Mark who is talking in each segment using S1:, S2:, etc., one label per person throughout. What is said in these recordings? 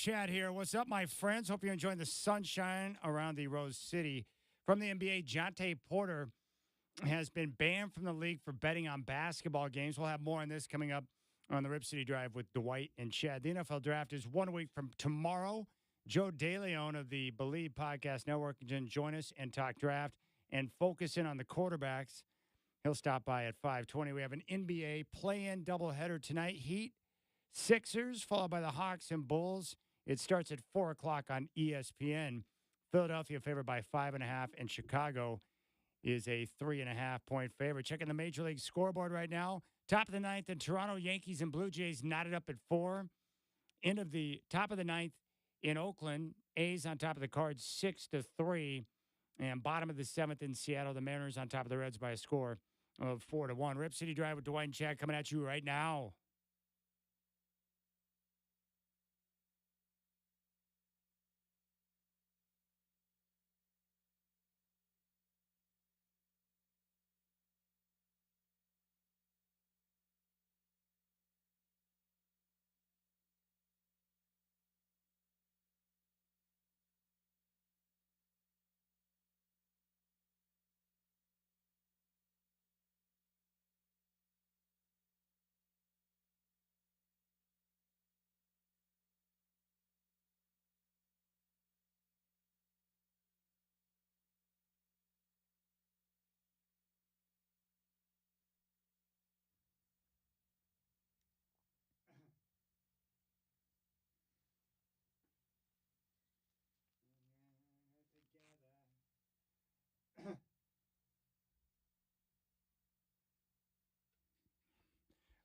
S1: Chad here. What's up, my friends? Hope you're enjoying the sunshine around the Rose City. From the NBA, Jonte Porter has been banned from the league for betting on basketball games. We'll have more on this coming up on the Rip City Drive with Dwight and Chad. The NFL Draft is 1 week from tomorrow. Joe DeLeon of the Believe Podcast Network can join us and talk draft and focus in on the quarterbacks. He'll stop by at 5:20. We have an NBA play-in doubleheader tonight. Heat, Sixers, followed by the Hawks and Bulls. It starts at 4 o'clock on ESPN. Philadelphia favored by 5.5, and Chicago is a 3.5-point favorite. Checking the Major League scoreboard right now. Top of the ninth, and Toronto Yankees and Blue Jays knotted up at 4. End of the top of the ninth in Oakland. A's on top of the Cards 6-3. And bottom of the seventh in Seattle, the Mariners on top of the Reds by a score of 4-1. Rip City Drive with Dwight and Chad coming at you right now.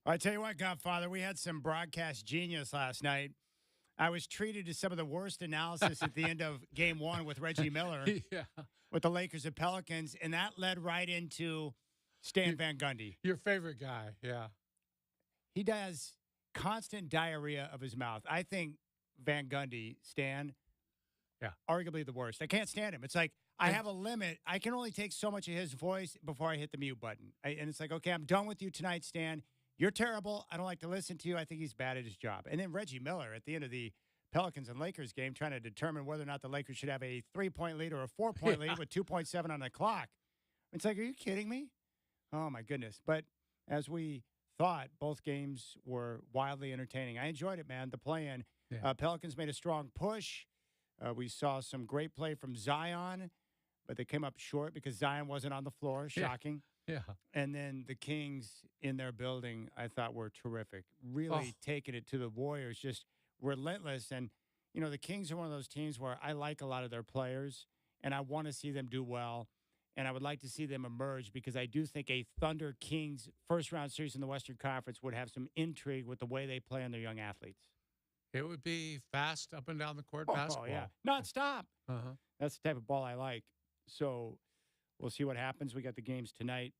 S1: I tell you what, Godfather, we had some broadcast genius last night. I was treated to some of the worst analysis at the end of Game 1 with Reggie Miller with the Lakers and Pelicans, and that led right into Stan Van Gundy.
S2: Your favorite guy, yeah.
S1: He does constant diarrhea of his mouth. I think Van Gundy, Stan, arguably the worst. I can't stand him. It's like I have a limit. I can only take so much of his voice before I hit the mute button. And it's like, okay, I'm done with you tonight, Stan. You're terrible. I don't like to listen to you. I think he's bad at his job. And then Reggie Miller at the end of the Pelicans and Lakers game trying to determine whether or not the Lakers should have a 3-point lead or a 4-point lead with 2.7 on the clock. It's like, are you kidding me? Oh, my goodness. But as we thought, both games were wildly entertaining. I enjoyed it, man. The play-in. Pelicans made a strong push. We saw some great play from Zion, but they came up short because Zion wasn't on the floor. Shocking.
S2: Yeah.
S1: And then the Kings in their building, I thought, were terrific. Really taking it to the Warriors, just relentless. And, you know, the Kings are one of those teams where I like a lot of their players, and I want to see them do well. And I would like to see them emerge because I do think a Thunder Kings first-round series in the Western Conference would have some intrigue with the way they play on their young athletes.
S2: It would be fast up and down the court basketball.
S1: Oh, yeah. Nonstop. That's the type of ball I like. So we'll see what happens. We got the games tonight.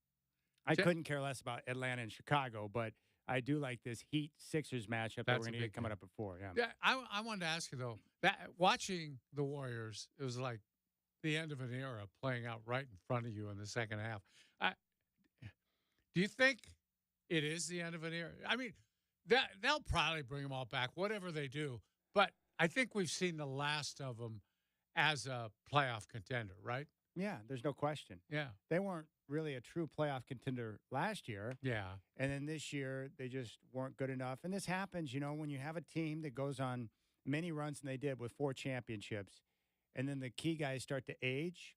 S1: I couldn't care less about Atlanta and Chicago, but I do like this Heat-Sixers matchup that we're going to get coming up at 4.
S2: Yeah, I wanted to ask you, though, that watching the Warriors, it was like the end of an era playing out right in front of you in the second half. Do you think it is the end of an era? I mean, they'll probably bring them all back, whatever they do. But I think we've seen the last of them as a playoff contender, right?
S1: Yeah, there's no question.
S2: Yeah.
S1: They weren't really a true playoff contender last year.
S2: Yeah.
S1: And then this year, they just weren't good enough. And this happens, you know, when you have a team that goes on many runs than they did with 4 championships, and then the key guys start to age,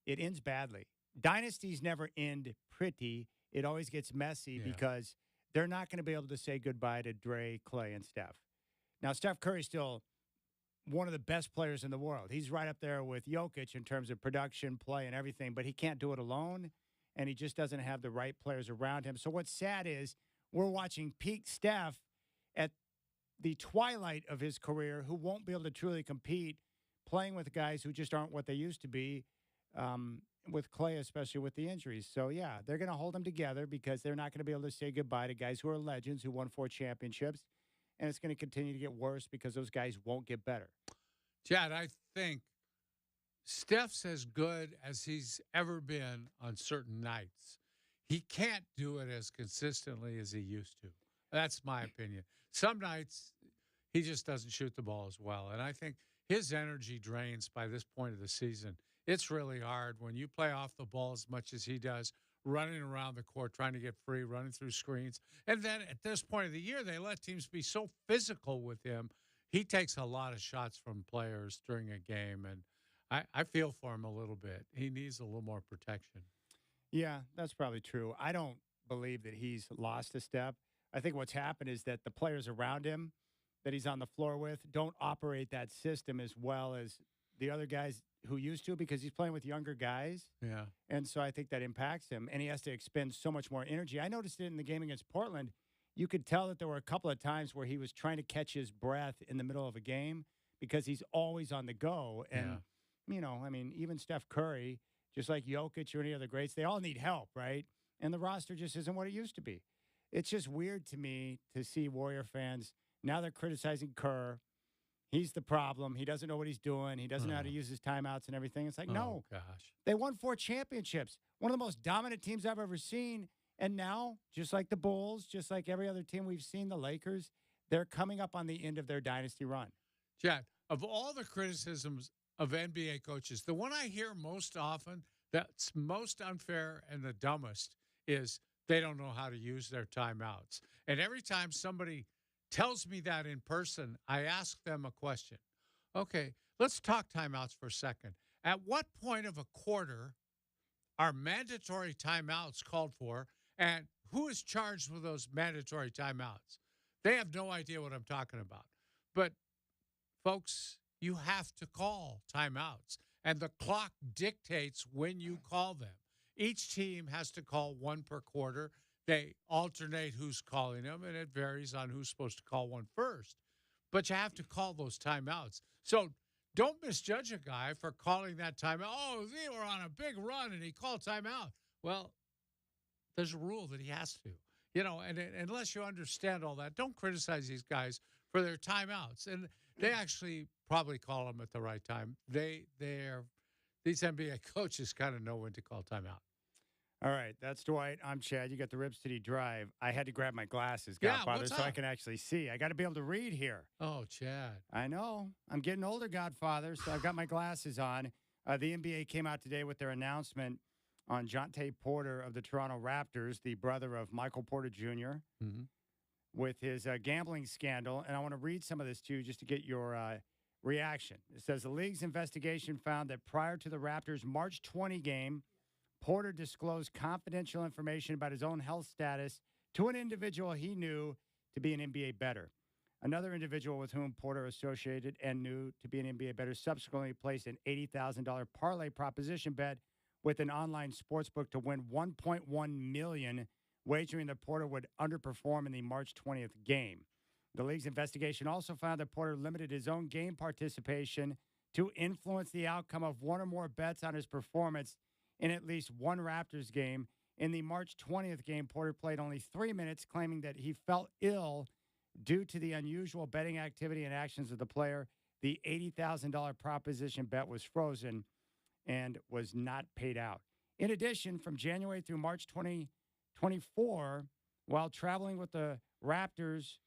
S1: it ends badly. Dynasties never end pretty. It always gets messy because they're not going to be able to say goodbye to Dre, Clay, and Steph. Now, Steph Curry's still one of the best players in the world. He's right up there with Jokic in terms of production, play, and everything, but he can't do it alone, and he just doesn't have the right players around him. So what's sad is we're watching peak Steph at the twilight of his career who won't be able to truly compete, playing with guys who just aren't what they used to be, with Clay, especially with the injuries. So, yeah, they're going to hold them together because they're not going to be able to say goodbye to guys who are legends who won 4 championships. And it's going to continue to get worse because those guys won't get better.
S2: Chad, I think Steph's as good as he's ever been on certain nights. He can't do it as consistently as he used to. That's my opinion. Some nights he just doesn't shoot the ball as well. And I think his energy drains by this point of the season. It's really hard when you play off the ball as much as he does, running around the court, trying to get free, running through screens. And then at this point of the year, they let teams be so physical with him. He takes a lot of shots from players during a game. And I feel for him a little bit. He needs a little more protection.
S1: Yeah, that's probably true. I don't believe that he's lost a step. I think what's happened is that the players around him that he's on the floor with don't operate that system as well as the other guys who used to because he's playing with younger guys.
S2: Yeah.
S1: And so I think that impacts him, and he has to expend so much more energy. I noticed it in the game against Portland. You could tell that there were a couple of times where he was trying to catch his breath in the middle of a game because he's always on the go. And, I mean, even Steph Curry, just like Jokic or any other greats, they all need help, right? And the roster just isn't what it used to be. It's just weird to me to see Warrior fans, now they're criticizing Kerr. He's the problem. He doesn't know what he's doing. He doesn't know how to use his timeouts and everything. It's like, no.
S2: Gosh.
S1: They won 4 championships, one of the most dominant teams I've ever seen. And now, just like the Bulls, just like every other team we've seen, the Lakers, they're coming up on the end of their dynasty run.
S2: Chad, of all the criticisms of NBA coaches, the one I hear most often that's most unfair and the dumbest is they don't know how to use their timeouts. And every time somebody tells me that in person, I ask them a question. Okay, let's talk timeouts for a second. At what point of a quarter are mandatory timeouts called for, and who is charged with those mandatory timeouts? They have no idea what I'm talking about. But, folks, you have to call timeouts, and the clock dictates when you call them. Each team has to call one per quarter. They alternate who's calling them, and it varies on who's supposed to call one first. But you have to call those timeouts. So don't misjudge a guy for calling that timeout. Oh, they were on a big run, and he called timeout. Well, there's a rule that he has to. And unless you understand all that, don't criticize these guys for their timeouts. And they actually probably call them at the right time. These NBA coaches kind of know when to call timeout.
S1: All right, that's Dwight. I'm Chad. You got the Rib City Drive. I had to grab my glasses,
S2: Yeah,
S1: Godfather,
S2: what's
S1: so I
S2: up?
S1: can actually see. I got to be able to read here.
S2: Oh, Chad.
S1: I know. I'm getting older, Godfather, so I've got my glasses on. The NBA came out today with their announcement on Jaynes Porter of the Toronto Raptors, the brother of Michael Porter Jr., with his gambling scandal. And I want to read some of this to you just to get your reaction. It says the league's investigation found that prior to the Raptors' March 20 game, Porter disclosed confidential information about his own health status to an individual he knew to be an NBA bettor. Another individual with whom Porter associated and knew to be an NBA bettor subsequently placed an $80,000 parlay proposition bet with an online sportsbook to win $1.1 million, wagering that Porter would underperform in the March 20th game. The league's investigation also found that Porter limited his own game participation to influence the outcome of one or more bets on his performance in at least one Raptors game. In the March 20th game, Porter played only 3 minutes, claiming that he felt ill due to the unusual betting activity and actions of the player. The $80,000 proposition bet was frozen and was not paid out. In addition, from January through March 2024, while traveling with the Raptors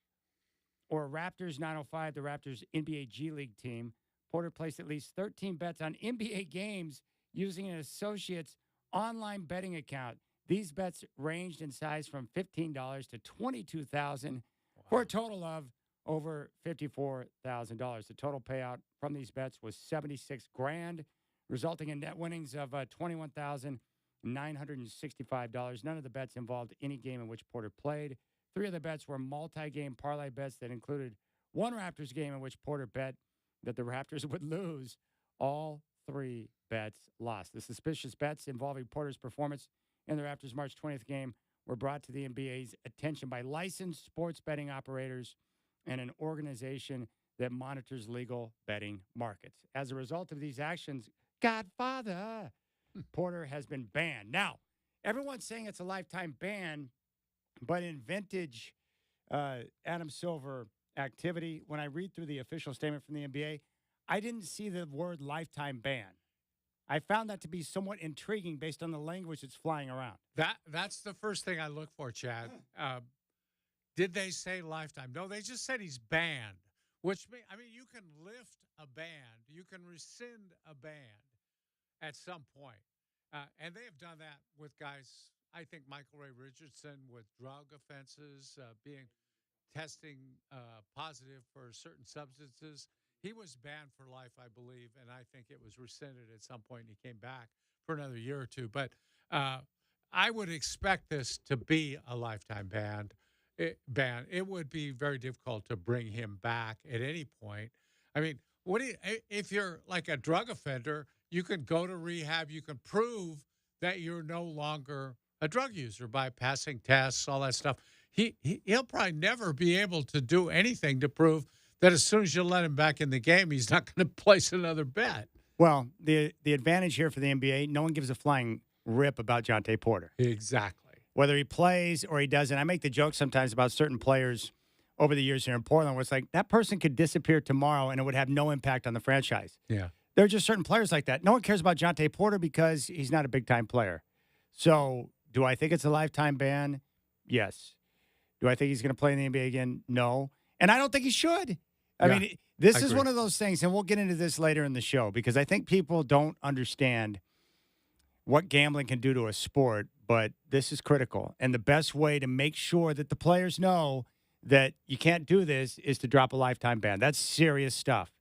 S1: or Raptors 905, the Raptors NBA G League team, Porter placed at least 13 bets on NBA games using an associate's online betting account. These bets ranged in size from $15 to $22,000 for a total of over $54,000. The total payout from these bets was $76,000, resulting in net winnings of $21,965. None of the bets involved any game in which Porter played. 3 of the bets were multi-game parlay bets that included one Raptors game in which Porter bet that the Raptors would lose. All 3 bets lost. The suspicious bets involving Porter's performance in the Raptors' March 20th game were brought to the NBA's attention by licensed sports betting operators and an organization that monitors legal betting markets. As a result of these actions, Godfather, Porter has been banned. Now, everyone's saying it's a lifetime ban, but in vintage Adam Silver activity, when I read through the official statement from the NBA, I didn't see the word lifetime ban. I found that to be somewhat intriguing based on the language that's flying around.
S2: That's the first thing I look for, Chad. Did they say lifetime? No, they just said he's banned, which I mean, you can lift a band, you can rescind a band at some point. And they have done that with guys. I think Michael Ray Richardson with drug offenses, being testing positive for certain substances. He was banned for life, I believe, and I think it was rescinded at some point. And he came back for another year or two. But I would expect this to be a lifetime ban. It would be very difficult to bring him back at any point. I mean, if you're like a drug offender, you can go to rehab. You can prove that you're no longer a drug user by passing tests, all that stuff. He'll probably never be able to do anything to prove that as soon as you let him back in the game, he's not going to place another bet.
S1: Well, the advantage here for the NBA, no one gives a flying rip about Jaynes Porter.
S2: Exactly.
S1: Whether he plays or he doesn't. I make the joke sometimes about certain players over the years here in Portland where it's like that person could disappear tomorrow and it would have no impact on the franchise.
S2: Yeah.
S1: There are just certain players like that. No one cares about Jaynes Porter because he's not a big-time player. So do I think it's a lifetime ban? Yes. Do I think he's going to play in the NBA again? No. And I don't think he should. I mean, this is one of those things, and we'll get into this later in the show, because I think people don't understand what gambling can do to a sport, but this is critical. And the best way to make sure that the players know that you can't do this is to drop a lifetime ban. That's serious stuff.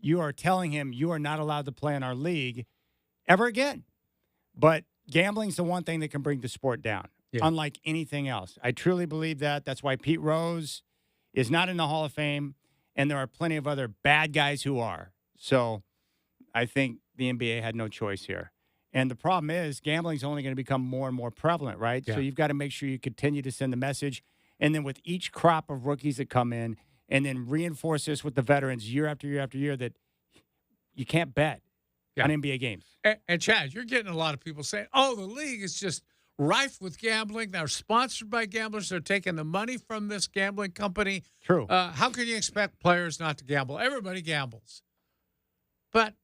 S1: You are telling him you are not allowed to play in our league ever again. But gambling's the one thing that can bring the sport down, unlike anything else. I truly believe that. That's why Pete Rose is not in the Hall of Fame, and there are plenty of other bad guys who are. So I think the NBA had no choice here. And the problem is gambling's only going to become more and more prevalent, right?
S2: Yeah.
S1: So you've got to make sure you continue to send the message. And then with each crop of rookies that come in, and then reinforce this with the veterans year after year after year, that you can't bet on NBA games.
S2: And Chad, you're getting a lot of people saying, oh, the league is just rife with gambling. They're sponsored by gamblers. They're taking the money from this gambling company.
S1: True.
S2: How can you expect players not to gamble? Everybody gambles. But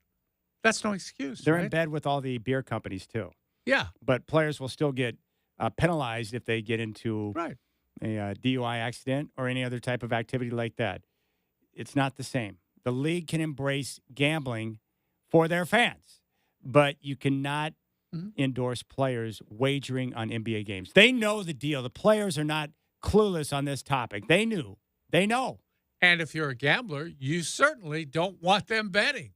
S2: that's no excuse.
S1: They're
S2: right?
S1: in bed with all the beer companies, too.
S2: Yeah.
S1: But players will still get penalized if they get into a DUI accident or any other type of activity like that. It's not the same. The league can embrace gambling for their fans, but you cannot endorse players wagering on NBA games. They know the deal. The players are not clueless on this topic. They knew. They know.
S2: And if you're a gambler, you certainly don't want them betting.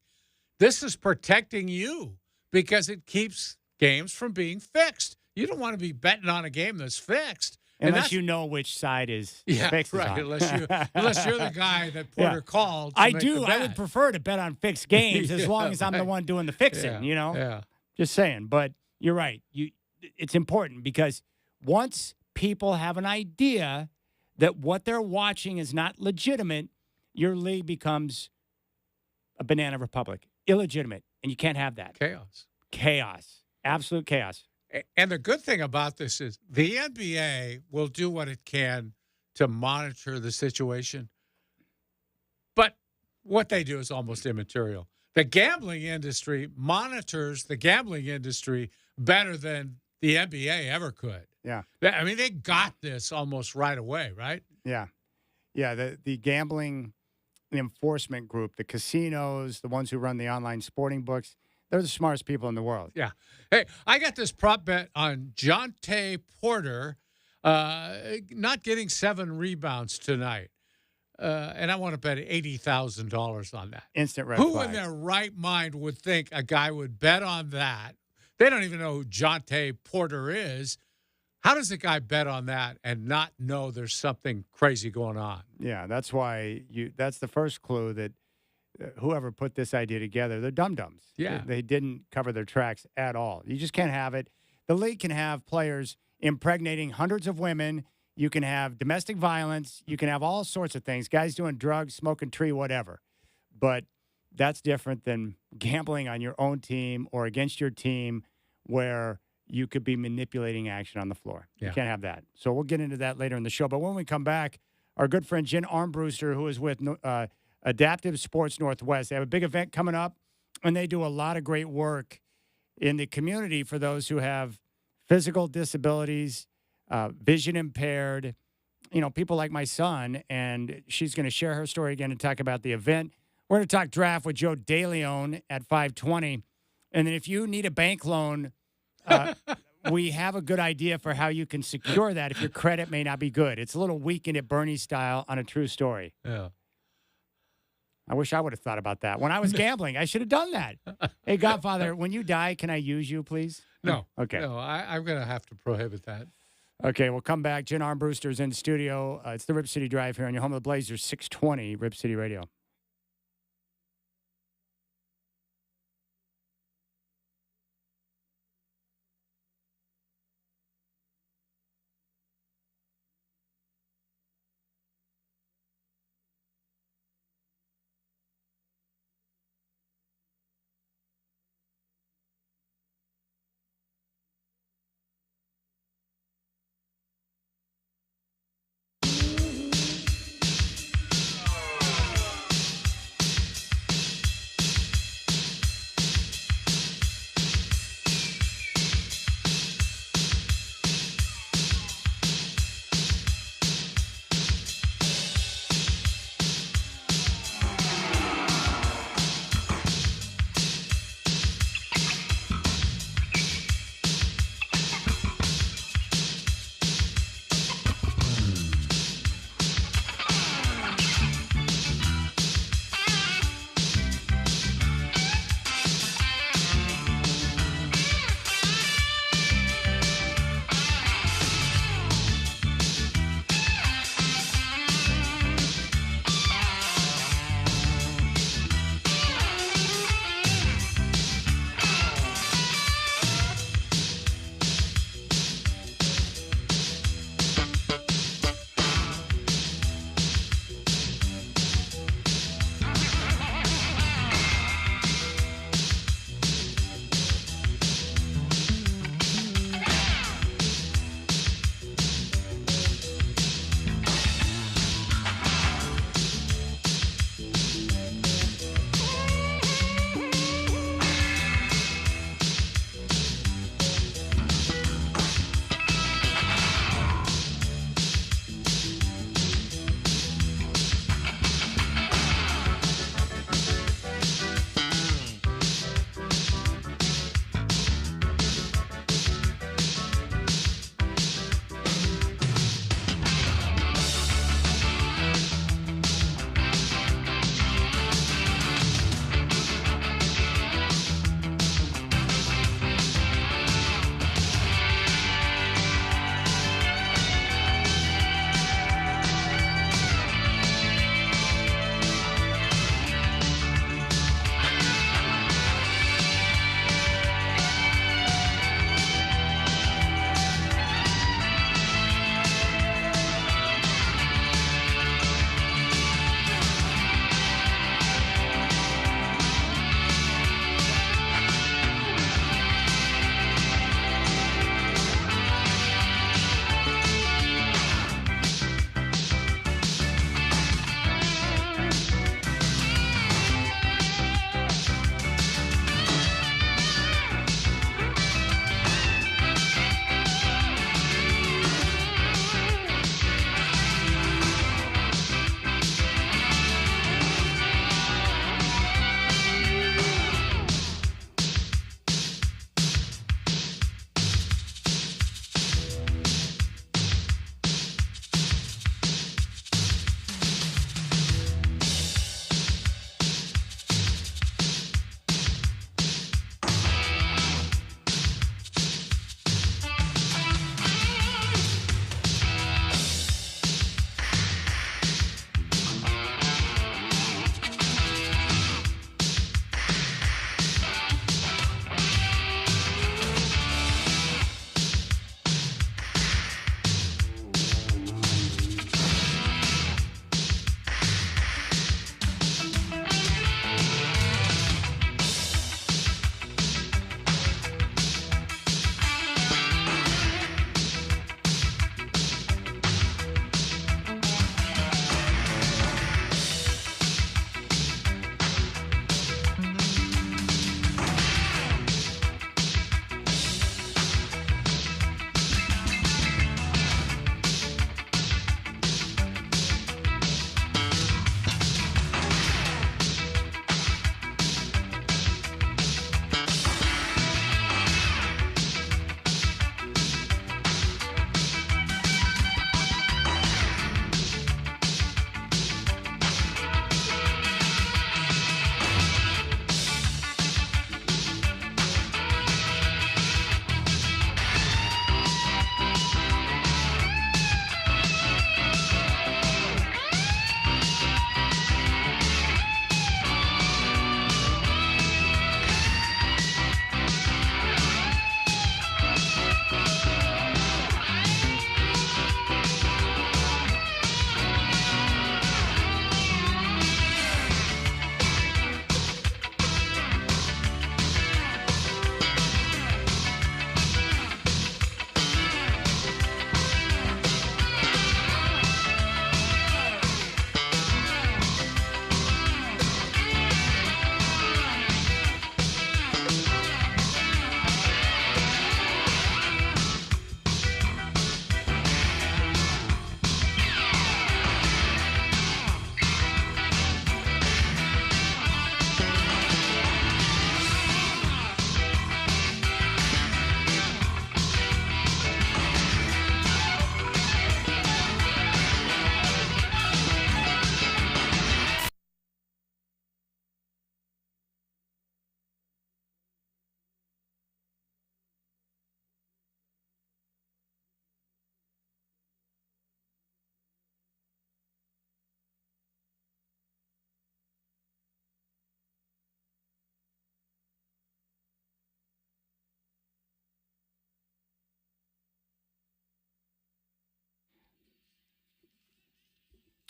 S2: This is protecting you because it keeps games from being fixed. You don't want to be betting on a game that's fixed.
S1: Unless you know which side is fixed.
S2: Right.
S1: On.
S2: Unless you're the guy that Porter called.
S1: I do. I would prefer to bet on fixed games as long as I'm the one doing the fixing, you know?
S2: Yeah.
S1: Just saying. But you're right. It's important because once people have an idea that what they're watching is not legitimate, your league becomes a banana republic. Illegitimate. And you can't have that. Chaos. Absolute chaos.
S2: And the good thing about this is the NBA will do what it can to monitor the situation. But what they do is almost immaterial. The gambling industry monitors the gambling industry better than the NBA ever could.
S1: Yeah.
S2: I mean, they got this almost right away, right?
S1: Yeah. Yeah, the gambling enforcement group, the casinos, the ones who run the online sporting books, they're the smartest people in the world.
S2: Yeah. Hey, I got this prop bet on Jaynes Porter not getting 7 rebounds tonight. And I want to bet $80,000 on that.
S1: Instant red
S2: Who
S1: flag.
S2: in their right mind would think a guy would bet on that? They don't even know who Jaynes Porter is. How does a guy bet on that and not know there's something crazy going on?
S1: Yeah, that's why that's the first clue that whoever put this idea together, they're dum-dums.
S2: Yeah.
S1: They didn't cover their tracks at all. You just can't have it. The league can have players impregnating hundreds of women. You can have domestic violence. You can have all sorts of things. Guys doing drugs, smoking tree, whatever. But that's different than gambling on your own team or against your team where you could be manipulating action on the floor.
S2: Yeah.
S1: You can't have that. So we'll get into that later in the show. But when we come back, our good friend Jen Armbruster, who is with Adaptive Sports Northwest. They have a big event coming up, and they do a lot of great work in the community for those who have physical disabilities, vision impaired, people like my son, and she's going to share her story again and talk about the event. We're going to talk draft with Joe DeLeon at 5:20. And then if you need a bank loan, we have a good idea for how you can secure that if your credit may not be good. It's a little Weekend at Bernie style on a true story.
S2: Yeah.
S1: I wish I would have thought about that. When I was gambling, I should have done that. Hey, Godfather, when you die, can I use you, please?
S2: No.
S1: Okay.
S2: No, I'm going to have to prohibit that.
S1: Okay, we'll come back. Jen Armbruster's in studio. It's the Rip City Drive here on your home of the Blazers, 620 Rip City Radio.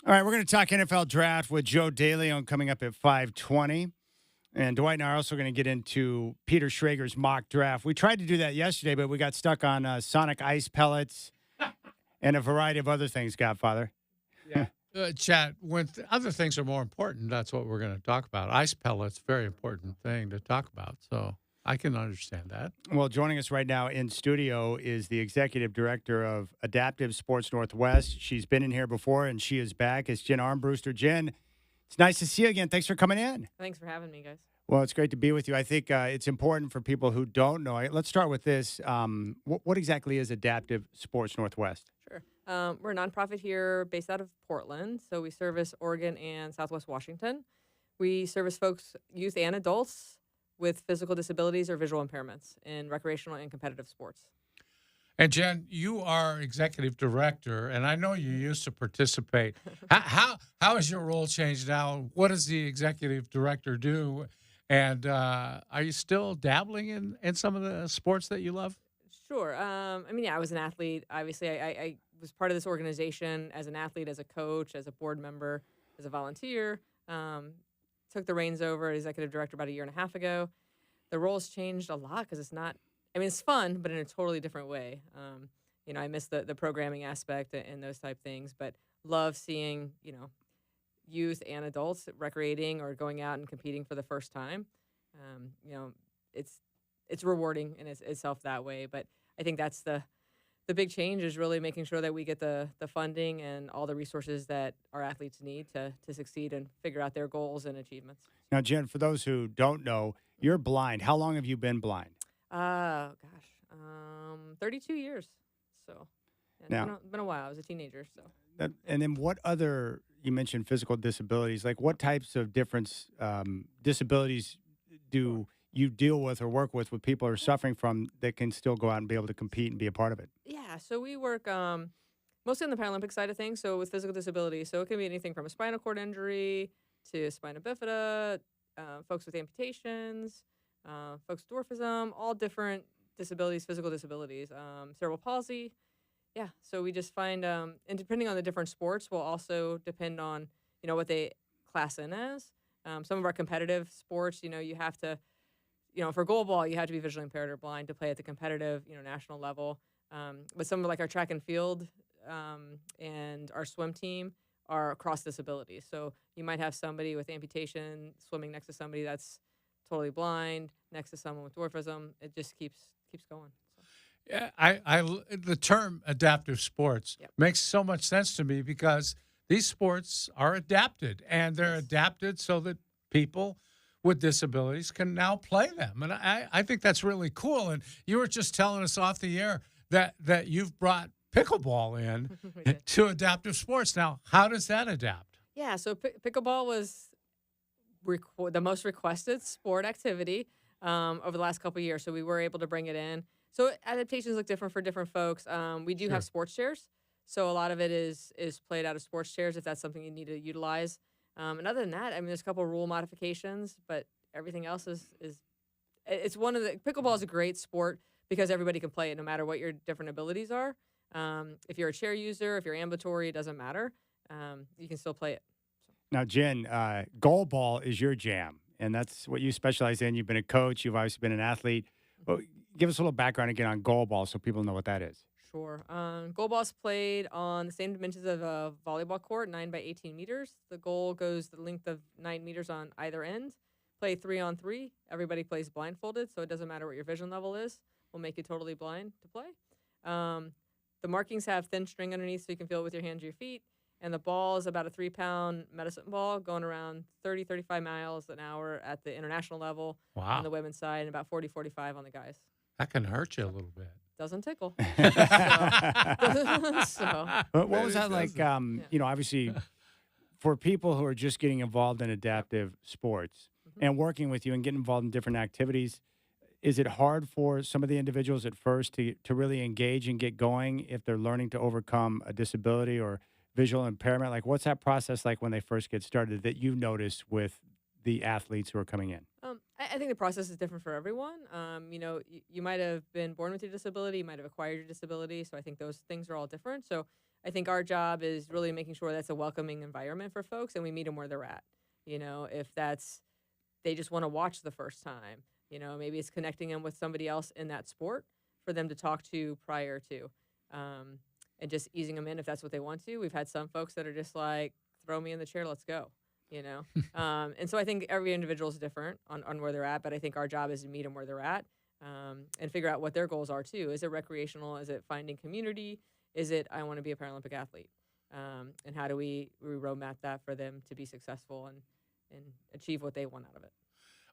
S1: All right, we're going to talk NFL draft with Joe DeLeon coming up at 5:20. And Dwight and I are also going to get into Peter Schrager's mock draft. We tried to do that yesterday, but we got stuck on Sonic ice pellets and a variety of other things, Godfather.
S2: Yeah. Chad, when other things are more important, that's what we're going to talk about. Ice pellets, very important thing to talk about. So I can understand that.
S1: Well, joining us right now in studio is the executive director of Adaptive Sports Northwest. She's been in here before, and she is back. It's Jen Armbruster. Jen, it's nice to see you again. Thanks for coming in.
S3: Thanks for having me, guys.
S1: Well, it's great to be with you. I think it's important for people who don't know it. Let's start with this. What exactly is Adaptive Sports Northwest?
S3: Sure. We're a nonprofit here based out of Portland. So we service Oregon and Southwest Washington. We service folks, youth and adults, with physical disabilities or visual impairments in recreational and competitive sports.
S2: And Jen, you are executive director, and I know you used to participate. How has your role changed now? What does the executive director do? And are you still dabbling in some of the sports that you love?
S3: Sure. I was an athlete. Obviously, I was part of this organization as an athlete, as a coach, as a board member, as a volunteer. Took the reins over as executive director about a year and a half ago. The role's changed a lot because it's fun, but in a totally different way. I miss the programming aspect and those type things, but love seeing, youth and adults recreating or going out and competing for the first time. It's rewarding in itself that way, but I think that's the big change is really making sure that we get the funding and all the resources that our athletes need to succeed and figure out their goals and achievements.
S1: Now, Jen, for those who don't know, you're blind. How long have you been blind?
S3: 32 years. So yeah,
S1: Now,
S3: it's been a while. I was a teenager. So
S1: and then what other, you mentioned physical disabilities, like what types of different disabilities do you deal with or work with people who are suffering from that can still go out and be able to compete and be a part of it?
S3: yeah, so we work mostly on the Paralympic side of things. So with physical disabilities, so it can be anything from a spinal cord injury to spina bifida, folks with amputations, folks with dwarfism, all different disabilities, physical disabilities, cerebral palsy. Yeah, so we just find, and depending on the different sports, will also depend on, what they class in as. Some of our competitive sports, you have to, for goalball, you have to be visually impaired or blind to play at the competitive, national level. But some of like our track and field and our swim team are cross disabilities. So you might have somebody with amputation swimming next to somebody that's totally blind, next to someone with dwarfism. It just keeps going. So.
S2: Yeah, the term adaptive sports
S3: Yep.
S2: makes so much sense to me because these sports are adapted, and they're
S3: Yes.
S2: adapted so that people with disabilities can now play them. And I think that's really cool. And you were just telling us off the air that you've brought pickleball in
S3: We did.
S2: to adaptive sports. Now, how does that adapt?
S3: Yeah, so pickleball was the most requested sport activity over the last couple of years. So we were able to bring it in. So adaptations look different for different folks. We do
S2: Sure.
S3: have sports chairs. So a lot of it is played out of sports chairs if that's something you need to utilize. And other than that, there's a couple of rule modifications, but everything else is it's one of the pickleball is a great sport because everybody can play it no matter what your different abilities are. If you're a chair user, if you're ambulatory, it doesn't matter. You can still play it.
S1: Now, Jen, goal ball is your jam, and that's what you specialize in. You've been a coach. You've obviously been an athlete. Well, give us a little background again on goal ball so people know what that is.
S3: Sure. Goal ball's played on the same dimensions of a volleyball court, 9 by 18 meters. The goal goes the length of 9 meters on either end. Play 3-on-3. Everybody plays blindfolded, so it doesn't matter what your vision level is. We'll make you totally blind to play. The markings have thin string underneath so you can feel it with your hands or your feet. And the ball is about a 3-pound medicine ball going around 30, 35 miles an hour at the international level
S2: Wow.
S3: on the women's side and about 40, 45 on the guys.
S2: That can hurt you a little bit.
S3: Doesn't tickle.
S1: But what was
S2: It
S1: that like?
S2: doesn't.
S1: Obviously, for people who are just getting involved in adaptive sports and working with you and getting involved in different activities, is it hard for some of the individuals at first to really engage and get going if they're learning to overcome a disability or visual impairment? Like, what's that process like when they first get started that you've noticed with the athletes who are coming in?
S3: I think the process is different for everyone. You might have been born with your disability, you might have acquired your disability, so I think those things are all different. So I think our job is really making sure that's a welcoming environment for folks and we meet them where they're at. If that's they just want to watch the first time, maybe it's connecting them with somebody else in that sport for them to talk to prior to, and just easing them in if that's what they want to. We've had some folks that are just like, throw me in the chair, let's go. And so I think every individual is different on where they're at, but I think our job is to meet them where they're at, and figure out what their goals are too. Is it recreational? Is it finding community? Is it, I want to be a Paralympic athlete? And how do we roadmap that for them to be successful and achieve what they want out of it?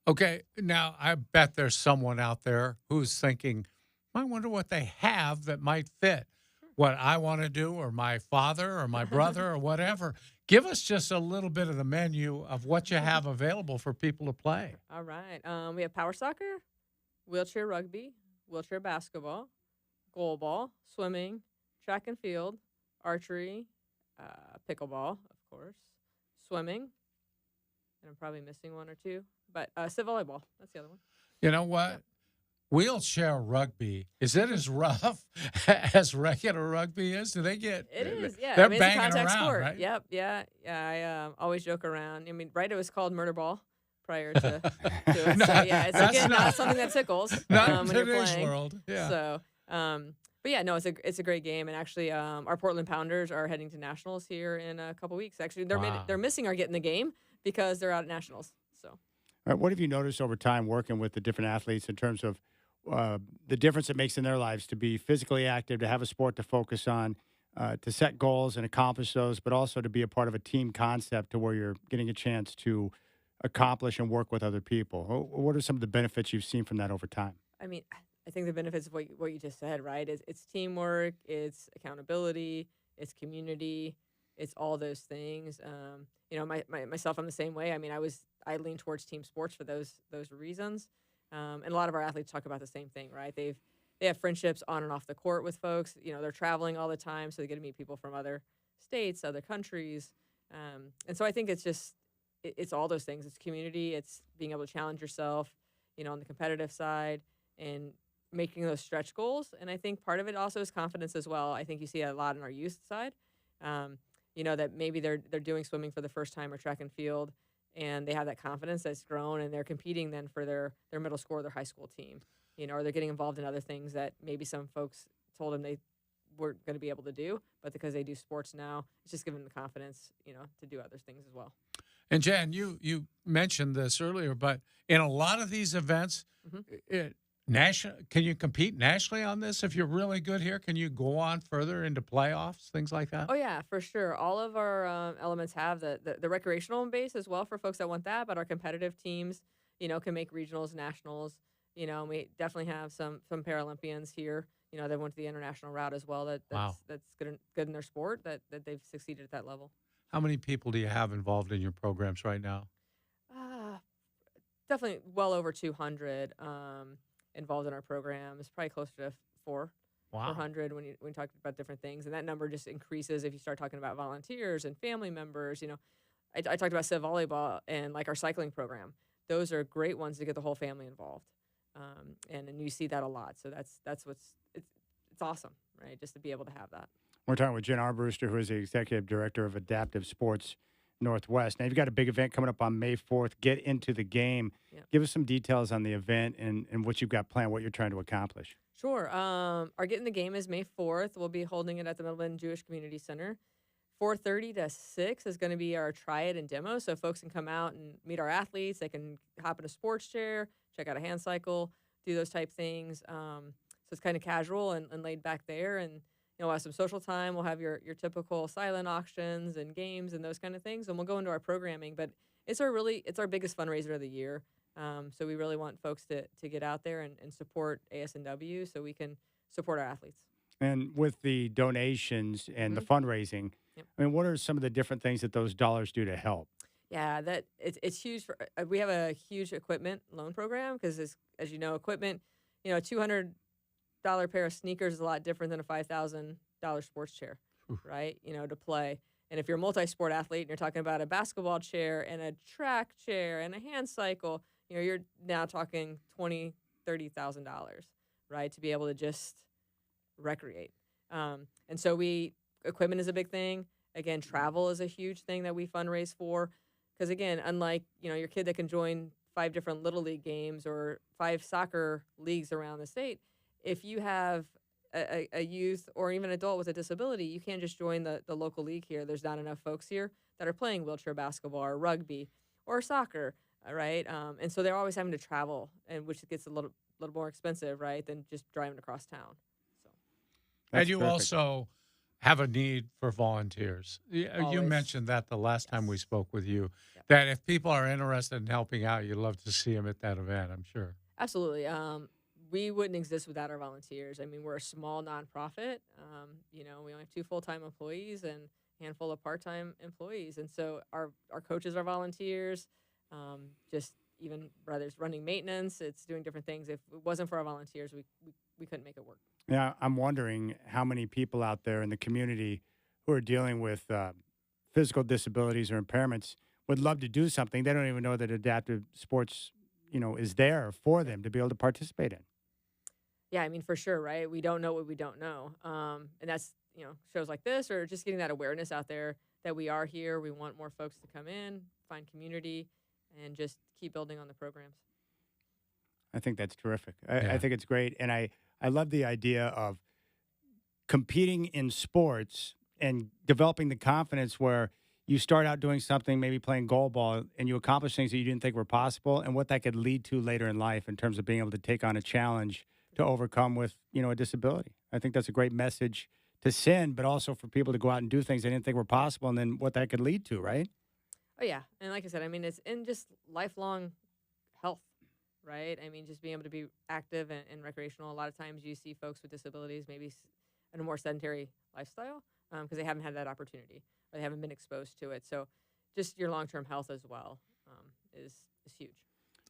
S2: Okay, now I bet there's someone out there who's thinking, I wonder what they have that might fit what I want to do, or my father or my brother or whatever. Give us just a little bit of the menu of what you have available for people to play.
S3: All right. We have power soccer, wheelchair rugby, wheelchair basketball, goalball, swimming, track and field, archery, pickleball, of course, swimming, and I'm probably missing one or two, but civ volleyball, that's the other one.
S2: You know what?
S3: Yeah.
S2: Wheelchair rugby, is it as rough as regular rugby is? Do they get
S3: It is, yeah.
S2: They're
S3: it's a
S2: banging
S3: contact
S2: around,
S3: sport.
S2: right?
S3: Yep, yeah. I always joke around. I mean, right, it was called murder ball prior to it.
S2: No,
S3: So, yeah, it's
S2: that's
S3: again not
S2: not-
S3: something that tickles
S2: Not in
S3: when you're
S2: today's
S3: playing.
S2: world. Yeah.
S3: So, but yeah, no, it's a great game, and actually, our Portland Pounders are heading to nationals here in a couple weeks. Actually,
S2: Wow.
S3: they're missing our getting the game because they're out at nationals. So,
S1: All right, what have you noticed over time working with the different athletes in terms of the difference it makes in their lives to be physically active, to have a sport to focus on, to set goals and accomplish those, but also to be a part of a team concept to where you're getting a chance to accomplish and work with other people? What are some of the benefits you've seen from that over time?
S3: I mean, I think the benefits of what you just said, right? Is it's teamwork, it's accountability, it's community, it's all those things. Myself, I'm the same way. I mean, I lean towards team sports for those reasons. And a lot of our athletes talk about the same thing, right? They have friendships on and off the court with folks. They're traveling all the time, so they get to meet people from other states, other countries. And so I think it's all those things. It's community. It's being able to challenge yourself, on the competitive side and making those stretch goals. And I think part of it also is confidence as well. I think you see a lot on our youth side, that maybe they're doing swimming for the first time or track and field, and they have that confidence that's grown, and they're competing then for their middle school or their high school team, or they're getting involved in other things that maybe some folks told them they weren't going to be able to do, but because they do sports now, it's just giving them the confidence, to do other things as well.
S2: And Jan, you mentioned this earlier, but in a lot of these events, can you compete nationally on this? If you're really good here, can you go on further into playoffs, things like that?
S3: Oh yeah, for sure. All of our elements have the recreational base as well for folks that want that, but our competitive teams, can make regionals, nationals. And we definitely have some Paralympians here. They went to the international route as well.
S2: Wow.
S3: That's good in their sport. That they've succeeded at that level.
S2: How many people do you have involved in your programs right now?
S3: Definitely well over 200 involved in our programs. Probably closer to 400 when you talk about different things, and that number just increases if you start talking about volunteers and family members. I talked about civ volleyball and like our cycling program. Those are great ones to get the whole family involved, and you see that a lot. So that's what's it's awesome, right? Just to be able to have that.
S1: We're talking with Jen Armbruster, who is the Executive Director of Adaptive Sports Northwest. Now, you've got a big event coming up on May 4th. Get into the game.
S3: Yep.
S1: Give us some details on the event and what you've got planned, what you're trying to accomplish.
S3: Sure. Our Get in the Game is May 4th. We'll be holding it at the Midland Jewish Community Center. 4:30 to 6 is going to be our try it and demo, so folks can come out and meet our athletes. They can hop in a sports chair, check out a hand cycle, do those type things. So it's kind of casual and laid back there, and we'll have some social time. We'll have your typical silent auctions and games and those kind of things, and we'll go into our programming. But it's our biggest fundraiser of the year. So we really want folks to get out there and support ASNW so we can support our athletes.
S1: And with the donations and the fundraising,
S3: Yep.
S1: I mean, what are some of the different things that those dollars do to help?
S3: Yeah, that it's huge. We have a huge equipment loan program because, as you know, equipment, a $200 pair of sneakers is a lot different than a $5,000 sports chair, right? To play. And if you're a multi-sport athlete and you're talking about a basketball chair and a track chair and a hand cycle, you're now talking $20,000, $30,000, right, to be able to just recreate. And so we Equipment is a big thing. Again, travel is a huge thing that we fundraise for. Because again, unlike your kid that can join 5 different little league games or 5 soccer leagues around the state, if you have a youth or even adult with a disability, you can't just join the local league here. There's not enough folks here that are playing wheelchair basketball or rugby or soccer, right? And so they're always having to travel, and which gets a little more expensive, right, than just driving across town. So
S2: And
S1: That's
S2: you
S1: perfect.
S2: also have a need for volunteers. You
S3: Always.
S2: mentioned that the last time we
S3: Yes.
S2: spoke with you,
S3: Yep.
S2: that if people are interested in helping out, you'd love to see them at that event, I'm sure.
S3: Absolutely. We wouldn't exist without our volunteers. I mean, we're a small nonprofit. We only have 2 full-time employees and a handful of part-time employees, and so our coaches are volunteers. Just even brothers running maintenance, it's doing different things. If it wasn't for our volunteers, we couldn't make it work.
S1: Yeah, I'm wondering how many people out there in the community who are dealing with physical disabilities or impairments would love to do something. They don't even know that adaptive sports, is there for them to be able to participate in.
S3: Yeah, I mean, for sure, right? We don't know what we don't know. And that's, shows like this or just getting that awareness out there that we are here. We want more folks to come in, find community, and just keep building on the programs.
S1: I think that's terrific. I
S2: Yeah.
S1: think it's great. And I love the idea of competing in sports and developing the confidence where you start out doing something, maybe playing goal ball, and you accomplish things that you didn't think were possible, and what that could lead to later in life in terms of being able to take on a challenge to overcome with, a disability. I think that's a great message to send, but also for people to go out and do things they didn't think were possible, and then what that could lead to, right?
S3: Oh, yeah. And like I said, I mean, it's in just lifelong health, right? I mean, just being able to be active and recreational. A lot of times you see folks with disabilities maybe in a more sedentary lifestyle because they haven't had that opportunity or they haven't been exposed to it. So just your long-term health as well is huge.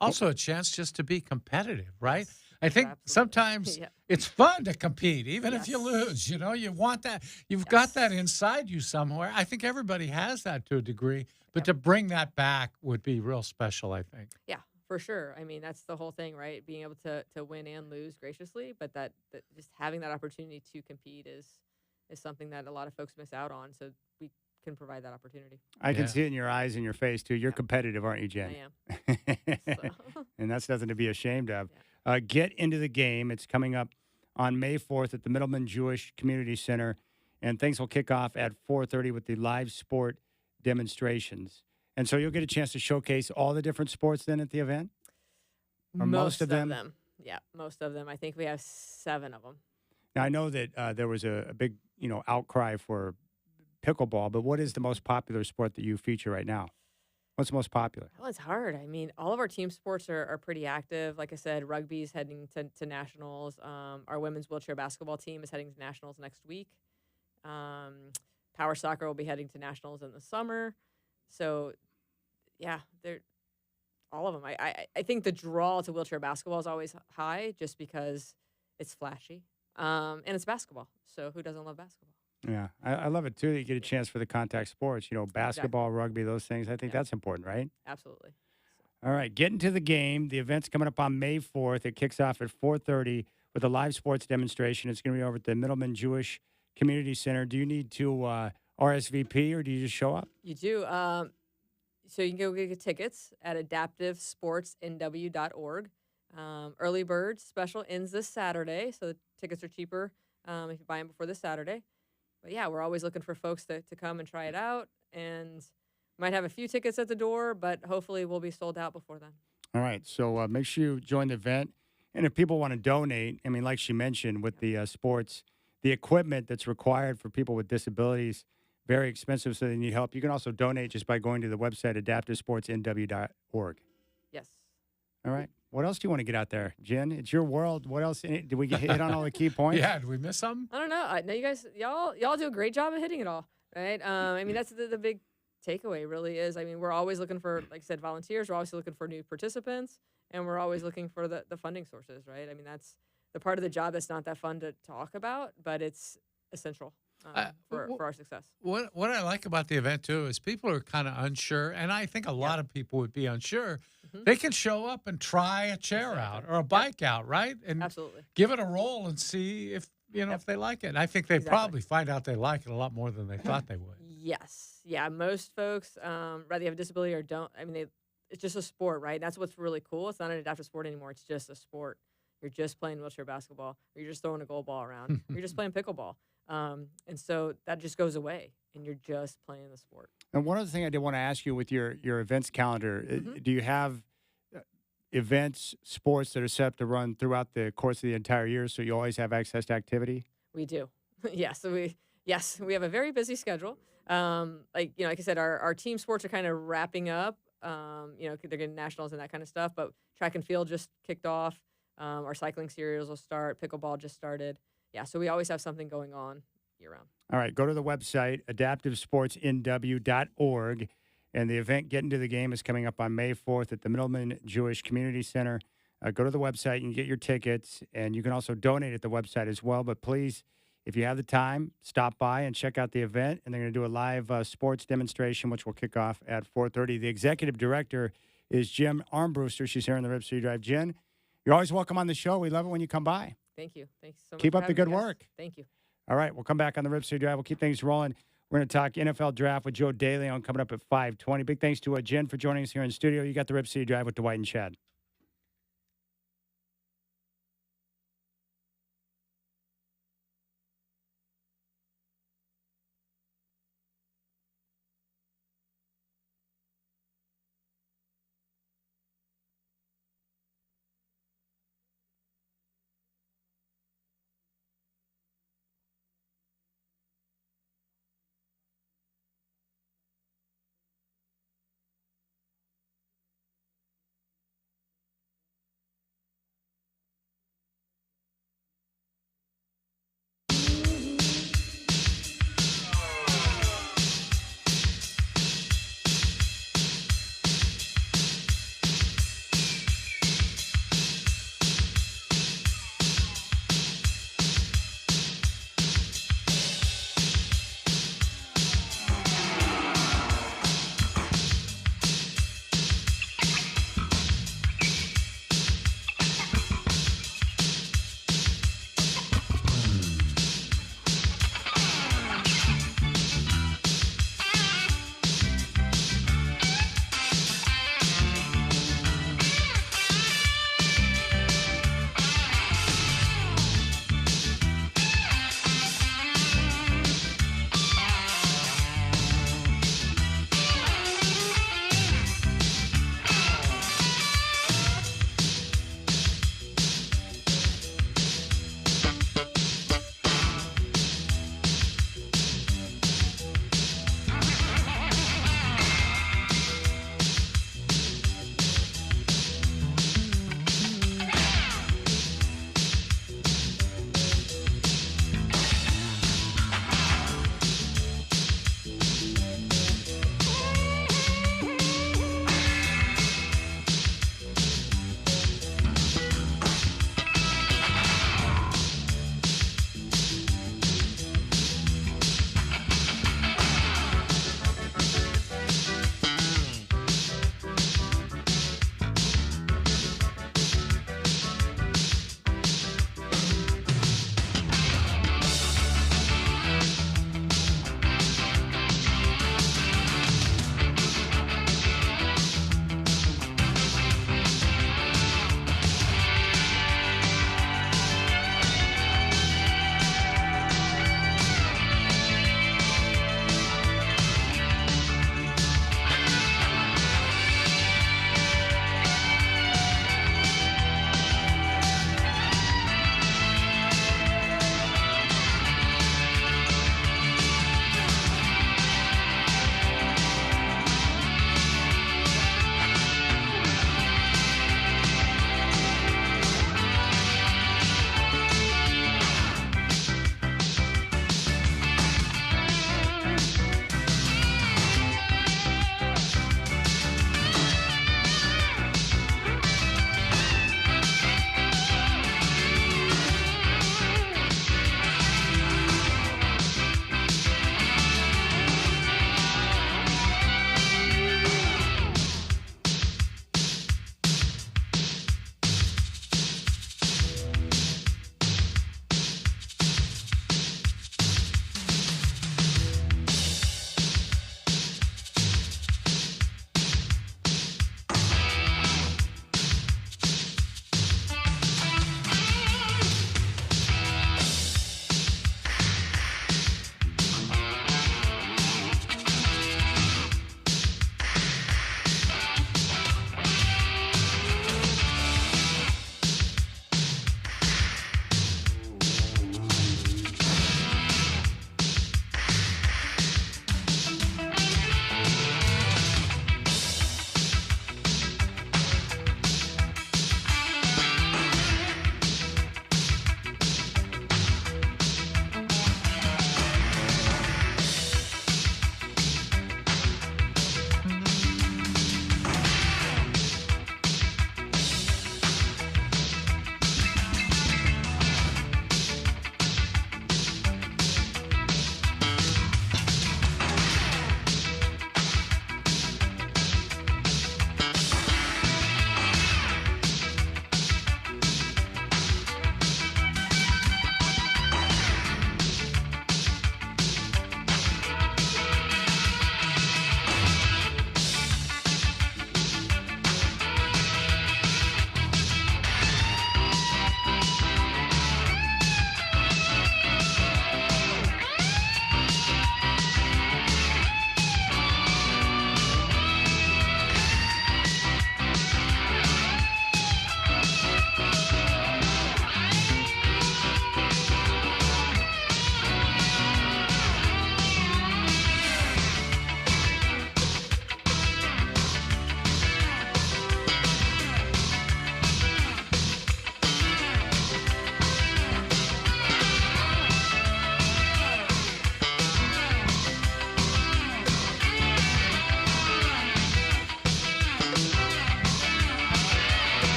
S2: Also, a chance just to be competitive, right?
S3: Yes,
S2: I think
S3: absolutely.
S2: sometimes
S3: Yeah.
S2: it's fun to compete, even if you
S3: Yes.
S2: lose. You want that. You've got that
S3: Yes.
S2: inside you somewhere. I think everybody has that to a degree, but
S3: Yep.
S2: to bring that back would be real special, I think.
S3: Yeah, for sure. I mean, that's the whole thing, right? Being able to win and lose graciously, but that just having that opportunity to compete is something that a lot of folks miss out on. So we can provide that opportunity.
S1: I can
S2: Yeah.
S1: see it in your eyes and your face, too. You're
S3: Yeah.
S1: competitive, aren't you,
S3: I
S1: Jen?
S3: am. So,
S1: And that's nothing to be ashamed of.
S3: Yeah.
S1: Get into the game. It's coming up on May 4th at the Middleman Jewish Community Center, and things will kick off at 4:30 with the live sport demonstrations. And so you'll get a chance to showcase all the different sports then at the event? Or most of them?
S3: Yeah, most of them. I think we have 7 of them.
S1: Now, I know that there was a big, outcry for pickleball, but what is the most popular sport that you feature right now? What's most popular?
S3: Well, it's hard. I mean, all of our team sports are pretty active. Like I said, rugby's heading to nationals. Our women's wheelchair basketball team is heading to nationals next week. Power soccer will be heading to nationals in the summer. So, yeah, they're all of them. I think the draw to wheelchair basketball is always high just because it's flashy and it's basketball. So who doesn't love basketball?
S1: Yeah, I love it, too, that you get a chance for the contact sports, basketball, rugby, those things. I think
S3: Yeah.
S1: that's important, right?
S3: Absolutely.
S1: All right, get into the game. The event's coming up on May 4th. It kicks off at 4:30 with a live sports demonstration. It's going to be over at the Middleman Jewish Community Center. Do you need to RSVP or do you just show up?
S3: You do. So you can go get tickets at adaptivesportsnw.org. Early bird special ends this Saturday, so the tickets are cheaper if you buy them before this Saturday. But yeah, we're always looking for folks to come and try it out, and might have a few tickets at the door, but hopefully we'll be sold out before then.
S1: All right, so make sure you join the event. And if people want to donate, I mean, like she mentioned, with the sports, the equipment that's required for people with disabilities, very expensive, so they need help. You can also donate just by going to the website, adaptivesportsnw.org.
S3: Yes.
S1: All right. What else do you want to get out there, Jen? It's your world. What else? Did we hit on all the key points?
S2: Yeah, did we miss something?
S3: I don't know. No, you guys, y'all do a great job of hitting it all, right? I mean, that's the big takeaway. Really is. I mean, we're always looking for, like I said, volunteers. We're always looking for new participants, and we're always looking for the funding sources, right? I mean, that's the part of the job that's not that fun to talk about, but it's essential for our success.
S2: What I like about the event, too, is people are kind of unsure, and I think a lot of people would be unsure.
S3: Mhm.
S2: They can show up and try a chair out or a bike out, right? And
S3: Absolutely.
S2: give it a roll and see if if they like it. I think they
S3: Exactly.
S2: probably find out they like it a lot more than they thought they would.
S3: Yes. Yeah. Most folks, rather you have a disability or don't. I mean, it's just a sport, right? That's what's really cool. It's not an adaptive sport anymore. It's just a sport. You're just playing wheelchair basketball, or you're just throwing a goal ball around, or you're just playing pickleball. And so that just goes away, and you're just playing the sport.
S1: And one other thing I did want to ask you with your events calendar,
S3: Mhm.
S1: do you have uh, events, sports that are set up to run throughout the course of the entire year, so you always have access to activity?
S3: We do. Yes, we have a very busy schedule. Like I said, our team sports are kind of wrapping up. They're getting nationals and that kind of stuff. But track and field just kicked off. Our cycling series will start. Pickleball just started. Yeah, so we always have something going on year round.
S1: All right, go to the website, adaptivesportsnw.org. And the event Get Into the Game is coming up on May 4th at the Middleman Jewish Community Center. Go to the website, you can get your tickets, and you can also donate at the website as well. But please, if you have the time, stop by and check out the event. And they're going to do a live sports demonstration, which will kick off at 4:30. The executive director is Jen Armbruster. She's here on the Rip City Drive. Jen, you're always welcome on the show. We love it when you come by.
S3: Thank you. Thanks so much.
S1: Keep
S3: for
S1: up the
S3: having
S1: good
S3: me, guys.
S1: work.
S3: Thank you.
S1: All right, we'll come back on the Rip City Drive. We'll keep things rolling. We're going to talk NFL draft with Joe DeLeon coming up at 5:20. Big thanks to Jen for joining us here in the studio. You got the Rip City Drive with Dwight and Chad.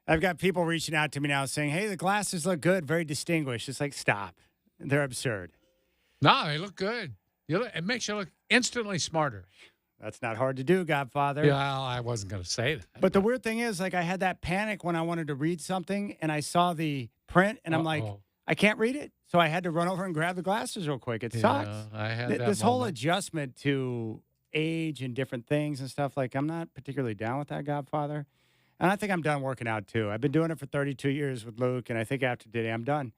S1: I've got people reaching out to me now saying, hey, the glasses look good, very distinguished. It's like, stop. They're absurd.
S2: No, they look good. It makes you look instantly smarter.
S1: That's not hard to do, Godfather.
S2: Yeah, I wasn't going to say that.
S1: But the weird thing is, like, I had that panic when I wanted to read something, and I saw the print, and I'm like, I can't read it. So I had to run over and grab the glasses real quick. It sucks.
S2: I had that
S1: This whole
S2: moment.
S1: adjustment to age and different things and stuff, like, I'm not particularly down with that, Godfather. And I think I'm done working out, too. I've been doing it for 32 years with Luke, and I think after today, I'm done.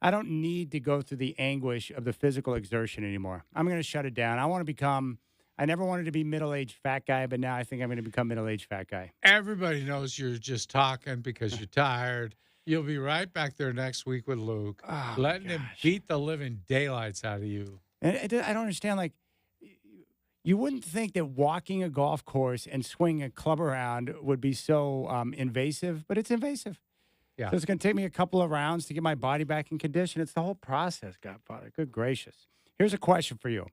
S1: I don't need to go through the anguish of the physical exertion anymore. I'm going to shut it down. I never wanted to be middle-aged fat guy, but now I think I'm going to become middle-aged fat guy.
S2: Everybody knows you're just talking because you're tired. You'll be right back there next week with Luke, letting him beat the living daylights out of you.
S1: And I don't understand, like, you wouldn't think that walking a golf course and swinging a club around would be so invasive, but it's invasive.
S2: Yeah.
S1: So it's going to take me a couple of rounds to get my body back in condition. It's the whole process, Godfather. Good gracious. Here's a question for you.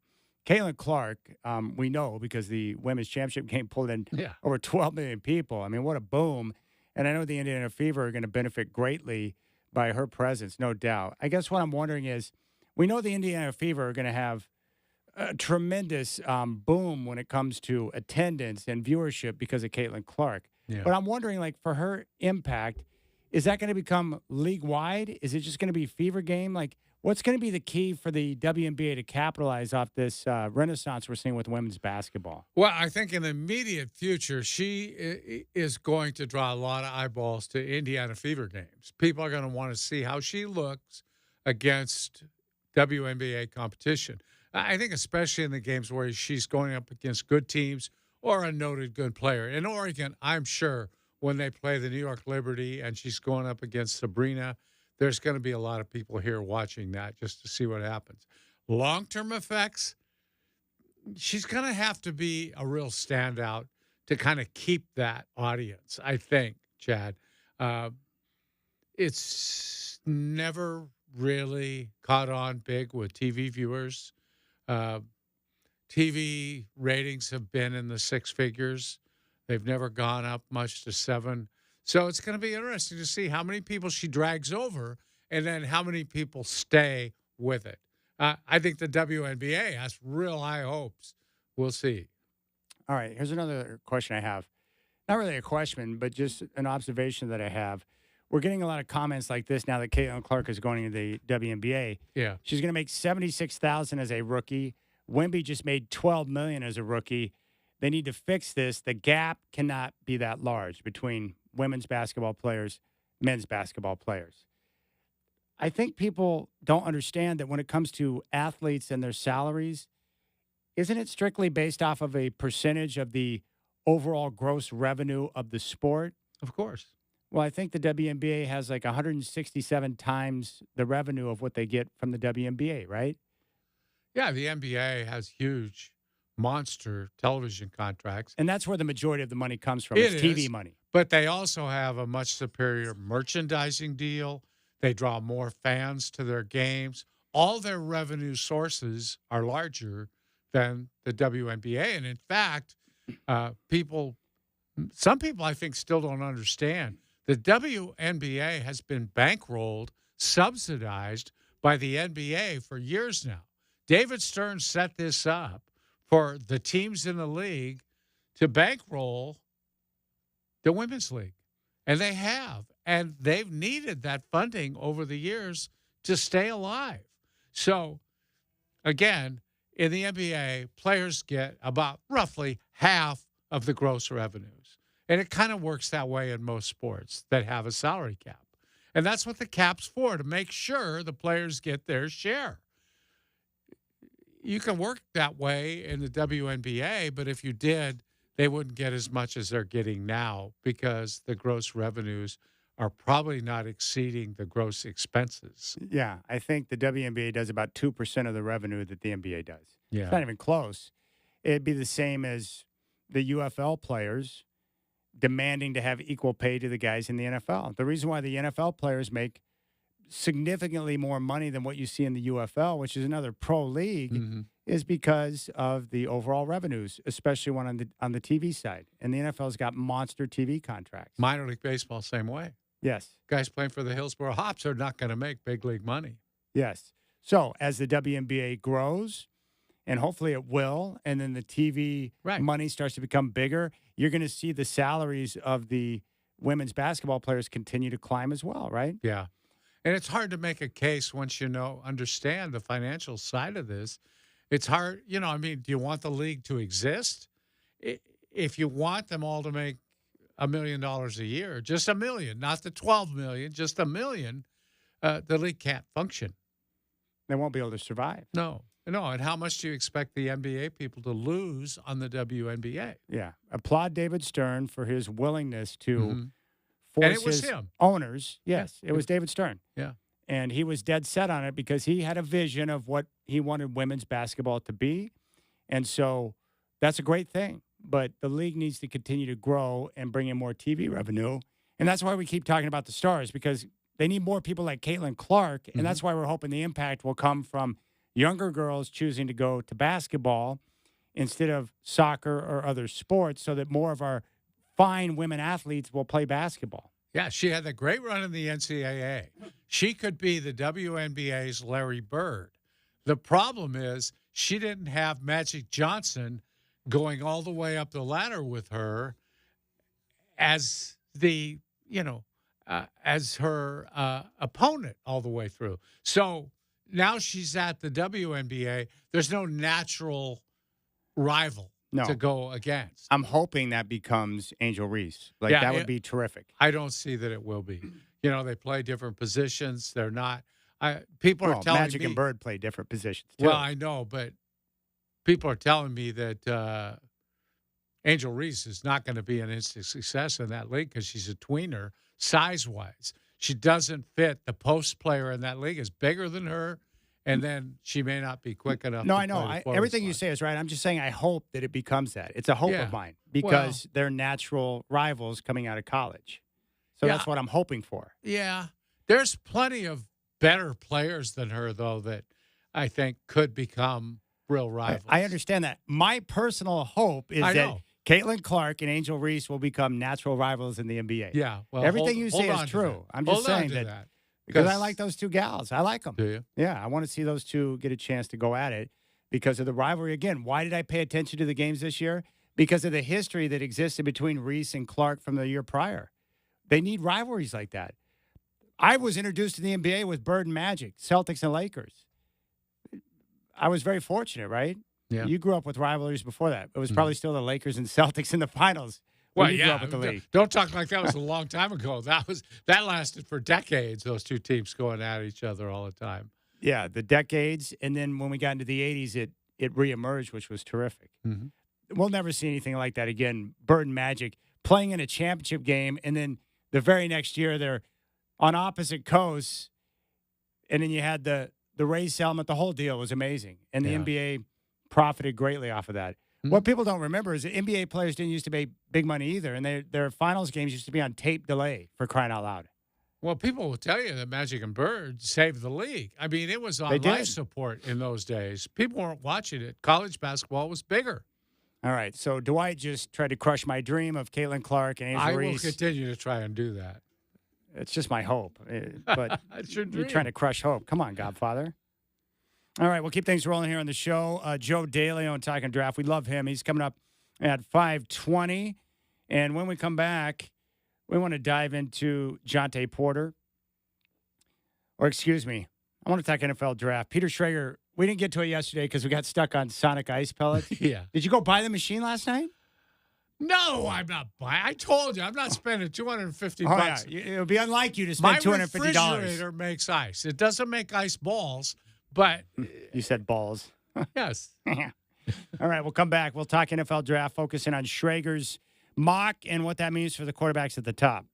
S1: Caitlin Clark, we know because the women's championship game pulled in over 12 million people. I mean, what a boom. And I know the Indiana Fever are going to benefit greatly by her presence, no doubt. I guess what I'm wondering is, we know the Indiana Fever are going to have a tremendous boom when it comes to attendance and viewership because of Caitlin Clark.
S2: Yeah.
S1: But I'm wondering, like, for her impact, is that going to become league-wide? Is it just going to be Fever game? Like, what's going to be the key for the WNBA to capitalize off this renaissance we're seeing with women's basketball?
S2: Well, I think in the immediate future, she is going to draw a lot of eyeballs to Indiana Fever games. People are going to want to see how she looks against WNBA competition. I think especially in the games where she's going up against good teams or a noted good player. In Oregon, I'm sure when they play the New York Liberty and she's going up against Sabrina, there's going to be a lot of people here watching that just to see what happens. Long-term effects, she's going to have to be a real standout to kind of keep that audience, I think, Chad. It's never really caught on big with TV viewers. TV ratings have been in the six figures. They've never gone up much to 7. So it's going to be interesting to see how many people she drags over and then how many people stay with it. I think the WNBA has real high hopes. We'll see.
S1: All right, here's another question I have. Not really a question, but just an observation that I have. We're getting a lot of comments like this now that Caitlin Clark is going to the WNBA.
S2: Yeah.
S1: She's going to make $76,000 as a rookie. Wemby just made $12 million as a rookie. They need to fix this. The gap cannot be that large between women's basketball players, men's basketball players. I think people don't understand that when it comes to athletes and their salaries, isn't it strictly based off of a percentage of the overall gross revenue of the sport?
S2: Of course.
S1: Well, I think the WNBA has like 167 times the revenue of what they get from the WNBA, right?
S2: Yeah, the NBA has huge, monster television contracts.
S1: And that's where the majority of the money comes from.
S2: It
S1: It's TV
S2: is.
S1: money.
S2: But they also have a much superior merchandising deal. They draw more fans to their games. All their revenue sources are larger than the WNBA. And in fact, some people I think still don't understand. The WNBA has been bankrolled, subsidized by the NBA for years now. David Stern set this up for the teams in the league to bankroll the women's league. And they have. And they've needed that funding over the years to stay alive. So, again, in the NBA, players get about roughly half of the gross revenues. And it kind of works that way in most sports that have a salary cap. And that's what the cap's for, to make sure the players get their share. You can work that way in the WNBA, but if you did, they wouldn't get as much as they're getting now because the gross revenues are probably not exceeding the gross expenses.
S1: Yeah, I think the WNBA does about 2% of the revenue that the NBA does.
S2: Yeah.
S1: It's not even close. It'd be the same as the UFL players demanding to have equal pay to the guys in the NFL. The reason why the NFL players make significantly more money than what you see in the UFL, which is another pro league,
S2: Mhm.
S1: is because of the overall revenues, especially one on the TV side. And the NFL's got monster TV contracts.
S2: Minor league baseball, same way.
S1: Yes.
S2: Guys playing for the Hillsborough Hops are not going to make big league money.
S1: Yes. So as the WNBA grows, and hopefully it will, and then the TV
S2: Right.
S1: money starts to become bigger, you're going to see the salaries of the women's basketball players continue to climb as well, right?
S2: Yeah. And it's hard to make a case once you understand the financial side of this. It's hard, I mean, do you want the league to exist? If you want them all to make $1 million a year, just $1 million, not the 12 million, just $1 million, the league can't function.
S1: They won't be able to survive.
S2: No. And how much do you expect the NBA people to lose on the WNBA?
S1: Yeah. Applaud David Stern for his willingness to
S2: Mhm.
S1: force
S2: And it was
S1: his
S2: him.
S1: owners. Yes, it was David Stern.
S2: Yeah.
S1: And he was dead set on it because he had a vision of what he wanted women's basketball to be. And so that's a great thing. But the league needs to continue to grow and bring in more TV revenue. And that's why we keep talking about the stars, because they need more people like Caitlin Clark. And that's why we're hoping the impact will come from younger girls choosing to go to basketball instead of soccer or other sports, so that more of our fine women athletes will play basketball.
S2: Yeah, she had a great run in the NCAA. She could be the WNBA's Larry Bird. The problem is she didn't have Magic Johnson going all the way up the ladder with her as the, as her opponent all the way through. So now she's at the WNBA. There's no natural rival to go against.
S1: I'm hoping that becomes Angel Reese. That would be terrific.
S2: I don't see that it will be. They play different positions. They're not. People are telling
S1: Magic
S2: me.
S1: and Bird play different positions, too.
S2: Well, I know, but people are telling me that Angel Reese is not going to be an instant success in that league because she's a tweener size-wise. She doesn't fit. The post player in that league is bigger than her, and then she may not be quick enough.
S1: No,
S2: to
S1: I know.
S2: play the forward
S1: Everything you
S2: slot.
S1: say is right. I'm just saying I hope that it becomes that. It's a hope
S2: Yeah.
S1: of mine because they're natural rivals coming out of college. So
S2: Yeah.
S1: that's what I'm hoping for.
S2: Yeah. There's plenty of better players than her, though, that I think could become real rivals.
S1: I understand that. My personal hope is
S2: I
S1: that
S2: know.
S1: Caitlin Clark and Angel Reese will become natural rivals in the NBA.
S2: Yeah. Well,
S1: Everything you
S2: hold
S1: say
S2: on
S1: is
S2: to
S1: true.
S2: that.
S1: I'm just
S2: Hold on
S1: saying
S2: to
S1: that because I like those two gals. I like them.
S2: Do you?
S1: Yeah, I want to see those two get a chance to go at it because of the rivalry. Again, why did I pay attention to the games this year? Because of the history that existed between Reese and Clark from the year prior. They need rivalries like that. I was introduced to the NBA with Bird and Magic, Celtics and Lakers. I was very fortunate, right?
S2: Yeah.
S1: You grew up with rivalries before that. It was probably still the Lakers and Celtics in the finals. when
S2: Well,
S1: you grew
S2: yeah.
S1: up with the league.
S2: Don't talk like that was a long time ago. That lasted for decades. Those two teams going at each other all the time.
S1: Yeah, the decades, and then when we got into the 80s, it reemerged, which was terrific.
S2: Mm-hmm.
S1: We'll never see anything like that again. Bird and Magic playing in a championship game, and then the very next year they're on opposite coasts, and then you had the Rays settlement. The whole deal was amazing, and the
S2: Yeah.
S1: NBA profited greatly off of that.
S2: Mhm.
S1: What people don't remember is that NBA players didn't used to make big money either, and their finals games used to be on tape delay, for crying out loud.
S2: Well, people will tell you that Magic and Bird saved the league. I mean, it was on
S1: They
S2: life
S1: did.
S2: support in those days. People weren't watching it. College basketball was bigger.
S1: All right, so Dwight just tried to crush my dream of Caitlin Clark and Angel
S2: I will
S1: Reese.
S2: continue to try and do that.
S1: It's just my hope. But
S2: It's your
S1: you're
S2: dream.
S1: trying to crush hope. Come on, Godfather. All right, we'll keep things rolling here on the show. Joe Daly on Talking Draft. We love him. He's coming up at 5:20. And when we come back, we want to dive into Jonte Porter. Or excuse me, I want to talk NFL Draft. Peter Schrager, we didn't get to it yesterday because we got stuck on Sonic Ice Pellets.
S2: Yeah.
S1: Did you go buy the machine last night?
S2: No, I'm not buying. I told you, I'm not spending $250
S1: Oh, yeah.
S2: bucks.
S1: It would be unlike you to
S2: My
S1: spend $250.
S2: refrigerator makes ice. It doesn't make ice balls, but
S1: You said balls.
S2: yes.
S1: All right, we'll come back. We'll talk NFL Draft, focusing on Schrager's mock and what that means for the quarterbacks at the top.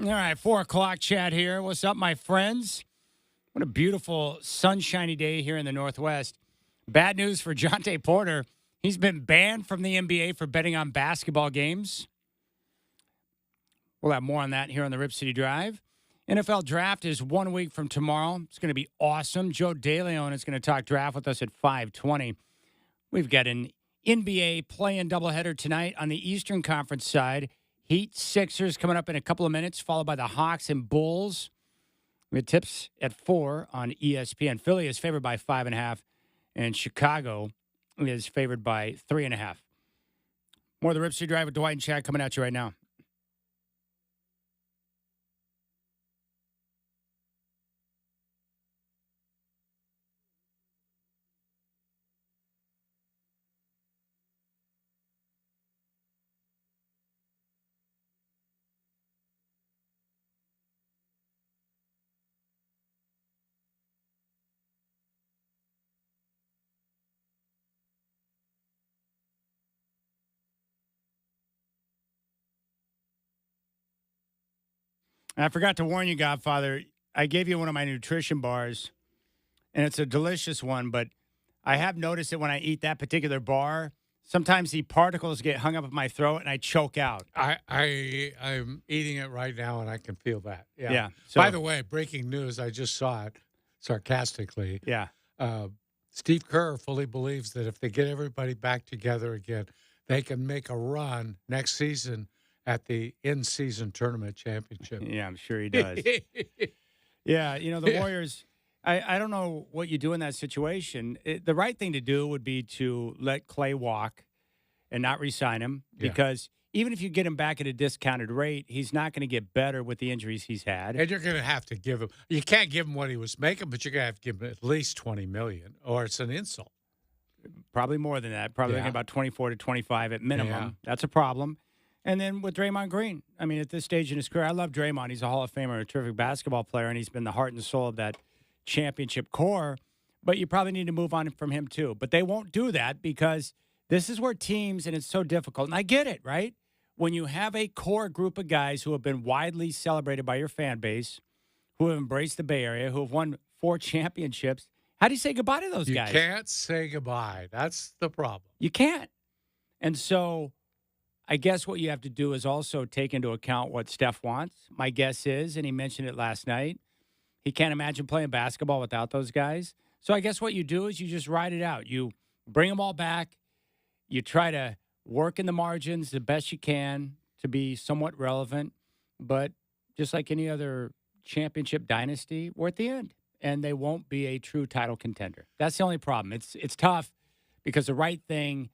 S1: All right, 4 o'clock chat here. What's up, my friends? What a beautiful, sunshiny day here in the Northwest. Bad news for Jonte Porter. He's been banned from the NBA for betting on basketball games. We'll have more on that here on the Rip City Drive. NFL Draft is 1 week from tomorrow. It's going to be awesome. Joe DeLeon is going to talk draft with us at 5:20. We've got an NBA play-in doubleheader tonight on the Eastern Conference side. Heat Sixers coming up in a couple of minutes, followed by the Hawks and Bulls. We have tips at 4 on ESPN. Philly is favored by 5.5, and Chicago is favored by 3.5. More of the Rip City Drive with Dwight and Chad coming at you right now. And I forgot to warn you, Godfather. I gave you one of my nutrition bars, and it's a delicious one, but I have noticed that when I eat that particular bar, sometimes the particles get hung up in my throat, and I choke out.
S2: I'm eating it right now, and I can feel that.
S1: Yeah.
S2: So, by the way, breaking news, I just saw it sarcastically.
S1: Yeah.
S2: Steve Kerr fully believes that if they get everybody back together again, they can make a run next season at the in-season tournament championship.
S1: Yeah, I'm sure he does. Yeah, the Warriors, I don't know what you do in that situation. The right thing to do would be to let Clay walk and not re-sign him because even if you get him back at a discounted rate, he's not going to get better with the injuries he's had.
S2: And you're going to have to give him – you can't give him what he was making, but you're going to have to give him at least $20 million or it's an insult.
S1: Probably more than that. Probably thinking about 24 to 25 at minimum.
S2: Yeah.
S1: That's a problem. And then with Draymond Green, I mean, at this stage in his career, I love Draymond. He's a Hall of Famer, a terrific basketball player, and he's been the heart and soul of that championship core. But you probably need to move on from him, too. But they won't do that because this is where teams, and it's so difficult. And I get it, right? When you have a core group of guys who have been widely celebrated by your fan base, who have embraced the Bay Area, who have won 4 championships, how do you say goodbye to those guys?
S2: You can't say goodbye. That's the problem.
S1: You can't. And so I guess what you have to do is also take into account what Steph wants. My guess is, and he mentioned it last night, he can't imagine playing basketball without those guys. So I guess what you do is you just ride it out. You bring them all back. You try to work in the margins the best you can to be somewhat relevant. But just like any other championship dynasty, we're at the end. And they won't be a true title contender. That's the only problem. It's tough because the right thing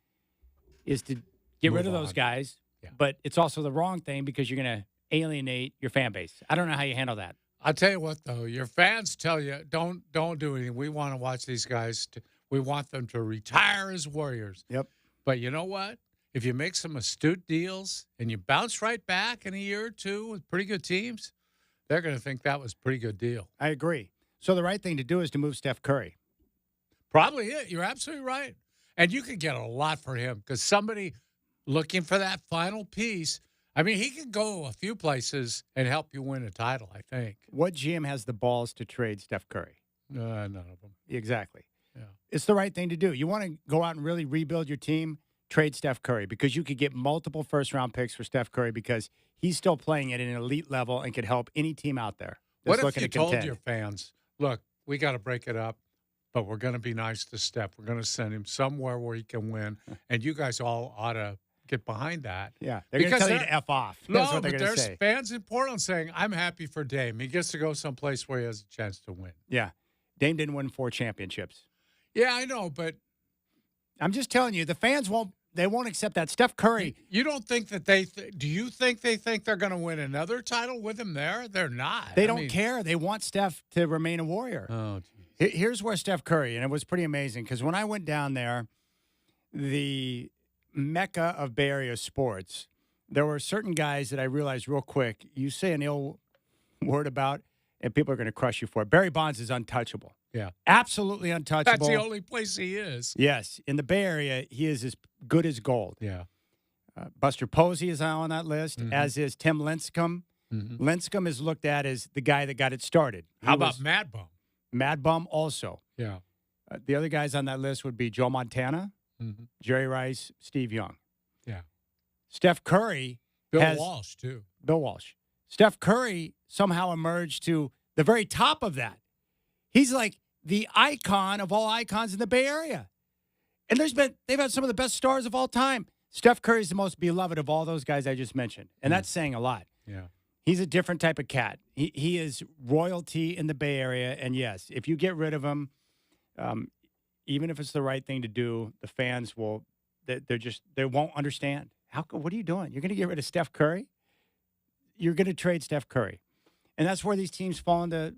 S1: is to get rid of those guys, but it's also the wrong thing because you're going to alienate your fan base. I don't know how you handle that.
S2: I'll tell you what, though. Your fans tell you, don't do anything. We want to watch these guys. We want them to retire as Warriors.
S1: Yep.
S2: But you know what? If you make some astute deals and you bounce right back in a year or two with pretty good teams, they're going to think that was a pretty good deal.
S1: I agree. So the right thing to do is to move Steph Curry.
S2: Probably it. You're absolutely right. And you could get a lot for him because somebody looking for that final piece, I mean, he could go a few places and help you win a title, I think.
S1: What GM has the balls to trade Steph Curry?
S2: None of them.
S1: Exactly.
S2: Yeah.
S1: It's the right thing to do. You want to go out and really rebuild your team, trade Steph Curry because you could get multiple first-round picks for Steph Curry because he's still playing at an elite level and could help any team out there.
S2: What if you told your fans, look, we got to break it up, but we're going to be nice to Steph. We're going to send him somewhere where he can win, and you guys all ought to get behind that.
S1: Yeah, they're going to tell you to F off. That's what they're going to say.
S2: There's fans in Portland saying, I'm happy for Dame. He gets to go someplace where he has a chance to win.
S1: Yeah. Dame didn't win 4 championships.
S2: Yeah, I know, but
S1: I'm just telling you, the fans won't accept that. Steph Curry.
S2: You don't think that do you think they think they're going to win another title with him there? They're not.
S1: They don't care. They want Steph to remain a Warrior.
S2: Oh, geez.
S1: Here's where Steph Curry, and it was pretty amazing because when I went down there, the mecca of Bay Area sports, there were certain guys that I realized real quick, you say an ill word about, and people are going to crush you for it. Barry Bonds is untouchable.
S2: Yeah.
S1: Absolutely untouchable.
S2: That's the only place he is.
S1: Yes. In the Bay Area, he is as good as gold.
S2: Yeah.
S1: Buster Posey is on that list, as is Tim Lincecum. Lincecum is looked at as the guy that got it started.
S2: How about Mad Bum?
S1: Mad Bum also.
S2: Yeah.
S1: The other guys on that list would be Joe Montana, Jerry Rice, Steve Young.
S2: Yeah.
S1: Steph Curry.
S2: Bill Walsh, too.
S1: Bill Walsh. Steph Curry somehow emerged to the very top of that. He's like the icon of all icons in the Bay Area. And they've had some of the best stars of all time. Steph Curry is the most beloved of all those guys I just mentioned. And that's saying a lot.
S2: Yeah.
S1: He's a different type of cat. He is royalty in the Bay Area. And yes, if you get rid of him, even if it's the right thing to do, the fans will, they won't understand. What are you doing? You're going to get rid of Steph Curry? You're going to trade Steph Curry. And that's where these teams fall into.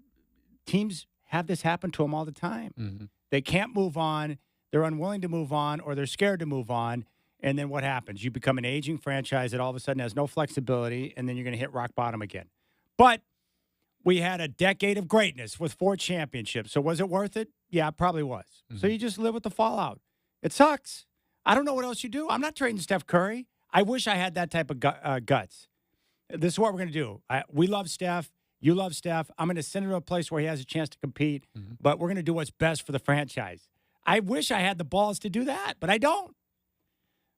S1: Teams have this happen to them all the time. They can't move on. They're unwilling to move on, or they're scared to move on. And then what happens? You become an aging franchise that all of a sudden has no flexibility, and then you're going to hit rock bottom again. But we had a decade of greatness with 4 championships. So was it worth it? Yeah, it probably was. So you just live with the fallout. It sucks. I don't know what else you do. I'm not trading Steph Curry. I wish I had that type of guts. This is what we're going to do. We love Steph. You love Steph. I'm going to send him to a place where he has a chance to compete, but we're going to do what's best for the franchise. I wish I had the balls to do that, but I don't.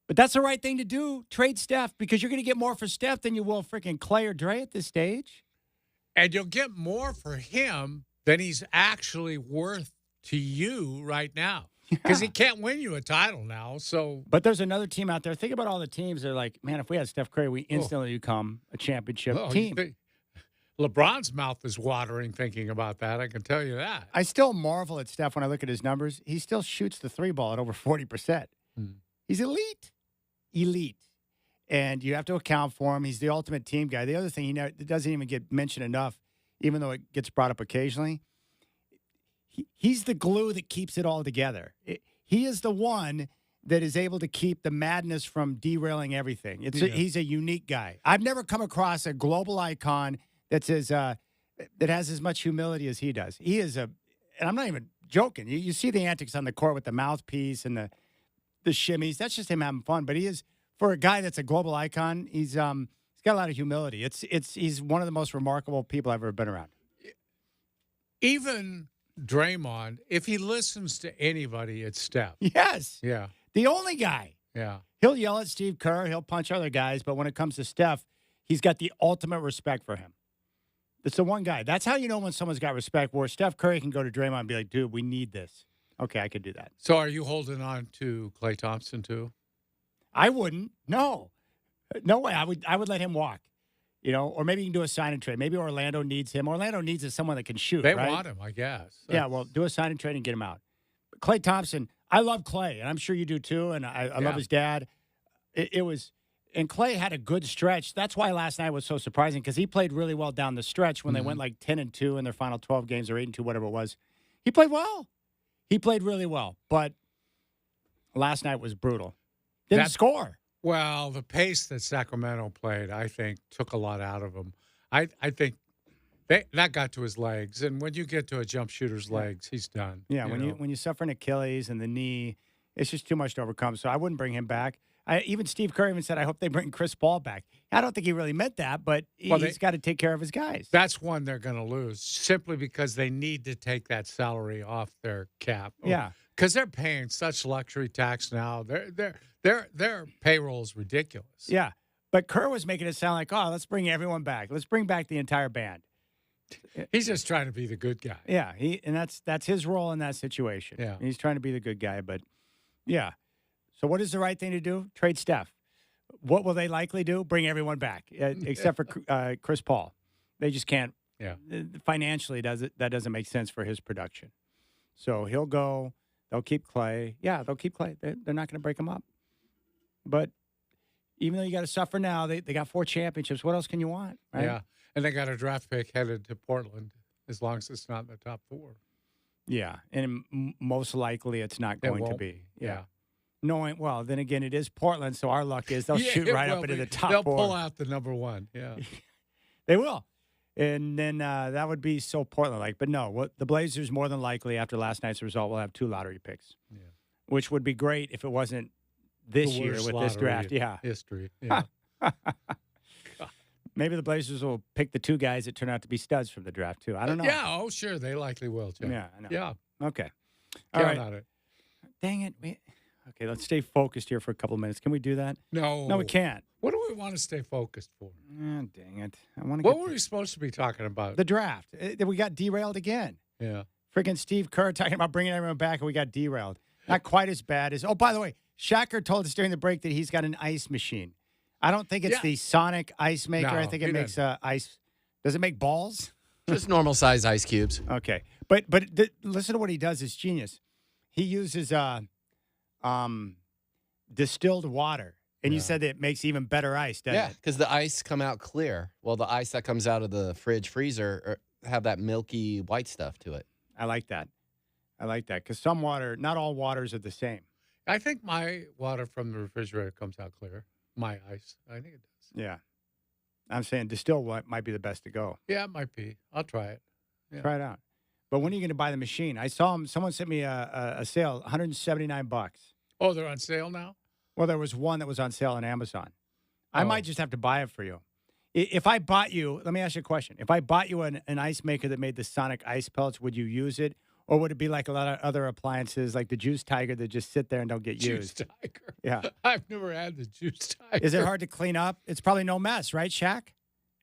S1: But that's the right thing to do. Trade Steph, because you're going to get more for Steph than you will freaking Clay or Dre at this stage.
S2: And you'll get more for him than he's actually worth to you right now. Because he can't win you a title now. So,
S1: but there's another team out there. Think about all the teams that are like, man, if we had Steph Curry, we instantly become a championship team.
S2: LeBron's mouth is watering thinking about that. I can tell you that.
S1: I still marvel at Steph when I look at his numbers. He still shoots the 3 ball at over 40%. He's elite. And you have to account for him. He's the ultimate team guy. The other thing, he doesn't even get mentioned enough, even though it gets brought up occasionally. He's the glue that keeps it all together. He is the one that is able to keep the madness from derailing everything. He's a unique guy. I've never come across a global icon that has as much humility as he does. He is and I'm not even joking. You see the antics on the court with the mouthpiece and the shimmies. That's just him having fun. But he is, for a guy that's a global icon, he's got a lot of humility. He's one of the most remarkable people I've ever been around.
S2: Even Draymond, if he listens to anybody, it's Steph.
S1: Yes.
S2: Yeah.
S1: The only guy.
S2: Yeah.
S1: He'll yell at Steve Kerr. He'll punch other guys. But when it comes to Steph, he's got the ultimate respect for him. It's the one guy. That's how you know when someone's got respect, where Steph Curry can go to Draymond and be like, dude, we need this. Okay, I could do that.
S2: So are you holding on to Klay Thompson, too?
S1: I wouldn't. No. No way. I would let him walk. Or maybe you can do a sign and trade. Maybe Orlando needs him. Orlando needs someone that can shoot.
S2: They
S1: right?
S2: want him, I guess.
S1: Yeah, well, do a sign and trade and get him out. But Klay Thompson, I love Klay, and I'm sure you do too, and I love his dad. And Klay had a good stretch. That's why last night was so surprising, because he played really well down the stretch when they went like 10-2 in their final 12 games, or 8-2, whatever it was. He played well. He played really well, but last night was brutal. Didn't score.
S2: Well, the pace that Sacramento played, I think, took a lot out of him. I think that got to his legs, and when you get to a jump shooter's legs, he's done.
S1: Yeah, when you suffer an Achilles and the knee, it's just too much to overcome. So I wouldn't bring him back. Even Steve Kerr even said, I hope they bring Chris Paul back. I don't think he really meant that, but he's got to take care of his guys.
S2: That's one they're going to lose, simply because they need to take that salary off their cap.
S1: Yeah.
S2: Because they're paying such luxury tax now. Their payroll is ridiculous.
S1: Yeah. But Kerr was making it sound like, let's bring everyone back. Let's bring back the entire band.
S2: He's just trying to be the good guy.
S1: Yeah, and that's his role in that situation.
S2: Yeah.
S1: He's trying to be the good guy, but yeah. So what is the right thing to do? Trade Steph. What will they likely do? Bring everyone back, except for Chris Paul. They just can't.
S2: Yeah.
S1: Financially, that doesn't make sense for his production. So he'll go. They'll keep Klay. Yeah, they'll keep Klay. They're not going to break him up. But even though you got to suffer now, they got 4 championships. What else can you want? Right?
S2: Yeah, and they got a draft pick headed to Portland, as long as it's not in the top 4.
S1: Yeah, and most likely it's not going to be.
S2: Yeah.
S1: Knowing, well, then again, it is Portland, so our luck is they'll shoot right up into the top 4.
S2: They'll pull out the number 1, yeah.
S1: They will. And then that would be so Portland-like. But no, the Blazers, more than likely, after last night's result, will have 2 lottery picks, which would be great if it wasn't this year with this draft. Yeah.
S2: History, yeah.
S1: Maybe the Blazers will pick the 2 guys that turn out to be studs from the draft, too. I don't know.
S2: Yeah, oh, sure. They likely will, too.
S1: Yeah, I know.
S2: Yeah.
S1: Okay. All
S2: Count
S1: right.
S2: on it.
S1: Dang it. Okay, let's stay focused here for a couple of minutes. Can we do that?
S2: No.
S1: No, we can't.
S2: What do we want to stay focused for?
S1: Dang it. I want to
S2: What
S1: get
S2: were we supposed to be talking about?
S1: the draft. We got derailed again.
S2: Yeah.
S1: Freaking Steve Kerr talking about bringing everyone back, and we got derailed. Not quite as bad as. Oh, by the way, Shacker told us during the break that he's got an ice machine. I don't think it's the Sonic ice maker. I
S2: No,
S1: think it
S2: he
S1: makes ice. Does it make balls?
S4: Just normal size ice cubes.
S1: Okay, but listen to what he does. It's genius. He uses distilled water, and you said that it makes even better ice, doesn't
S4: Yeah,
S1: it?
S4: because the ice come out clear. Well, the ice that comes out of the fridge freezer have that milky white stuff to it.
S1: I like that. Because some water, not all waters are the same.
S2: I think my water from the refrigerator comes out clear. My ice. I think it does.
S1: Yeah. I'm saying distilled might be the best to go.
S2: Yeah, it might be. I'll try it. Yeah.
S1: Try it out. But when are you going to buy the machine? I saw someone sent me a sale, $179.
S2: Oh, they're on sale now?
S1: Well, there was one that was on sale on Amazon. I
S2: Oh.
S1: might just have to buy it for you. If I bought you, let me ask you a question. If I bought you an ice maker that made the Sonic ice pellets, would you use it? Or would it be like a lot of other appliances, like the Juice Tiger, that just sit there and don't get
S2: Juice
S1: used?
S2: Tiger.
S1: Yeah.
S2: I've never had the Juice Tiger.
S1: Is it hard to clean up? It's probably no mess, right, Shaq?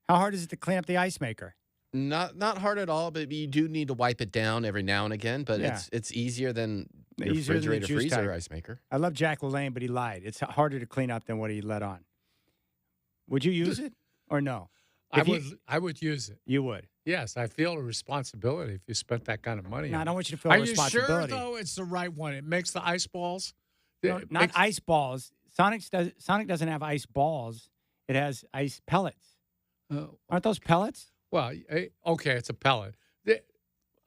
S1: How hard is it to clean up the ice maker?
S4: Not hard at all, but you do need to wipe it down every now and again. But
S1: Yeah.
S4: it's easier than your
S1: Easier than the
S4: refrigerator
S1: Juice
S4: freezer
S1: Tiger.
S4: ice maker.
S1: I love Jack LaLanne, but he lied. It's harder to clean up than what he let on. Would you use it or no?
S2: I would use it.
S1: You would.
S2: Yes, I feel a responsibility if you spent that kind of money.
S1: No, I
S2: on
S1: don't
S2: it.
S1: want you to feel
S2: Are you sure,
S1: responsibility.
S2: though, it's the right one? It makes the ice balls?
S1: No,
S2: It
S1: not
S2: makes-
S1: ice balls. Sonic doesn't have ice balls. It has ice pellets. Aren't those pellets?
S2: Well, okay, it's a pellet.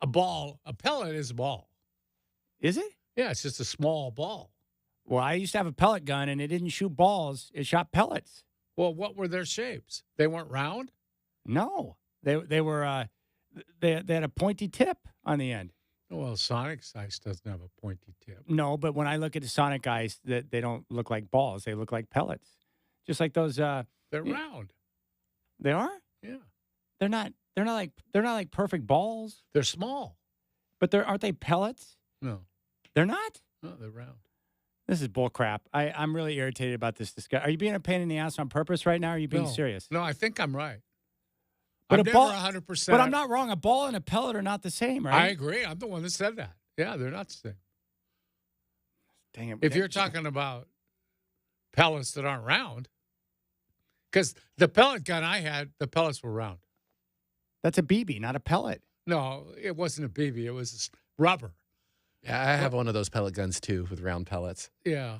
S2: A pellet is a ball.
S1: Is it?
S2: Yeah, it's just a small ball.
S1: Well, I used to have a pellet gun, and it didn't shoot balls. It shot pellets.
S2: Well, what were their shapes? They weren't round?
S1: No, they were they had a pointy tip on the end.
S2: Well, Sonic's ice doesn't have a pointy tip.
S1: No, but when I look at the Sonic ice, that they don't look like balls. They look like pellets, just like those.
S2: They're
S1: Yeah.
S2: round.
S1: They are.
S2: Yeah.
S1: They're not like perfect balls,
S2: They're small.
S1: but aren't they pellets?
S2: No,
S1: They're not.
S2: they're round.
S1: This is bull crap. I'm really irritated about this discussion. Are you being a pain in the ass on purpose right now? Or are you being
S2: No.
S1: serious?
S2: No, I think I'm right.
S1: But
S2: I'm
S1: a
S2: never
S1: ball-
S2: 100%.
S1: But I'm not wrong. A ball and a pellet are not the same, right?
S2: I agree. I'm the one that said that. Yeah, they're not the same.
S1: Dang it.
S2: If you're talking about pellets that aren't round, because the pellet gun I had, the pellets were round.
S1: That's a BB, not a pellet.
S2: No, it wasn't a BB. It was rubber.
S4: Yeah, I have one of those pellet guns too with round pellets.
S2: Yeah.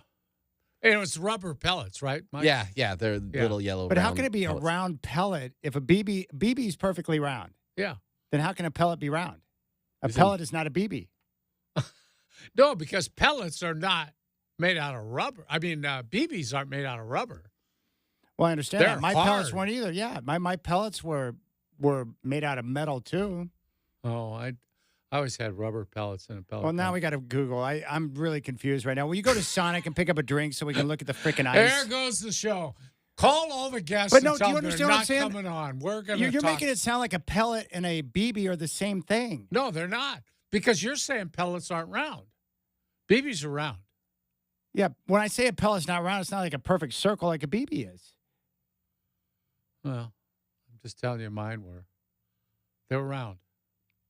S2: And it was rubber pellets, right, Mike?
S4: Yeah, they're little yellow.
S1: But how
S4: round
S1: can it be
S4: pellets.
S1: a round pellet if a BB is perfectly round?
S2: Yeah.
S1: Then how can a pellet be round? A
S4: Isn't-
S1: pellet is not a BB.
S2: No, because pellets are not made out of rubber. I mean, BBs aren't made out of rubber.
S1: Well, I understand
S2: They're
S1: that. My pellets
S2: hard.
S1: weren't either. Yeah, my pellets were made out of metal too.
S2: Oh, I always had rubber pellets in a pellet.
S1: Well, now
S2: gun.
S1: we got to Google. I'm really confused right now. Will you go to Sonic and pick up a drink so we can look at the freaking
S2: There
S1: ice?
S2: goes the show. Call all the guests
S1: But
S2: and
S1: no, do
S2: tell
S1: you
S2: them
S1: understand
S2: they're
S1: what I'm
S2: not
S1: saying?
S2: coming on. We're going
S1: You're
S2: to talk.
S1: making it sound like a pellet and a BB are the same thing.
S2: No, they're not. Because you're saying pellets aren't round. BBs are round.
S1: Yeah, when I say a pellet's not round, it's not like a perfect circle like a BB is.
S2: Well, I'm just telling you mine were. They were round.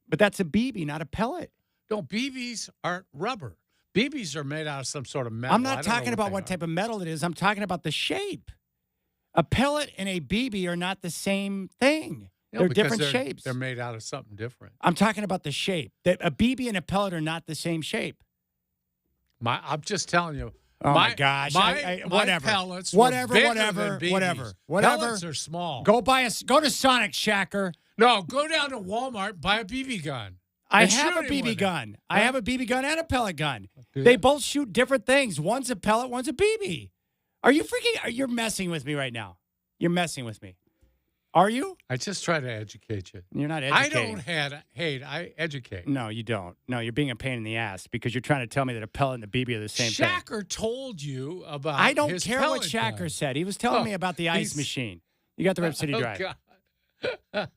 S1: But that's a BB, not a pellet.
S2: No, BBs aren't rubber. BBs are made out of some sort of metal.
S1: I'm
S2: I
S1: not
S2: don't know
S1: talking about
S2: they
S1: what
S2: are.
S1: type of metal it is. I'm talking about the shape. A pellet and a BB are not the same thing.
S2: No,
S1: They're
S2: because
S1: different shapes.
S2: They're made out of something different.
S1: I'm talking about the shape. A BB and a pellet are not the same shape.
S2: I'm just telling you.
S1: Oh my gosh!
S2: My
S1: Whatever.
S2: pellets were
S1: Whatever.
S2: bigger
S1: Whatever.
S2: than BBs.
S1: Whatever. Whatever.
S2: Pellets are small.
S1: Go to Sonic Shacker.
S2: No, go down to Walmart and buy a BB gun.
S1: I
S2: And
S1: have a
S2: shoot him with
S1: BB
S2: it.
S1: gun. I
S2: Huh?
S1: have a BB gun and a pellet gun.
S2: Do
S1: They
S2: you?
S1: both shoot different things. One's a pellet, one's a BB. Are you freaking? You're messing with me right now. You're messing with me. Are you?
S2: I just try to educate you.
S1: You're not
S2: I
S1: educating.
S2: don't hate. I educate.
S1: No, you don't. No, you're being a pain in the ass because you're trying to tell me that a pellet and a BB are the same thing.
S2: Shacker told you about
S1: I don't
S2: his
S1: care what
S2: pellet
S1: Shacker
S2: gun.
S1: said. He was telling
S2: Oh,
S1: me about the ice
S2: he's-
S1: machine. You got the Rip City
S2: Oh,
S1: Drive.
S2: God.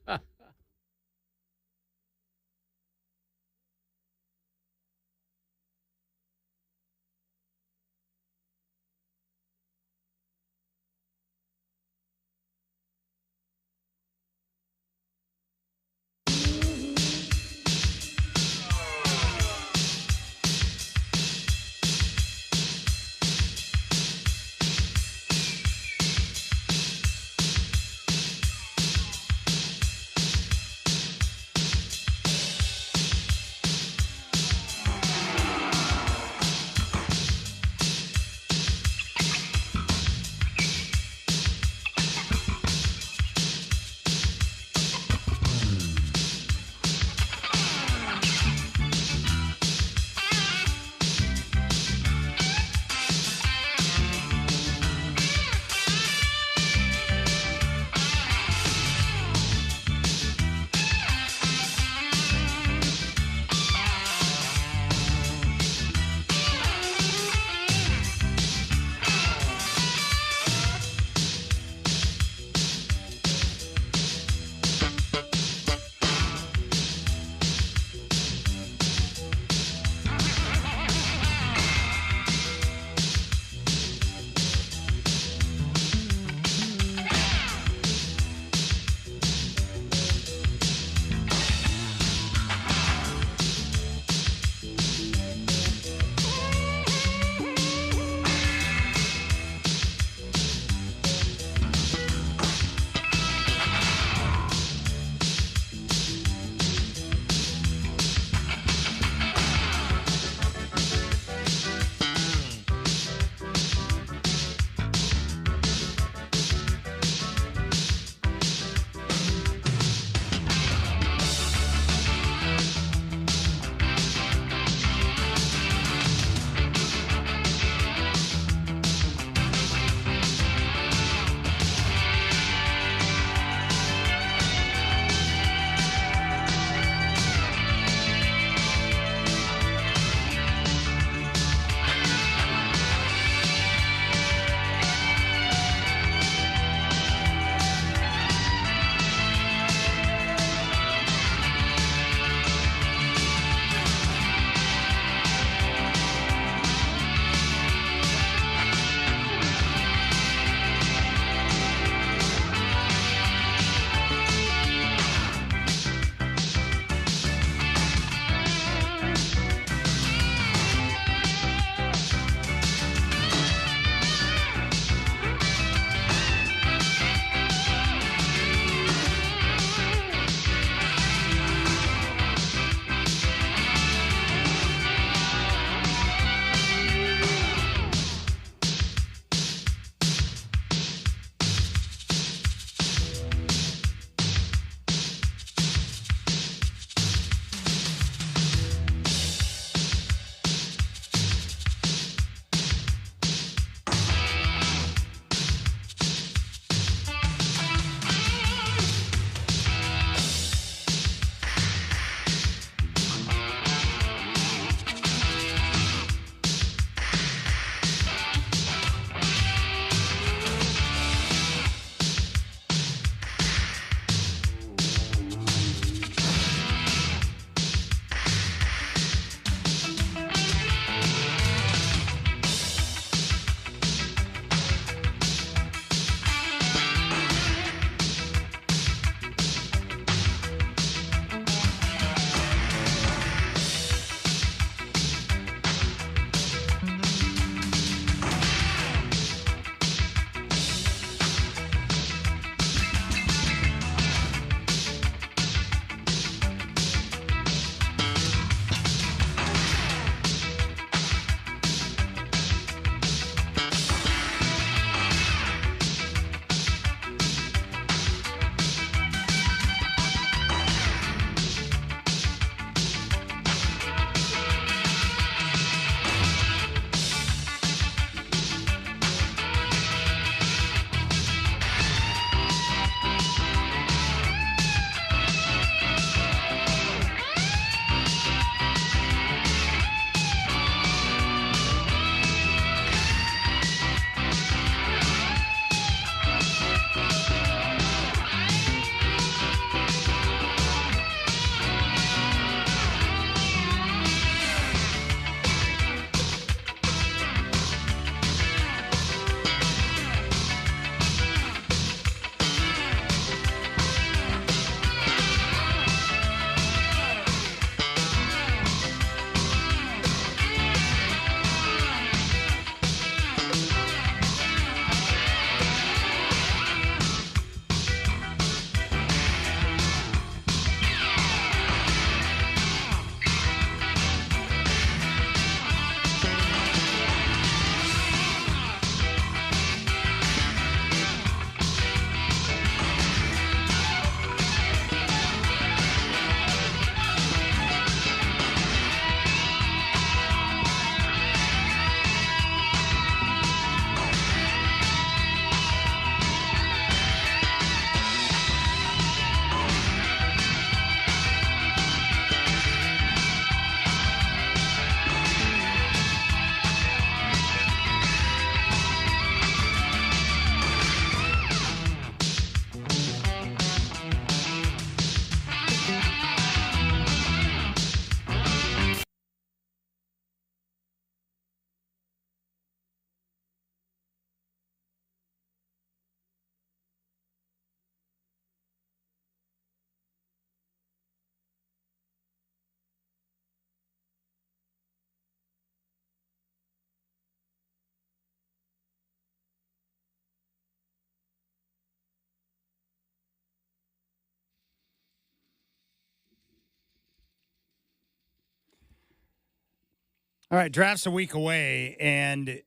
S1: All right, draft's a week away, and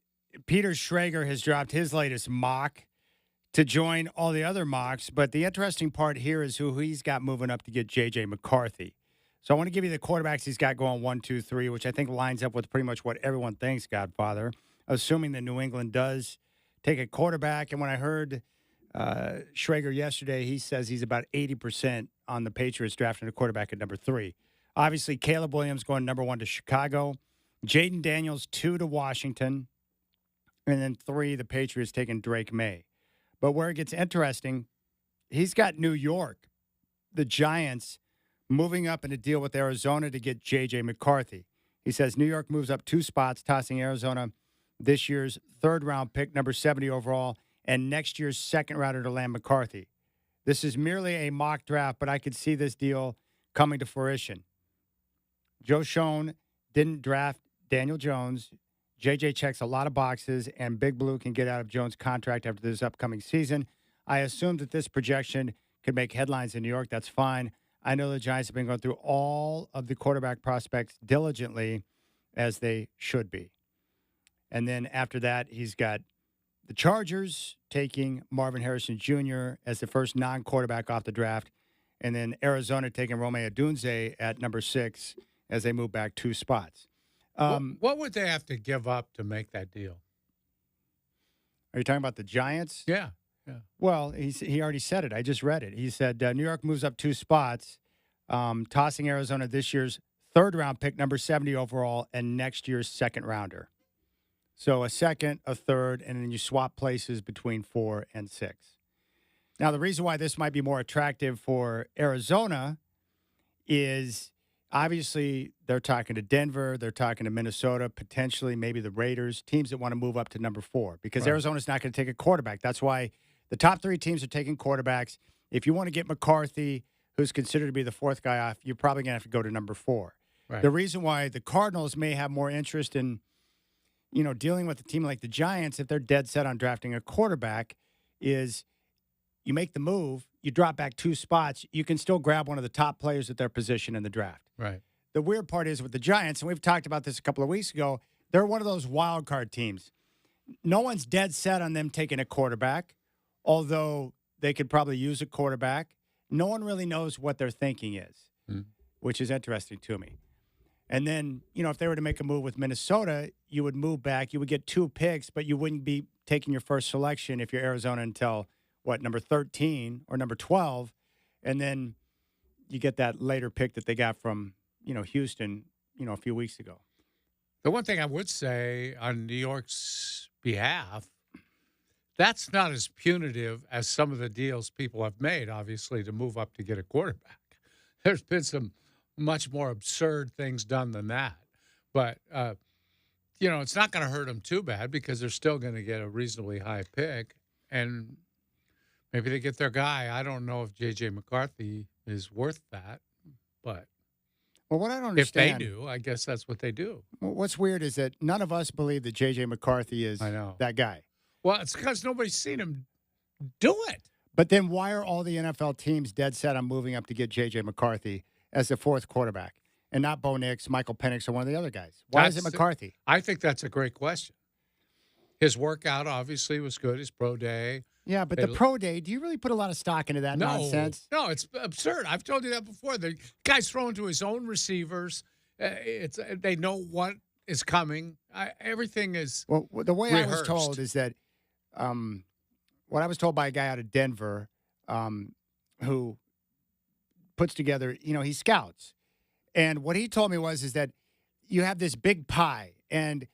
S1: Peter Schrager has dropped his latest mock to join all the other mocks. But the interesting part here is who he's got moving up to get J.J. McCarthy. So I want to give you the quarterbacks he's got going 1, 2, 3, which I think lines up with pretty much what everyone thinks, Godfather, assuming that New England does take a quarterback. And when I heard Schrager yesterday, he says he's about 80% on the Patriots drafting a quarterback at number 3. Obviously, Caleb Williams going number 1 to Chicago. Jaden Daniels, 2 to Washington. And then 3, the Patriots taking Drake May. But where it gets interesting, he's got New York, the Giants, moving up in a deal with Arizona to get J.J. McCarthy. He says New York moves up 2 spots, tossing Arizona this year's 3rd-round pick, number 70 overall, and next year's 2nd-rounder to land McCarthy. This is merely a mock draft, but I could see this deal coming to fruition. Joe Schoen didn't draft Daniel Jones. JJ checks a lot of boxes, and Big Blue can get out of Jones' contract after this upcoming season. I assume that this projection could make headlines in New York. That's fine. I know the Giants have been going through all of the quarterback prospects diligently, as they should be. And then after that, he's got the Chargers taking Marvin Harrison Jr. as the first non-quarterback off the draft, and then Arizona taking Rome Odunze at number 6 as they move back 2 spots.
S2: What would they have to give up to make that deal?
S1: Are you talking about the Giants?
S2: Yeah.
S1: Well, he already said it. I just read it. He said New York moves up 2 spots, tossing Arizona this year's 3rd-round pick, number 70 overall, and next year's 2nd-rounder. So a 2nd, a 3rd, and then you swap places between 4 and 6. Now, the reason why this might be more attractive for Arizona is obviously they're talking to Denver, they're talking to Minnesota, potentially maybe the Raiders, teams that want to move up to number 4 because
S2: Right.
S1: Arizona's not going to take a quarterback. That's why the top 3 teams are taking quarterbacks. If you want to get McCarthy, who's considered to be the 4th guy off, you're probably going to have to go to number 4.
S2: Right.
S1: The reason why the Cardinals may have more interest in, dealing with a team like the Giants if they're dead set on drafting a quarterback is you make the move, you drop back 2 spots, you can still grab one of the top players at their position in the draft.
S2: Right.
S1: The weird part is with the Giants, and we've talked about this a couple of weeks ago, they're one of those wild card teams. No one's dead set on them taking a quarterback, although they could probably use a quarterback. No one really knows what their thinking is, which is interesting to me. And then, if they were to make a move with Minnesota, you would move back. You would get 2 picks, but you wouldn't be taking your first selection if you're Arizona until, number 13 or number 12. And then you get that later pick that they got from, Houston, a few weeks ago.
S2: The one thing I would say on New York's behalf, that's not as punitive as some of the deals people have made, obviously, to move up to get a quarterback. There's been some much more absurd things done than that. But, it's not going to hurt them too bad because they're still going to get a reasonably high pick. And maybe they get their guy. I don't know if J.J. McCarthy is worth that, but
S1: what I don't
S2: if they
S1: understand,
S2: do, I guess that's what they do.
S1: what's weird is that none of us believe that J.J. McCarthy is that guy.
S2: Well, it's because nobody's seen him do it.
S1: But then why are all the NFL teams dead set on moving up to get J.J. McCarthy as the 4th quarterback and not Bo Nix, Michael Penix, or one of the other guys? Why is it McCarthy?
S2: I think that's a great question. His workout obviously was good, his pro day.
S1: Yeah, but the pro day, do you really put a lot of stock into that nonsense?
S2: No, it's absurd. I've told you that before. The guy's throwing to his own receivers. They know what is coming. Everything is
S1: Well, the way I was
S2: rehearsed.
S1: told is that what I was told by a guy out of Denver who puts together, he scouts. And what he told me is that you have this big pie, and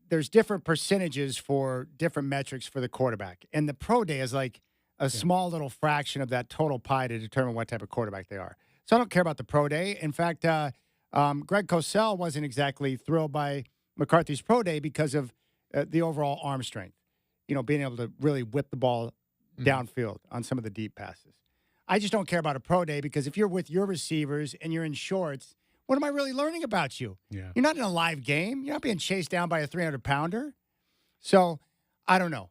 S1: there's different percentages for different metrics for the quarterback. And the pro day is like a small little fraction of that total pie to determine what type of quarterback they are. So I don't care about the pro day. In fact, Greg Cosell wasn't exactly thrilled by McCarthy's pro day because of the overall arm strength, being able to really whip the ball downfield on some of the deep passes. I just don't care about a pro day because if you're with your receivers and you're in shorts, what am I really learning about you?
S2: Yeah.
S1: You're not in a live game. You're not being chased down by a 300-pounder. So, I don't know.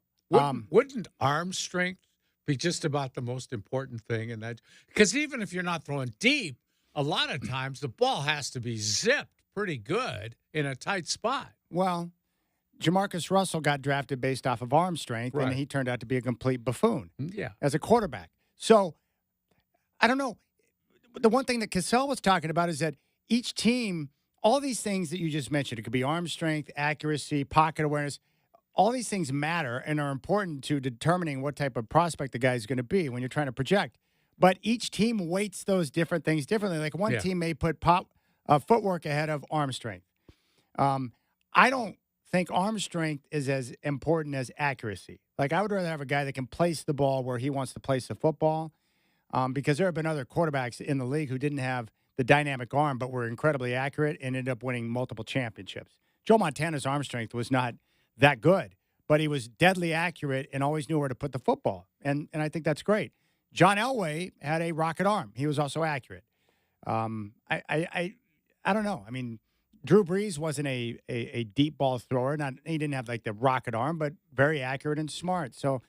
S2: Wouldn't arm strength be just about the most important thing in that? Because even if you're not throwing deep, a lot of times the ball has to be zipped pretty good in a tight spot.
S1: Well, Jamarcus Russell got drafted based off of arm strength, and
S2: Right.
S1: he turned out to be a complete buffoon
S2: Yeah.
S1: as a quarterback. So, I don't know. The one thing that Cassell was talking about is that each team, all these things that you just mentioned, it could be arm strength, accuracy, pocket awareness, all these things matter and are important to determining what type of prospect the guy is going to be when you're trying to project. But each team weights those different things differently. Like one
S2: Yeah.
S1: team may put footwork ahead of arm strength. I don't think arm strength is as important as accuracy. Like I would rather have a guy that can place the ball where he wants to place the football, because there have been other quarterbacks in the league who didn't have the dynamic arm but were incredibly accurate and ended up winning multiple championships. Joe Montana's arm strength was not that good, but he was deadly accurate and always knew where to put the football, and I think that's great. John Elway had a rocket arm. He was also accurate. I don't know. I mean, Drew Brees wasn't a deep ball thrower. He didn't have like the rocket arm, but very accurate and smart. So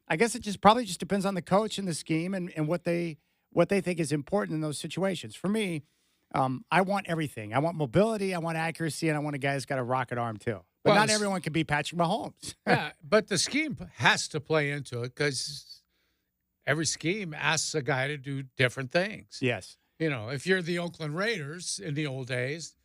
S1: I guess it probably just depends on the coach and the scheme and what they think is important in those situations. For me, I want everything. I want mobility, I want accuracy, and I want a guy that's got a rocket arm too. But
S2: Well,
S1: not everyone can be Patrick Mahomes.
S2: Yeah, but the scheme has to play into it because every scheme asks a guy to do different things.
S1: Yes.
S2: You know, if you're the Oakland Raiders in the old days,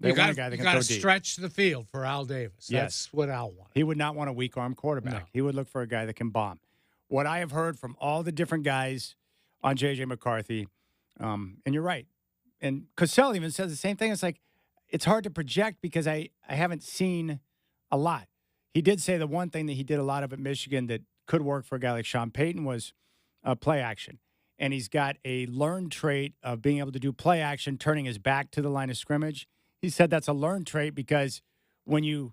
S1: They
S2: you
S1: want a
S2: got
S1: guy that
S2: to
S1: can throw deep.
S2: stretch the field for Al Davis.
S1: Yes.
S2: That's what Al wanted.
S1: He would not want a weak arm quarterback.
S2: No.
S1: He would look for a guy that can bomb. What I have heard from all the different guys on J.J. McCarthy, and you're right, and Cassell even says the same thing. It's like it's hard to project because I haven't seen a lot. He did say the one thing that he did a lot of at Michigan that could work for a guy like Sean Payton was play action. And he's got a learned trait of being able to do play action, turning his back to the line of scrimmage. He said that's a learned trait because when you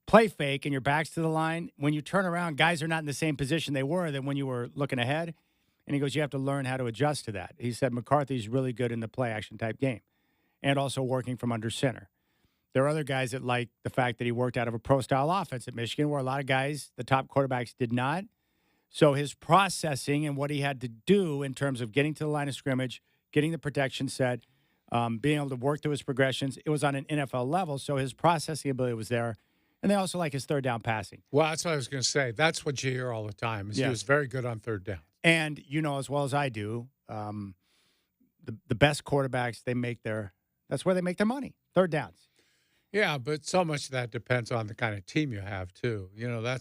S1: play fake and your back's to the line, when you turn around, guys are not in the same position they were than when you were looking ahead. And he goes, you have to learn how to adjust to that. He said McCarthy's really good in the play action type game and also working from under center. There are other guys that like the fact that he worked out of a pro-style offense at Michigan where a lot of guys, the top quarterbacks, did not. So his processing and what he had to do in terms of getting to the line of scrimmage, getting the protection set, being able to work through his progressions, it was on an NFL level, so his processing ability was there. And they also like his third down passing.
S2: Well, that's what I was going to say. That's what you hear all the time. Is He
S1: Yes.
S2: was very good on third down.
S1: And you know as well as I do, the best quarterbacks, that's where they make their money, third downs.
S2: Yeah, but so much of that depends on the kind of team you have, too. You know,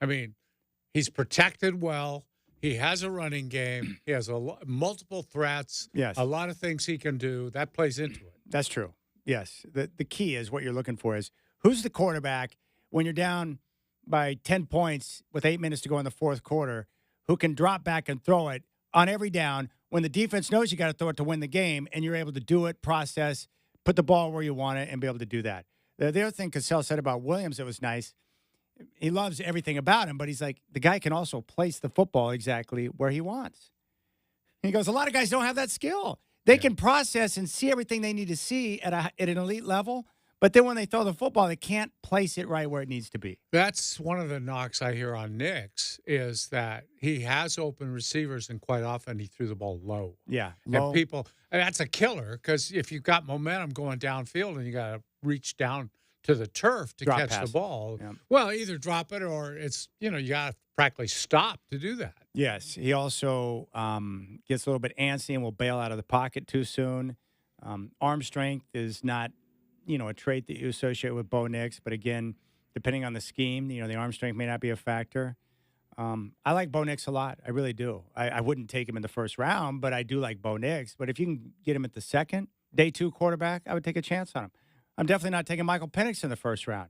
S2: I mean, he's protected well. He has a running game. He has multiple threats.
S1: Yes.
S2: A lot of things he can do. That plays into it.
S1: That's true. Yes. The key is what you're looking for is who's the quarterback when you're down by 10 points with 8 minutes to go in the fourth quarter who can drop back and throw it on every down when the defense knows you got to throw it to win the game and you're able to do it, process, put the ball where you want it, and be able to do that. The other thing Cassell said about Williams that was nice, he loves everything about him, but he's like, the guy can also place the football exactly where he wants. He goes, a lot of guys don't have that skill. They can process and see everything they need to see at an elite level, but then when they throw the football, they can't place it right where it needs to be.
S2: That's one of the knocks I hear on Nick's is that he has open receivers, and quite often he threw the ball low.
S1: Yeah.
S2: And that's a killer because if you've got momentum going downfield and you got to reach down to the turf to
S1: Drop
S2: catch
S1: pass.
S2: the ball,
S1: Yeah.
S2: well, either drop it or it's, you got to practically stop to do that.
S1: Yes. He also gets a little bit antsy and will bail out of the pocket too soon. Arm strength is not, a trait that you associate with Bo Nix. But again, depending on the scheme, the arm strength may not be a factor. I like Bo Nix a lot. I really do. I wouldn't take him in the first round, but I do like Bo Nix. But if you can get him at the second, day 2 quarterback, I would take a chance on him. I'm definitely not taking Michael Penix in the first round.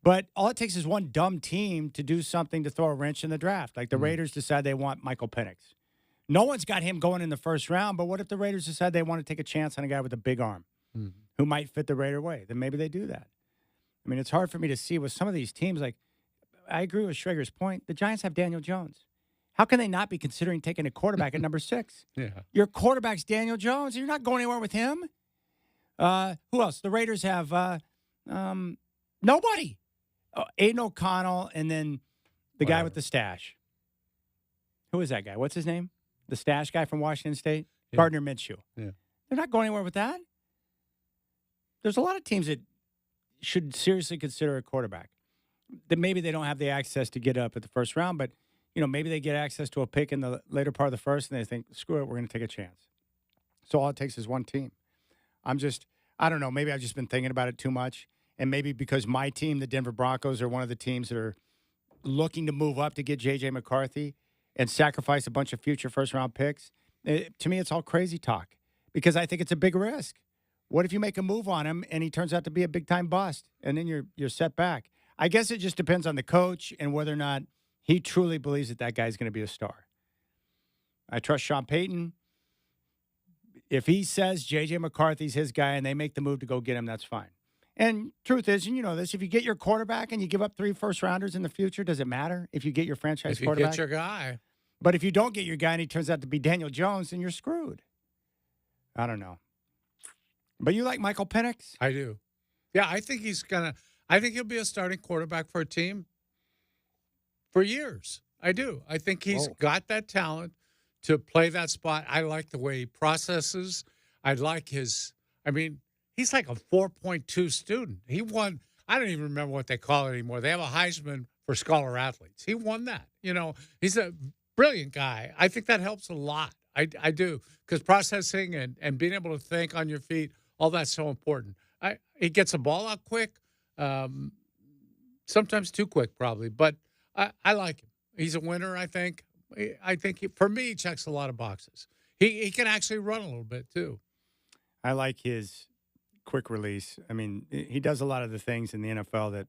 S1: But all it takes is one dumb team to do something to throw a wrench in the draft. Like the Raiders decide they want Michael Penix. No one's got him going in the first round, but what if the Raiders decide they want to take a chance on a guy with a big arm who might fit the Raider way? Then maybe they do that. I mean, it's hard for me to see with some of these teams. Like, I agree with Schrager's point. The Giants have Daniel Jones. How can they not be considering taking a quarterback at number 6?
S2: Yeah.
S1: Your quarterback's Daniel Jones. You're not going anywhere with him. Who else? The Raiders have nobody. Aiden O'Connell, and then the guy with the stash. Who is that guy? What's his name? The stash guy from Washington State?
S2: Yeah.
S1: Gardner Minshew.
S2: Yeah.
S1: They're not going anywhere with that. there's a lot of teams that should seriously consider a quarterback. That maybe they don't have the access to get up at the first round, but maybe they get access to a pick in the later part of the first, and they think, screw it, we're going to take a chance. So all it takes is one team. I don't know. Maybe I've just been thinking about it too much, and maybe because my team, the Denver Broncos, are one of the teams that are looking to move up to get J.J. McCarthy and sacrifice a bunch of future first-round picks. To me, it's all crazy talk because I think it's a big risk. What if you make a move on him and he turns out to be a big-time bust, and then you're set back? I guess it just depends on the coach and whether or not he truly believes that guy's going to be a star. I trust Sean Payton. If he says J.J. McCarthy's his guy and they make the move to go get him, that's fine. And truth is, and you know this, if you get your quarterback and you give up 3 first-rounders in the future, does it matter if you get your franchise quarterback?
S2: If you get your guy.
S1: But if you don't get your guy and he turns out to be Daniel Jones, then you're screwed. I don't know. But you like Michael Penix?
S2: I do. Yeah, I think he'll be a starting quarterback for a team for years. I do. I think he's got that talent to play that spot. I like the way he processes. I like he's like a 4.2 student. He won, I don't even remember what they call it anymore. They have a Heisman for scholar athletes. He won that. He's a brilliant guy. I think that helps a lot. I do. Because processing and being able to think on your feet, all that's so important. He gets the ball out quick, sometimes too quick probably, but I like him. He's a winner, I think. I think for me, he checks a lot of boxes. He can actually run a little bit too.
S1: I like his quick release. I mean, he does a lot of the things in the NFL that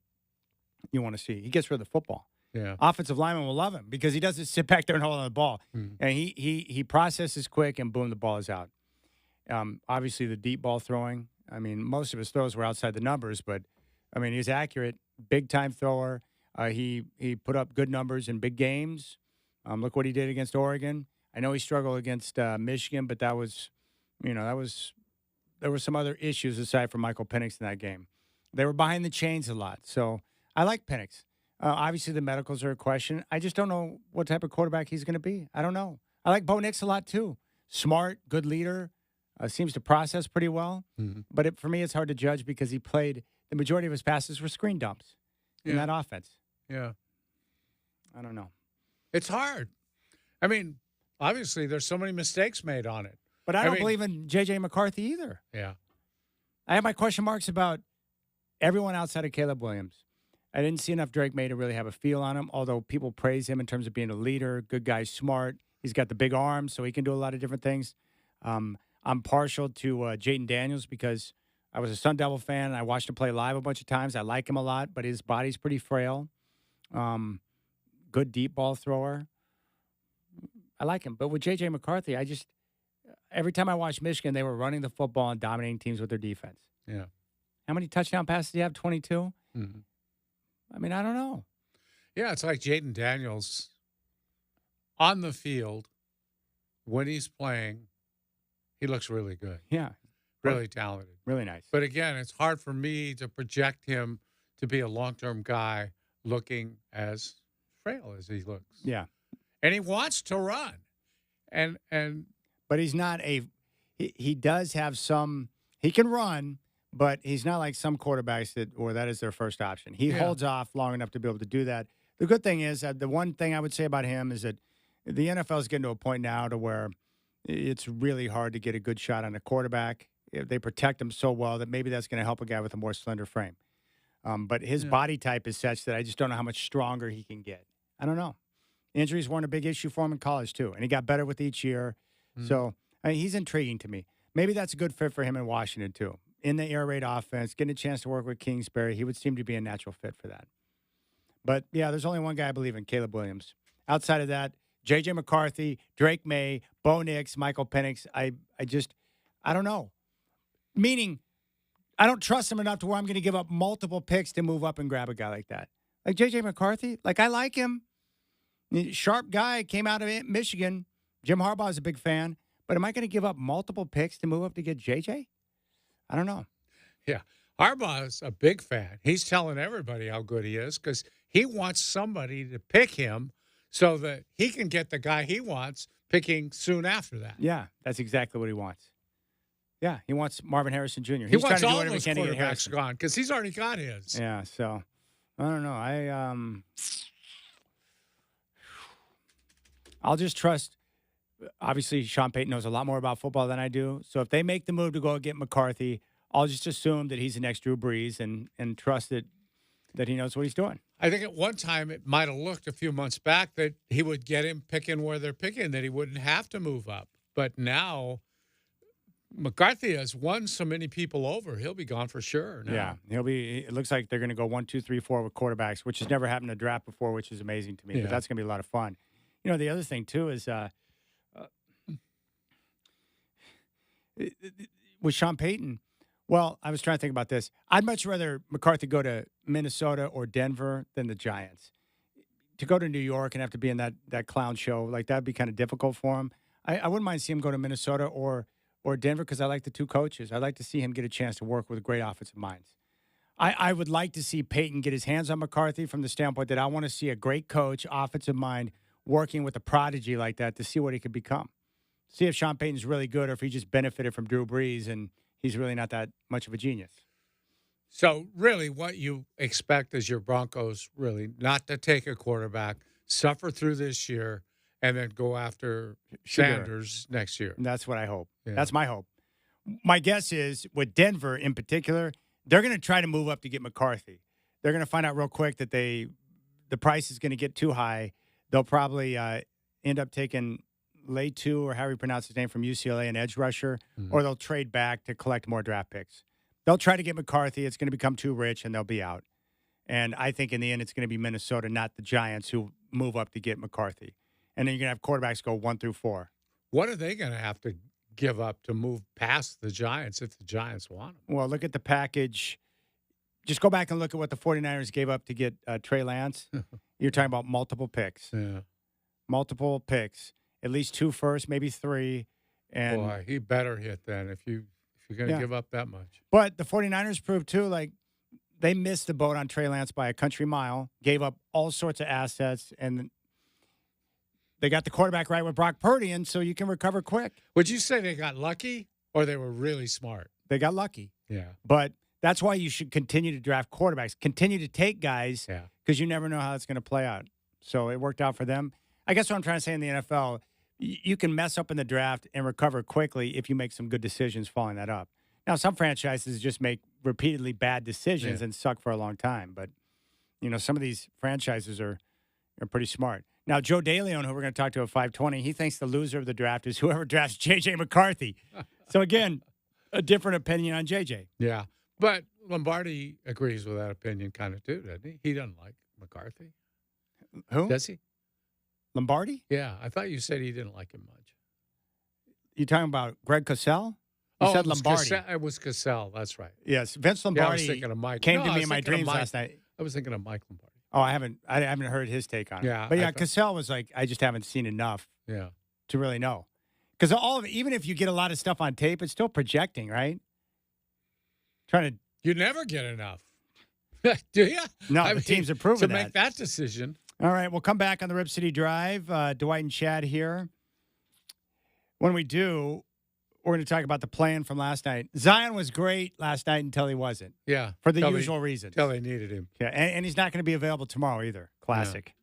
S1: you want to see. He gets rid of the football.
S2: Yeah.
S1: Offensive linemen will love him because he doesn't sit back there and hold on the ball. And he processes quick and boom, the ball is out. Obviously, the deep ball throwing. I mean, most of his throws were outside the numbers, but I mean, he's accurate, big time thrower. He put up good numbers in big games. Look what he did against Oregon. I know he struggled against Michigan, but there were some other issues aside from Michael Penix in that game. They were behind the chains a lot. So I like Penix. Obviously, the medicals are a question. I just don't know what type of quarterback he's going to be. I don't know. I like Bo Nix a lot, too. Smart, good leader, seems to process pretty well. Mm-hmm. But for me, it's hard to judge because he played – the majority of his passes were screen dumps in that offense.
S2: Yeah.
S1: I don't know.
S2: It's hard. I mean, obviously, there's so many mistakes made on it.
S1: But I don't believe in J.J. McCarthy either.
S2: Yeah.
S1: I have my question marks about everyone outside of Caleb Williams. I didn't see enough Drake May to really have a feel on him, although people praise him in terms of being a leader, good guy, smart. He's got the big arms, so he can do a lot of different things. I'm partial to Jayden Daniels because I was a Sun Devil fan, and I watched him play live a bunch of times. I like him a lot, but his body's pretty frail. Good deep ball thrower. I like him. But with J.J. McCarthy, every time I watched Michigan, they were running the football and dominating teams with their defense.
S2: Yeah.
S1: How many touchdown passes do you have? 22?
S2: Mm-hmm.
S1: I mean, I don't know.
S2: Yeah, it's like Jayden Daniels on the field when he's playing. He looks really good.
S1: Yeah.
S2: Really talented.
S1: Really nice.
S2: But again, it's hard for me to project him to be a long-term guy looking as frail as he looks.
S1: Yeah.
S2: And he wants to run.
S1: But he's not he does have some, he can run, but he's not like some quarterbacks that is their first option. He holds off long enough to be able to do that. The good thing is the one thing I would say about him is that the NFL is getting to a point now to where it's really hard to get a good shot on a quarterback. They protect him so well that maybe that's going to help a guy with a more slender frame. But his body type is such that I just don't know how much stronger he can get. I don't know. Injuries weren't a big issue for him in college, too, and he got better with each year. So he's intriguing to me. Maybe that's a good fit for him in Washington, too. In the air raid offense, getting a chance to work with Kingsbury, he would seem to be a natural fit for that. But, yeah, there's only one guy I believe in, Caleb Williams. Outside of that, J.J. McCarthy, Drake May, Bo Nix, Michael Penix, I don't know. Meaning, I don't trust him enough to where I'm going to give up multiple picks to move up and grab a guy like that. Like J.J. McCarthy, I like him. Sharp guy, came out of Michigan. Jim Harbaugh is a big fan. But am I going to give up multiple picks to move up to get J.J.? I don't know.
S2: Yeah. Harbaugh's a big fan. He's telling everybody how good he is because he wants somebody to pick him so that he can get the guy he wants picking soon after that.
S1: Yeah, that's exactly what he wants. Yeah, he wants Marvin Harrison Jr.
S2: He
S1: He's trying
S2: wants
S1: to do
S2: all
S1: whatever he
S2: those
S1: can to get
S2: quarterbacks
S1: Harrison.
S2: gone because he's already got his.
S1: Yeah, so I don't know. I'll just trust. Obviously, Sean Payton knows a lot more about football than I do. So if they make the move to go get McCarthy, I'll just assume that he's the next Drew Brees and trust that he knows what he's doing.
S2: I think at one time it might have looked a few months back that he would get him picking where they're picking, that he wouldn't have to move up. But now McCarthy has won so many people over, he'll be gone for sure. Now.
S1: Yeah, he'll be. It looks like they're going to go 1, 2, 3, 4 with quarterbacks, which has never happened in a draft before, which is amazing to me.
S2: Yeah.
S1: But that's going to be a lot of fun. You know, the other thing too is with Sean Payton. Well, I was trying to think about this. I'd much rather McCarthy go to Minnesota or Denver than the Giants. To go to New York and have to be in that clown show, like that'd be kind of difficult for him. I wouldn't mind seeing him go to Minnesota or Denver because I like the two coaches. I'd like to see him get a chance to work with great offensive minds. I would like to see Payton get his hands on McCarthy from the standpoint that I want to see a great coach, offensive mind, working with a prodigy like that to see what he could become. See if Sean Payton's really good or if he just benefited from Drew Brees and he's really not that much of a genius.
S2: So really what you expect is your Broncos really not to take a quarterback, suffer through this year, and then go after Sanders next year.
S1: And that's what I hope.
S2: Yeah.
S1: That's my hope. My guess is with Denver in particular, they're going to try to move up to get McCarthy. They're going to find out real quick that the price is going to get too high. They'll probably end up taking Letu, or how you pronounce his name, from UCLA, an edge rusher, or they'll trade back to collect more draft picks. They'll try to get McCarthy. It's going to become too rich, and they'll be out. And I think in the end, it's going to be Minnesota, not the Giants, who move up to get McCarthy. And then you're going to have quarterbacks go 1 through 4.
S2: What are they going to have to give up to move past the Giants if the Giants want them?
S1: Well, look at the package. Just go back and look at what the 49ers gave up to get Trey Lance. You're talking about multiple picks.
S2: Yeah.
S1: Multiple picks. At least 2 first, maybe 3. And
S2: Boy, he better hit then if you're going to give up that much.
S1: But the 49ers proved, too, like, they missed the boat on Trey Lance by a country mile, gave up all sorts of assets, and they got the quarterback right with Brock Purdy, and so you can recover quick.
S2: Would you say they got lucky or they were really smart?
S1: They got lucky.
S2: Yeah.
S1: But that's why you should continue to draft quarterbacks, continue to take guys, because you never know how it's going to play out. So it worked out for them. I guess what I'm trying to say in the NFL, you can mess up in the draft and recover quickly if you make some good decisions following that up. Now, some franchises just make repeatedly bad decisions and suck for a long time. But, you know, some of these franchises are pretty smart. Now, Joe DeLeon, who we're going to talk to at 5:20, he thinks the loser of the draft is whoever drafts J.J. McCarthy. So, again, a different opinion on J.J.
S2: Yeah. But Lombardi agrees with that opinion kind of too, doesn't he? He doesn't like McCarthy.
S1: Who?
S2: Does he?
S1: Lombardi?
S2: Yeah. I thought you said he didn't like him much.
S1: You talking about Greg Cosell? You said Lombardi.
S2: It was Cassell. That's right.
S1: Yes, Vince Lombardi
S2: I was thinking of Mike.
S1: came
S2: No,
S1: to
S2: I
S1: me
S2: was
S1: in my
S2: thinking of
S1: dreams
S2: Mike.
S1: last night.
S2: I was thinking of Mike Lombardi.
S1: Oh, I haven't heard his take on it.
S2: Yeah,
S1: But
S2: I
S1: yeah,
S2: thought-
S1: Cassell was like, I just haven't seen enough
S2: Yeah.
S1: to really know. Because all of it, even if you get a lot of stuff on tape, it's still projecting, right? Trying to
S2: You never get enough. Do you?
S1: No, the teams have proven
S2: to
S1: that.
S2: make that decision.
S1: All right, we'll come back on the Rip City Drive. Dwight and Chad here. When we do, we're going to talk about the plan from last night. Zion was great last night until he wasn't,
S2: Yeah.
S1: for the usual reasons.
S2: Until they needed him.
S1: Yeah, and he's not going to be available tomorrow either. Classic.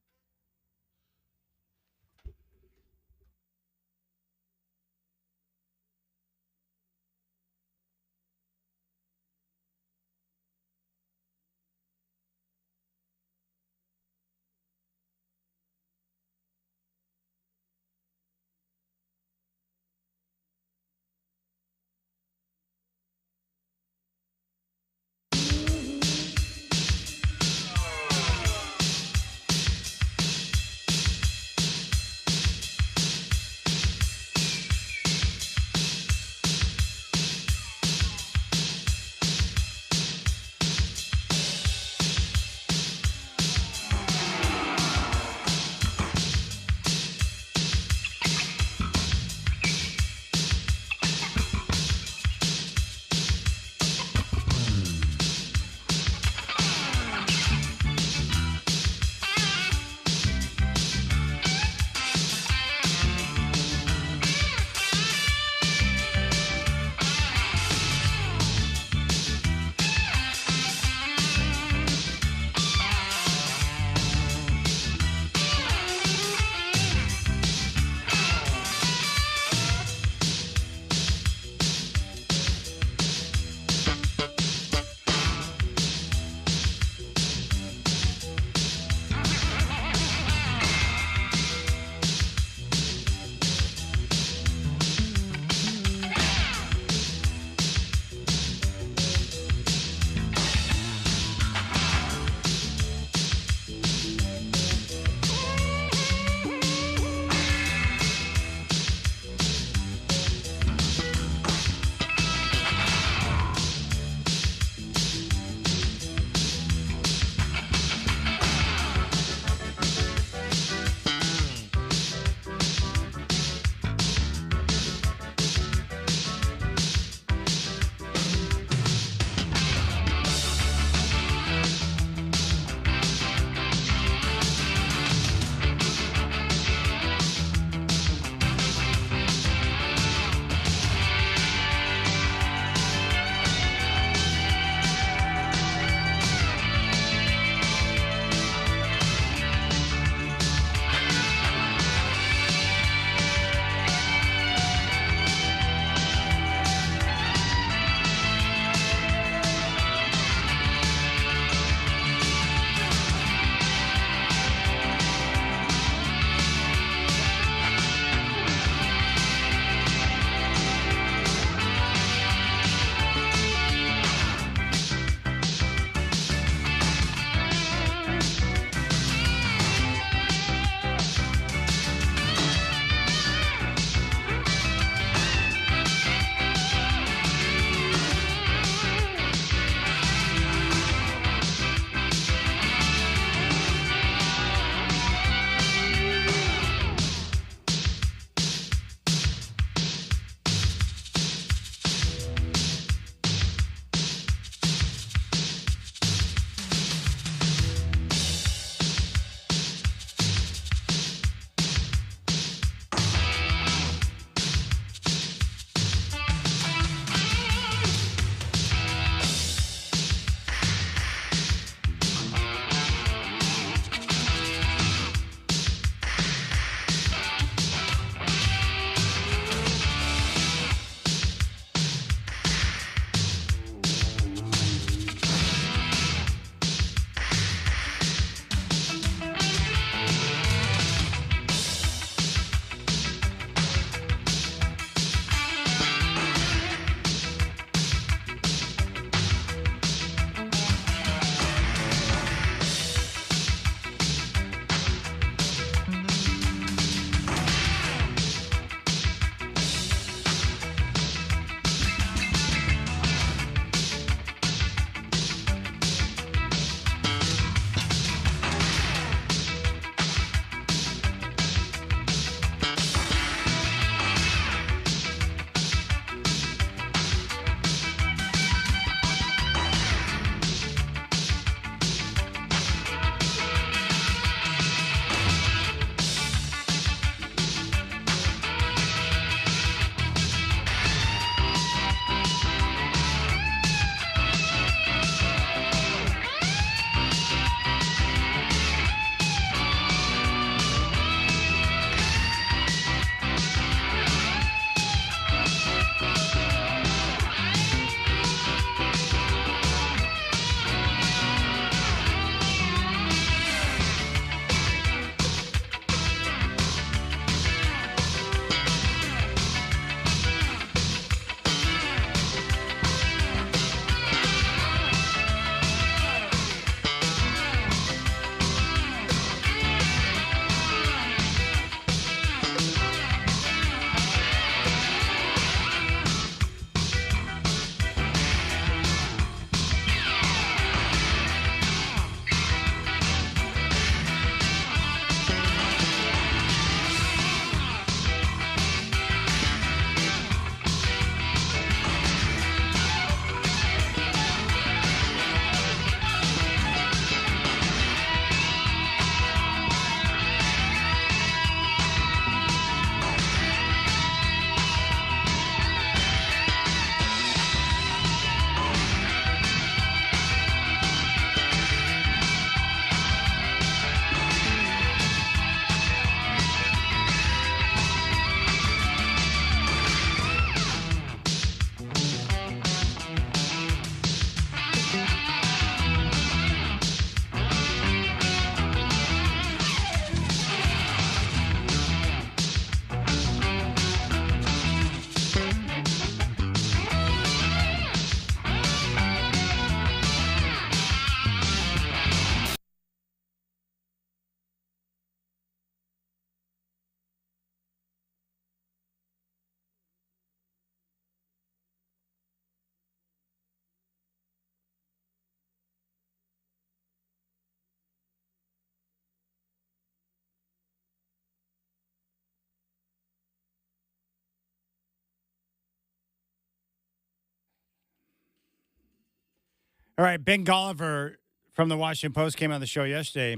S1: All right, Ben Golliver from the Washington Post came on the show yesterday,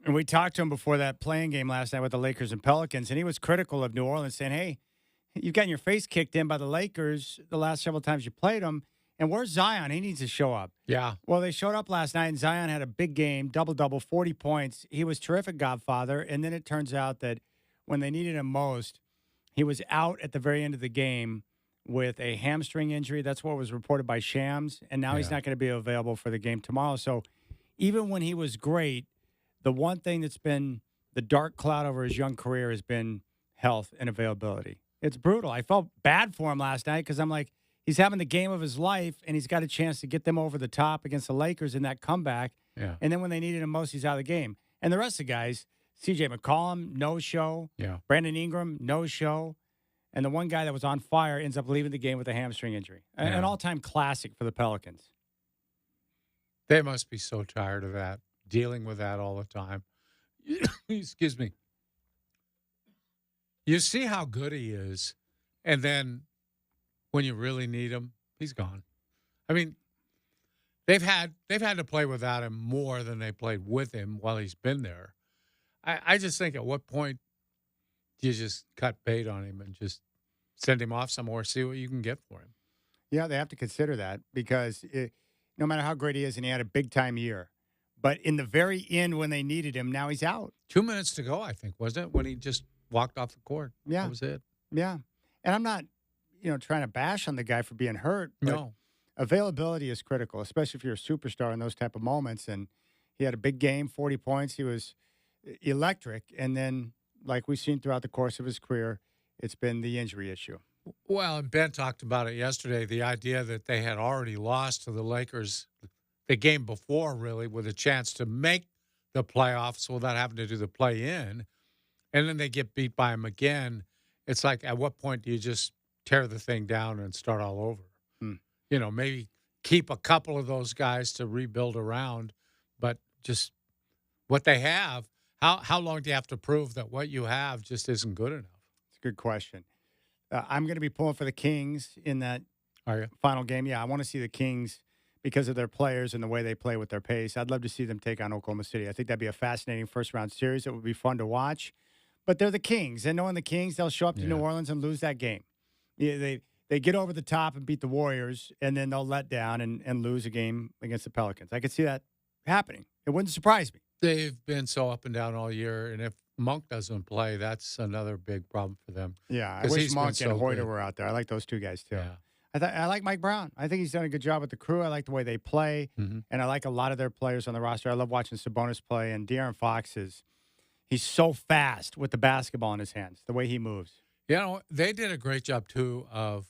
S1: and we talked to him before that playing game last night with the Lakers and Pelicans, and he was critical of New Orleans, saying, hey, you've gotten your face kicked in by the Lakers the last several times you played them, and where's Zion? He needs to show up.
S2: Yeah.
S1: Well, they showed up last night, and Zion had a big game, double-double, 40 points. He was terrific, Godfather, and then it turns out that when they needed him most, he was out at the very end of the game with a hamstring injury. That's what was reported by Shams, and now he's not going to be available for the game tomorrow. So even when he was great, the one thing that's been the dark cloud over his young career has been health and availability. It's brutal. I felt bad for him last night because I'm like, he's having the game of his life, and he's got a chance to get them over the top against the Lakers in that comeback.
S2: Yeah.
S1: And then when they needed him most, he's out of the game. And the rest of the guys, C.J. McCollum, no show.
S2: Yeah.
S1: Brandon Ingram, no show. And the one guy that was on fire ends up leaving the game with a hamstring injury. An all-time classic for the Pelicans.
S2: They must be so tired of that, dealing with that all the time. Excuse me. You see how good he is, and then when you really need him, he's gone. I mean, they've had to play without him more than they played with him while he's been there. I just think at what point do you just cut bait on him and just send him off somewhere, see what you can get for him?
S1: Yeah, they have to consider that because no matter how great he is, and he had a big-time year, but in the very end when they needed him, now he's out.
S2: 2 minutes to go, I think, wasn't it, when he just walked off the court?
S1: Yeah.
S2: That was it.
S1: Yeah. And I'm not, trying to bash on the guy for being hurt. But
S2: No.
S1: availability is critical, especially if you're a superstar in those type of moments. And he had a big game, 40 points. He was electric. And then, like we've seen throughout the course of his career, it's been the injury issue.
S2: Well, and Ben talked about it yesterday, the idea that they had already lost to the Lakers the game before, really, with a chance to make the playoffs without having to do the play-in, and then they get beat by them again. It's like, at what point do you just tear the thing down and start all over? Maybe keep a couple of those guys to rebuild around, but just what they have, how long do you have to prove that what you have just isn't good enough?
S1: It's a good question. I'm going to be pulling for the Kings in that
S2: Are you?
S1: final game. Yeah, I want to see the Kings because of their players and the way they play with their pace. I'd love to see them take on Oklahoma City. I think that'd be a fascinating first-round series. It would be fun to watch. But they're the Kings, and knowing the Kings, they'll show up to New Orleans and lose that game. Yeah, they get over the top and beat the Warriors, and then they'll let down and lose a game against the Pelicans. I could see that happening. It wouldn't surprise me.
S2: They've been so up and down all year, and if Monk doesn't play, that's another big problem for them.
S1: Yeah, I
S2: 'Cause
S1: wish
S2: he's been
S1: Monk and
S2: so
S1: Hoyter
S2: good.
S1: were out there. I like those two guys, too.
S2: Yeah.
S1: I like Mike Brown. I think he's done a good job with the crew. I like the way they play, and I like a lot of their players on the roster. I love watching Sabonis play, and De'Aaron Fox he's so fast with the basketball in his hands, the way he moves.
S2: They did a great job, too, of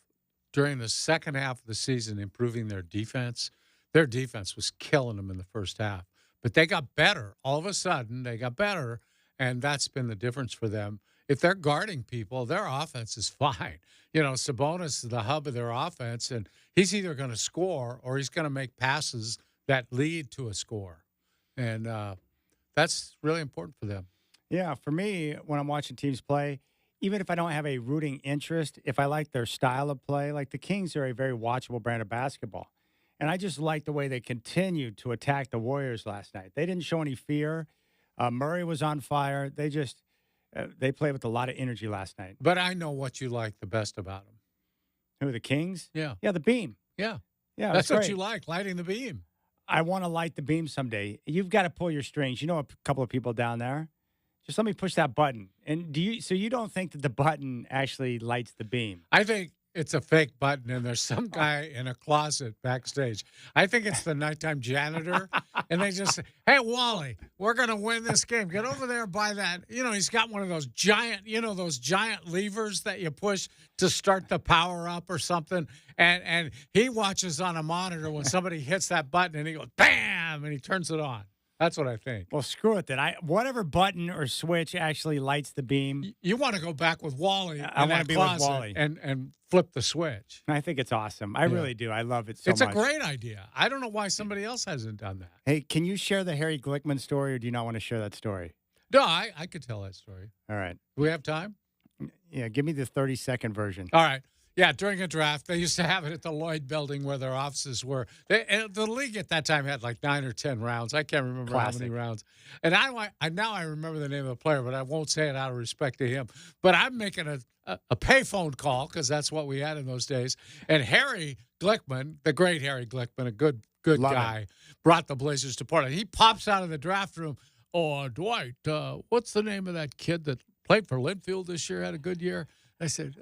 S2: during the second half of the season improving their defense. Their defense was killing them in the first half, but they got better. All of a sudden, they got better, and that's been the difference for them. If they're guarding people, their offense is fine. Sabonis is the hub of their offense, and he's either going to score or he's going to make passes that lead to a score. And that's really important for them.
S1: Yeah, for me, when I'm watching teams play, even if I don't have a rooting interest, if I like their style of play, like the Kings are a very watchable brand of basketball. And I just like the way they continued to attack the Warriors last night. They didn't show any fear. Murray was on fire. They played with a lot of energy last night.
S2: But I know what you like the best about them.
S1: Who, the Kings?
S2: Yeah.
S1: Yeah, the beam.
S2: Yeah.
S1: Yeah,
S2: That's
S1: that's
S2: what you like, lighting the beam.
S1: I want to light the beam someday. You've got to pull your strings. You know a couple of people down there. Just let me push that button. And so you don't think that the button actually lights the beam?
S2: I think it's a fake button, and there's some guy in a closet backstage. I think it's the nighttime janitor, and they just say, hey, Wally, we're going to win this game. Get over there by that. He's got one of those giant levers that you push to start the power up or something, and he watches on a monitor when somebody hits that button, and he goes, bam, and he turns it on. That's what I think.
S1: Well, screw it then. Whatever button or switch actually lights the beam.
S2: You want to go back with Wally.
S1: I want to be with Wally
S2: and flip the switch.
S1: I think it's awesome. I really do. I love it so much.
S2: It's a great idea. I don't know why somebody else hasn't done that.
S1: Hey, can you share the Harry Glickman story, or do you not want to share that story?
S2: No, I could tell that story.
S1: All right.
S2: Do we have time?
S1: Yeah, give me the 30-second version.
S2: All right. Yeah, during a draft, they used to have it at the Lloyd Building where their offices were. And the league at that time had like 9 or 10 rounds. I can't remember how
S1: Classic.
S2: many rounds. And now I remember the name of the player, but I won't say it out of respect to him. But I'm making a payphone call because that's what we had in those days. And Harry Glickman, the great Harry Glickman, a good
S1: Love
S2: guy, brought the Blazers to Portland. He pops out of the draft room. Oh, Dwight, what's the name of that kid that played for Linfield this year, had a good year? I said,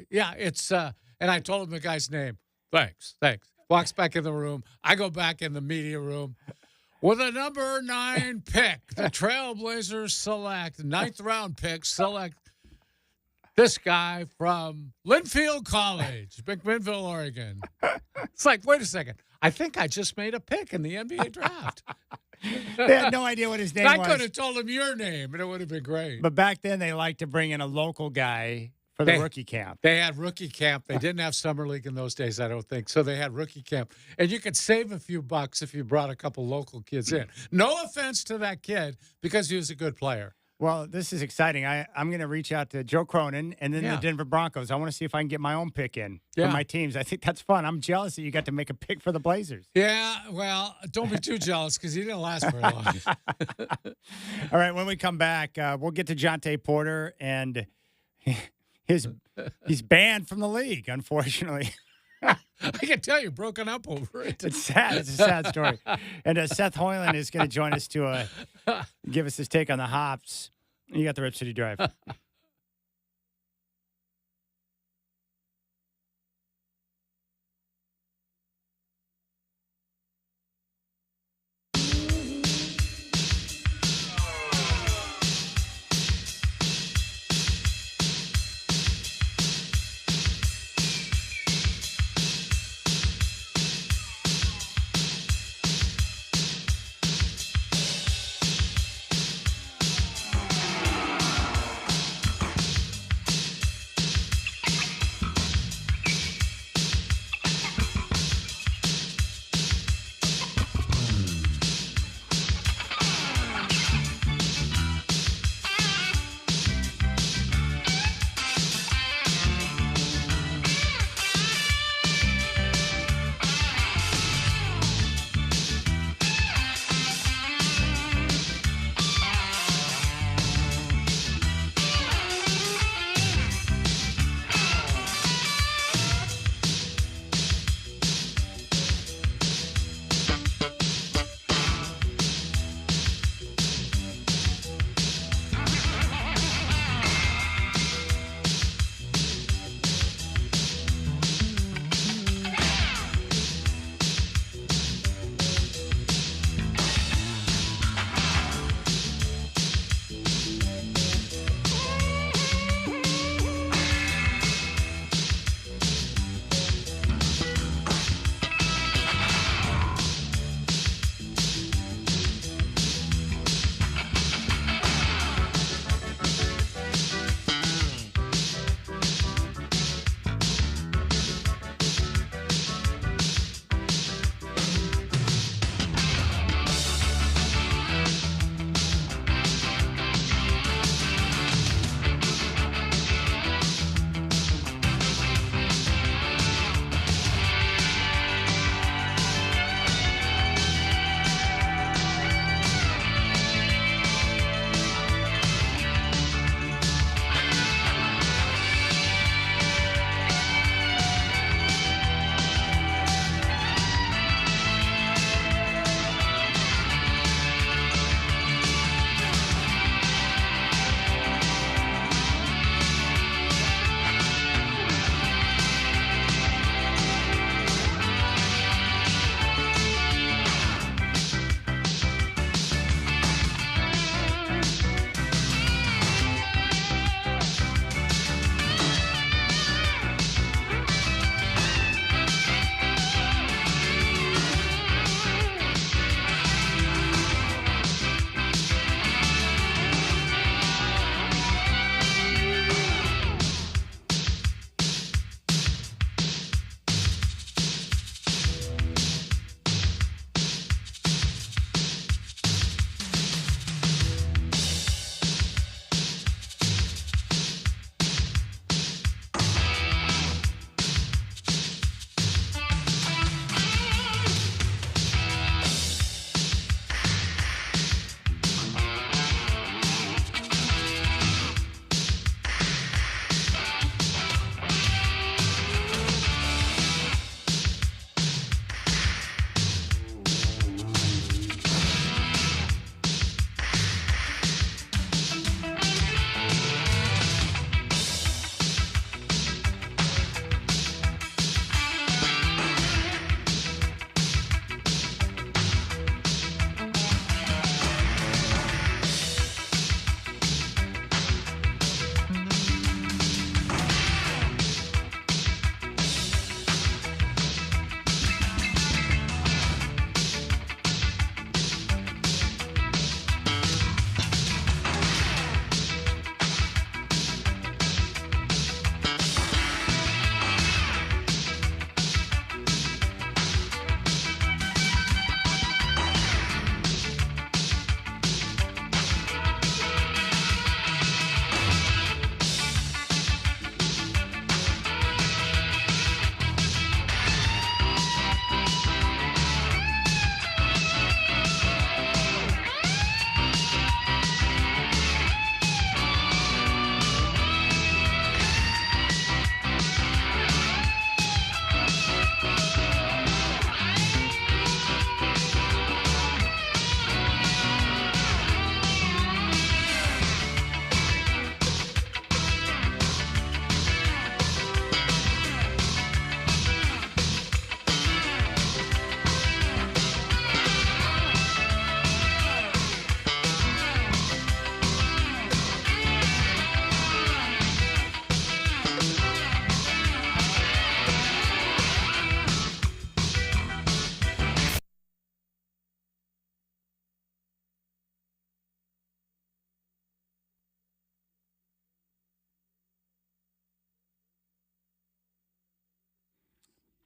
S2: yeah, it's, and I told him the guy's name. Thanks. Walks back in the room. I go back in the media room. With a number 9 pick, the Trailblazers select, 9th round pick, select this guy from Linfield College, McMinnville, Oregon. It's like, wait a second. I think I just made a pick in the NBA draft.
S1: They had no idea what his name
S2: I
S1: was.
S2: could have told him your name, and it would have been great.
S1: But back then, they liked to bring in a local guy for the rookie camp.
S2: They had rookie camp. They didn't have summer league in those days, I don't think. So they had rookie camp. And you could save a few bucks if you brought a couple local kids in. No offense to that kid because he was a good player.
S1: Well, this is exciting. I'm going to reach out to Joe Cronin and then
S2: Yeah.
S1: the Denver Broncos. I want to see if I can get my own pick in
S2: Yeah.
S1: for my teams. I think that's fun. I'm jealous that you got to make a pick for the Blazers.
S2: Yeah, well, don't be too jealous because he didn't last very long.
S1: All right, when we come back, we'll get to Jaynes Porter and he's banned from the league, unfortunately.
S2: I can tell you, broken up over it.
S1: It's sad. It's a sad story. And Seth Hoyland is going to join us to give us his take on the Hops. You got the Rip City Drive.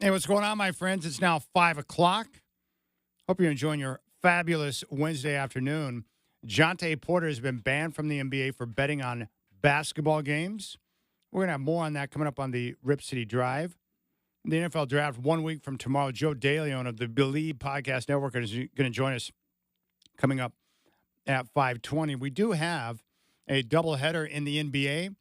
S1: Hey, what's going on, my friends? It's now 5 o'clock. Hope you're enjoying your fabulous Wednesday afternoon. Jaynes Porter has been banned from the NBA for betting on basketball games. We're going to have more on that coming up on the Rip City Drive. The NFL Draft 1 week from tomorrow. Joe DeLeon of the Believe Podcast Network is going to join us coming up at 5:20. We do have a doubleheader in the NBA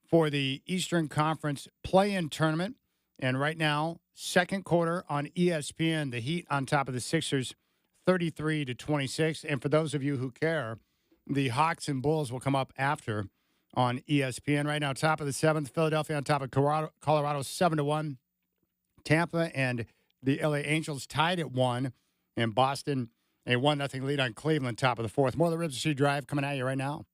S1: for the Eastern Conference play-in tournament. And right now, second quarter on ESPN, the Heat on top of the Sixers, 33-26. And for those of you who care, the Hawks and Bulls will come up after on ESPN. Right now, top of the seventh, Philadelphia on top of Colorado 7-1. Tampa and the LA Angels tied at 1. And Boston, a 1-0 lead on Cleveland, top of the fourth. More of the Rip City Drive coming at you right now.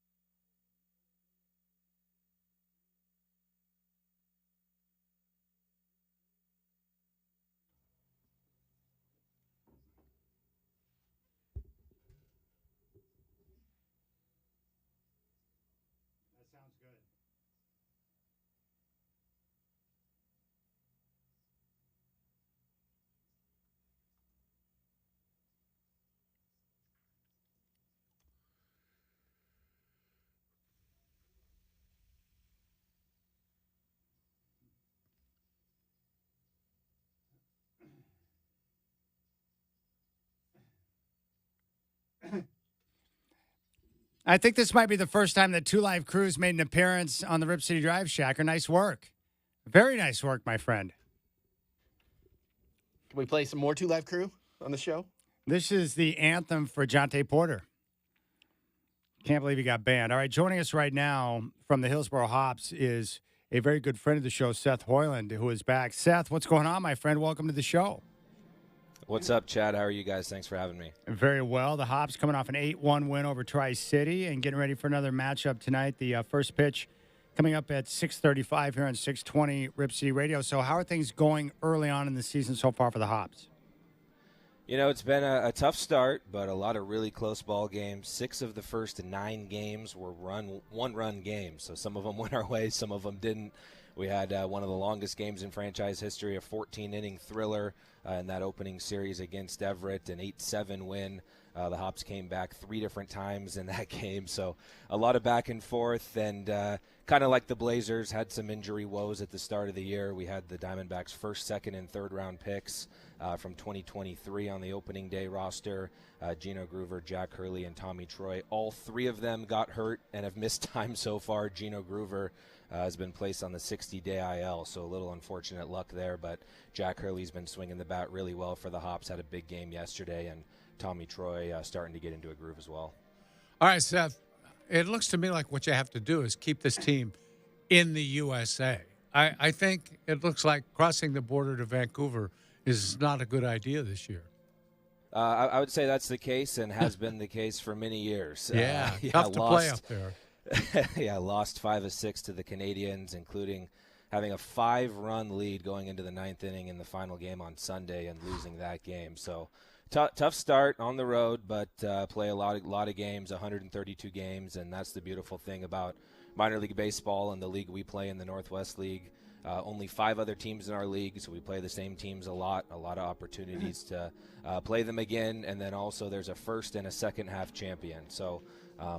S1: I think this might be the first time that Two Live Crews made an appearance on the Rip City Drive, Shacker. Nice work. Very nice work, my friend.
S4: Can we play some more Two Live Crew on the show?
S1: This is the anthem for Jaynes Porter. Can't believe he got banned. All right, joining us right now from the Hillsboro Hops is a very good friend of the show, Seth Hoyland, who is back. Seth, what's going on, my friend? Welcome to the show.
S5: What's up, Chad? How are you guys? Thanks for having me.
S1: Very well. The Hops coming off an 8-1 win over Tri-City and getting ready for another matchup tonight. The first pitch coming up at 6:35 here on 620 Rip City Radio. So how are things going early on in the season so far for the Hops?
S5: You know, it's been a tough start, but a lot of really close ball games. 6 of the first 9 games were one-run games. So some of them went our way, some of them didn't. We had one of the longest games in franchise history, a 14-inning thriller in that opening series against Everett, an 8-7 win. The Hops came back 3 different times in that game, so a lot of back and forth. And kind of like the Blazers, had some injury woes at the start of the year. We had the Diamondbacks' first, second, and third-round picks from 2023 on the opening day roster. Gino Groover, Jack Hurley, and Tommy Troy. All 3 of them got hurt and have missed time so far. Gino Groover has been placed on the 60-day IL, so a little unfortunate luck there. But Jack Hurley's been swinging the bat really well for the Hops, had a big game yesterday, and Tommy Troy starting to get into a groove as well.
S2: All right, Seth, it looks to me like what you have to do is keep this team in the USA. I think it looks like crossing the border to Vancouver is not a good idea this year.
S5: I would say that's the case and has been the case for many years.
S2: Tough to play up there.
S5: Yeah, lost 5 of 6 to the Canadians, including having a 5-run lead going into the 9th inning in the final game on Sunday and losing that game. So tough start on the road, but play a lot of games, 132 games, and that's the beautiful thing about minor league baseball and the league we play in, the Northwest League. Only 5 other teams in our league, so we play the same teams a lot of opportunities to play them again, and then also there's a first and a second half champion. So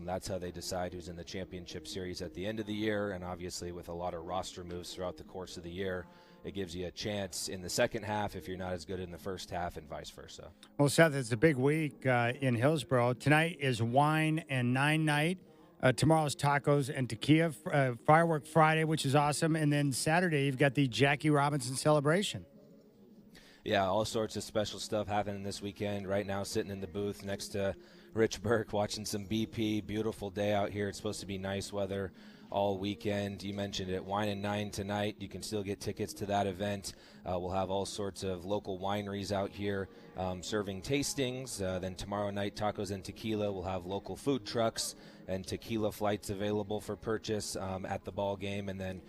S5: that's how they decide who's in the championship series at the end of the year, and obviously with a lot of roster moves throughout the course of the year, it gives you a chance in the second half if you're not as good in the first half and vice versa.
S1: Well, Seth, it's a big week in Hillsboro. Tonight is Wine and Nine night. Tomorrow's Tacos and Tequila, Firework Friday, which is awesome. And then Saturday, you've got the Jackie Robinson celebration.
S5: Yeah, all sorts of special stuff happening this weekend. Right now, sitting in the booth next to Rich Burke, watching some BP. Beautiful day out here. It's supposed to be nice weather all weekend. You mentioned it, Wine and Nine tonight. You can still get tickets to that event. We'll have all sorts of local wineries out here serving tastings. Then tomorrow night, Tacos and Tequila. We'll have local food trucks and tequila flights available for purchase at the ball game. And then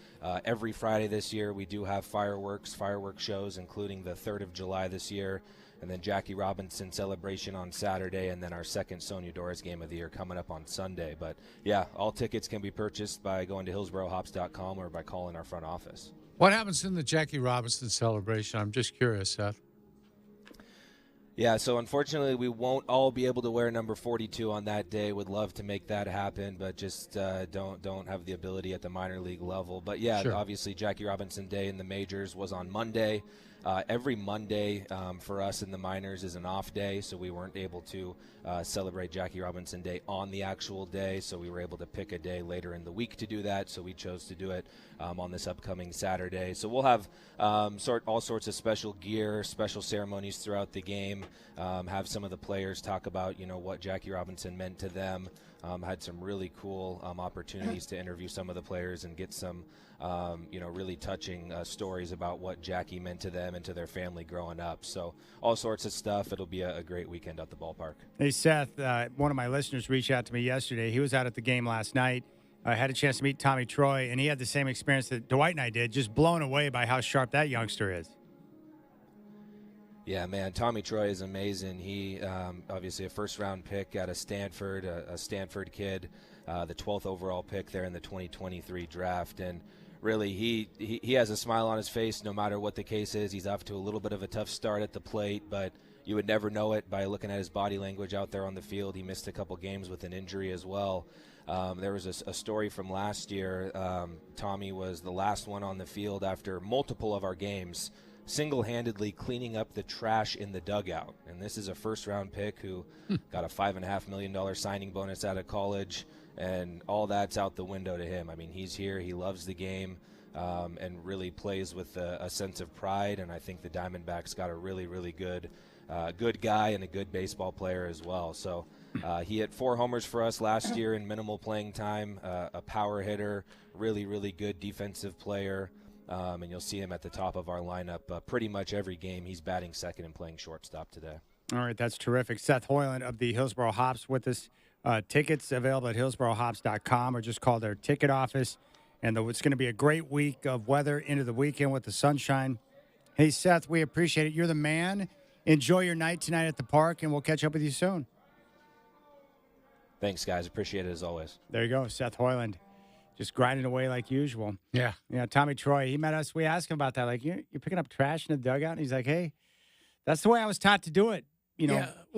S5: every Friday this year, we do have firework shows, including the 3rd of July this year. And then Jackie Robinson celebration on Saturday, and then our second Sonia Doris game of the year coming up on Sunday. But, yeah, all tickets can be purchased by going to hillsborohops.com or by calling our front office.
S2: What happens in the Jackie Robinson celebration? I'm just curious, Seth.
S5: Yeah, so unfortunately, we won't all be able to wear number 42 on that day. Would love to make that happen, but just don't have the ability at the minor league level. But yeah,
S2: Sure.
S5: obviously Jackie Robinson Day in the majors was on Monday. Every Monday for us in the minors is an off day, so we weren't able to celebrate Jackie Robinson Day on the actual day, so we were able to pick a day later in the week to do that, so we chose to do it on this upcoming Saturday. So we'll have all sorts of special gear, special ceremonies throughout the game, have some of the players talk about, what Jackie Robinson meant to them. Had some really cool opportunities to interview some of the players and get some, really touching stories about what Jackie meant to them and to their family growing up. So all sorts of stuff. It'll be a great weekend at the ballpark.
S1: Hey, Seth, one of my listeners reached out to me yesterday. He was out at the game last night. I had a chance to meet Tommy Troy, and he had the same experience that Dwight and I did, just blown away by how sharp that youngster is.
S5: Yeah, man, Tommy Troy is amazing. He obviously a first-round pick out of Stanford, a Stanford kid, the 12th overall pick there in the 2023 draft. And really, he has a smile on his face no matter what the case is. He's off to a little bit of a tough start at the plate, but you would never know it by looking at his body language out there on the field. He missed a couple games with an injury as well. There was a story from last year. Tommy was the last one on the field after multiple of our games, single-handedly cleaning up the trash in the dugout. And this is a first-round pick who got a $5.5 million signing bonus out of college, and all that's out the window to him. I mean, he's here. He loves the game and really plays with a sense of pride, and I think the Diamondbacks got a really, really good guy and a good baseball player as well. So he hit 4 homers for us last year in minimal playing time, a power hitter, really, really good defensive player. And you'll see him at the top of our lineup pretty much every game. He's batting second and playing shortstop today.
S1: All right, that's terrific. Seth Hoyland of the Hillsboro Hops with us. Tickets available at hillsborohops.com or just call their ticket office. And it's going to be a great week of weather into the weekend with the sunshine. Hey, Seth, we appreciate it. You're the man. Enjoy your night tonight at the park, and we'll catch up with you soon.
S5: Thanks, guys. Appreciate it as always.
S1: There you go, Seth Hoyland. Just grinding away like usual.
S2: Yeah.
S1: Tommy Troy, he met us. We asked him about that. Like, you're picking up trash in the dugout? And he's like, hey, that's the way I was taught to do it.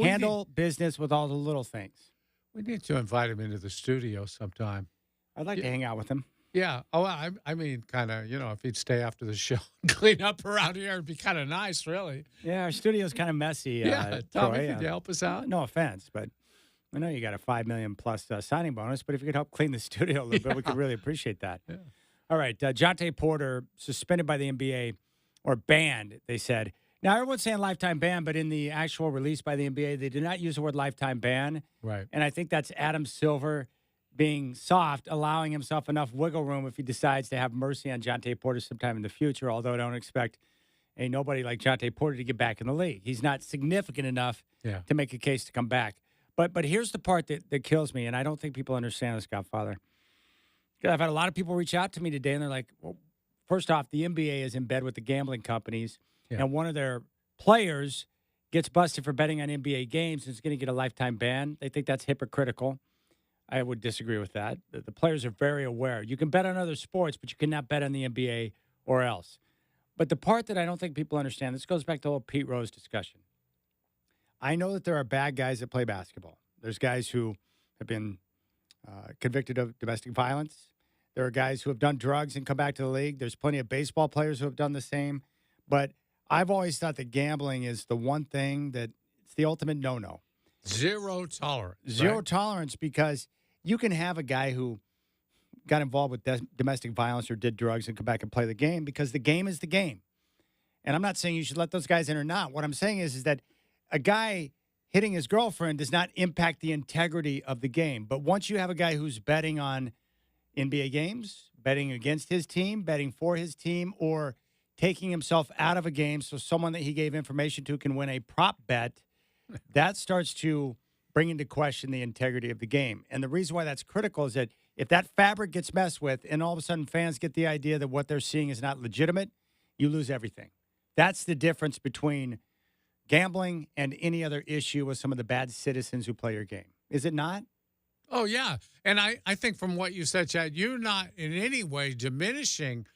S1: Handle business with all the little things.
S2: We need to invite him into the studio sometime.
S1: I'd like to hang out with him.
S2: Yeah. Oh, I mean, kind of, if he'd stay after the show and clean up around here, it'd be kind of nice, really.
S1: Yeah, our studio's kind of messy.
S2: Yeah, Tommy,
S1: Troy.
S2: could you help us out?
S1: No offense, but I know you got a $5 million plus signing bonus, but if you could help clean the studio a little bit, we could really appreciate that.
S2: Yeah.
S1: All right, Jaynes Porter suspended by the NBA, or banned, they said. Now, everyone's saying lifetime ban, but in the actual release by the NBA, they did not use the word lifetime ban.
S2: Right.
S1: And I think that's Adam Silver being soft, allowing himself enough wiggle room if he decides to have mercy on Jaynes Porter sometime in the future, although I don't expect nobody like Jaynes Porter to get back in the league. He's not significant enough to make a case to come back. But here's the part that kills me, and I don't think people understand this, Godfather. I've had a lot of people reach out to me today, and they're like, well, first off, the NBA is in bed with the gambling companies, and one of their players gets busted for betting on NBA games and is going to get a lifetime ban. They think that's hypocritical. I would disagree with that. The players are very aware. You can bet on other sports, but you cannot bet on the NBA or else. But the part that I don't think people understand, this goes back to the whole Pete Rose discussion. I know that there are bad guys that play basketball. There's guys who have been convicted of domestic violence. There are guys who have done drugs and come back to the league. There's plenty of baseball players who have done the same. But I've always thought that gambling is the one thing that it's the ultimate no-no.
S2: Zero tolerance.
S1: Zero
S2: right?
S1: tolerance, because you can have a guy who got involved with domestic violence or did drugs and come back and play the game, because the game is the game. And I'm not saying you should let those guys in or not. What I'm saying is that a guy hitting his girlfriend does not impact the integrity of the game. But once you have a guy who's betting on NBA games, betting against his team, betting for his team, or taking himself out of a game so someone that he gave information to can win a prop bet, that starts to bring into question the integrity of the game. And the reason why that's critical is that if that fabric gets messed with and all of a sudden fans get the idea that what they're seeing is not legitimate, you lose everything. That's the difference between gambling and any other issue with some of the bad citizens who play your game. Is it not?
S2: Oh, yeah. And I think from what you said, Chad, you're not in any way diminishing,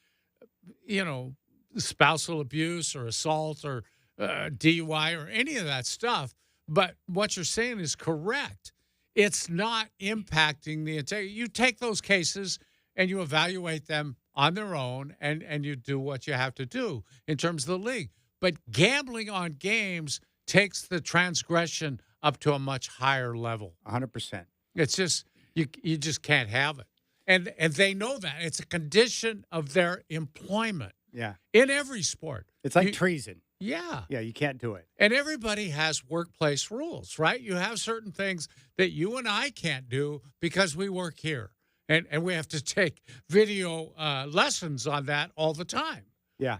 S2: spousal abuse or assault or DUI or any of that stuff. But what you're saying is correct. It's not impacting the integrity. You take those cases and you evaluate them on their own, and you do what you have to do in terms of the league. But gambling on games takes the transgression up to a much higher level.
S1: 100%.
S2: It's just you just can't have it. And they know that. It's a condition of their employment.
S1: Yeah.
S2: In every sport.
S1: It's like treason.
S2: Yeah.
S1: Yeah, you can't do it.
S2: And everybody has workplace rules, right? You have certain things that you and I can't do because we work here. And we have to take video lessons on that all the time.
S1: Yeah.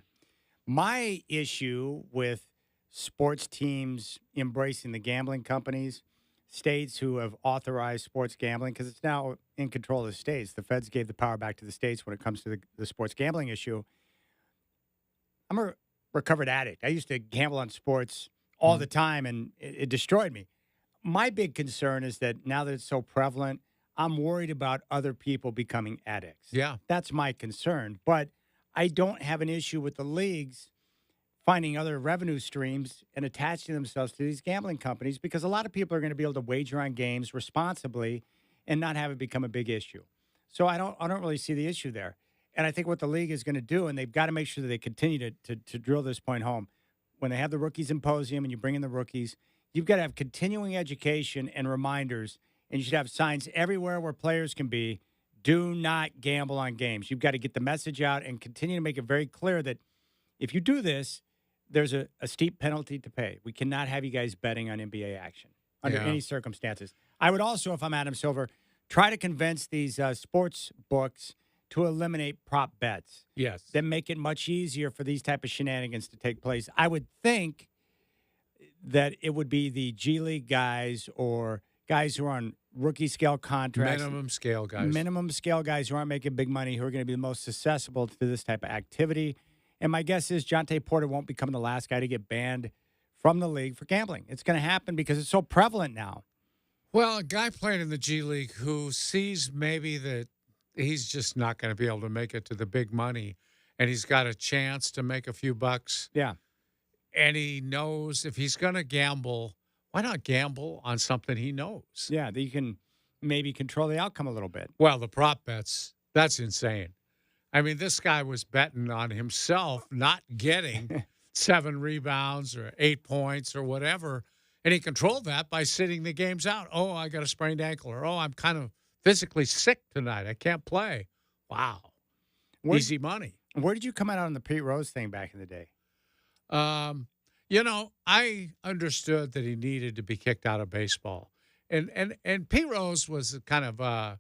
S1: My issue with sports teams embracing the gambling companies, states who have authorized sports gambling, because it's now in control of the states. The feds gave the power back to the states when it comes to the sports gambling issue. I'm a recovered addict. I used to gamble on sports all the time, and it destroyed me. My big concern is that now that it's so prevalent, I'm worried about other people becoming addicts.
S2: Yeah.
S1: That's my concern. But I don't have an issue with the leagues finding other revenue streams and attaching themselves to these gambling companies, because a lot of people are going to be able to wager on games responsibly and not have it become a big issue. So I don't really see the issue there. And I think what the league is going to do, and they've got to make sure that they continue to drill this point home, when they have the rookie symposium and you bring in the rookies, you've got to have continuing education and reminders, and you should have signs everywhere where players can be. Do not gamble on games. You've got to get the message out and continue to make it very clear that if you do this, there's a steep penalty to pay. We cannot have you guys betting on NBA action under any circumstances. I would also, if I'm Adam Silver, try to convince these sports books to eliminate prop bets.
S2: Yes.
S1: That make it much easier for these type of shenanigans to take place. I would think that it would be the G League guys or guys who are on rookie scale contracts.
S2: Minimum scale guys.
S1: Minimum scale guys who aren't making big money, who are going to be the most susceptible to this type of activity. And my guess is Jaynes Porter won't become the last guy to get banned from the league for gambling. It's going to happen because it's so prevalent now.
S2: Well, a guy playing in the G League who sees maybe that he's just not going to be able to make it to the big money, and he's got a chance to make a few bucks.
S1: Yeah.
S2: And he knows if he's going to gamble, why not gamble on something he knows?
S1: Yeah, that you can maybe control the outcome a little bit.
S2: Well, the prop bets, that's insane. I mean, this guy was betting on himself not getting 7 rebounds or 8 points or whatever, and he controlled that by sitting the games out. Oh, I got a sprained ankle, or, oh, I'm kind of physically sick tonight. I can't play. Wow. Easy money.
S1: Where did you come out on the Pete Rose thing back in the day?
S2: I understood that he needed to be kicked out of baseball. And Pete Rose was kind of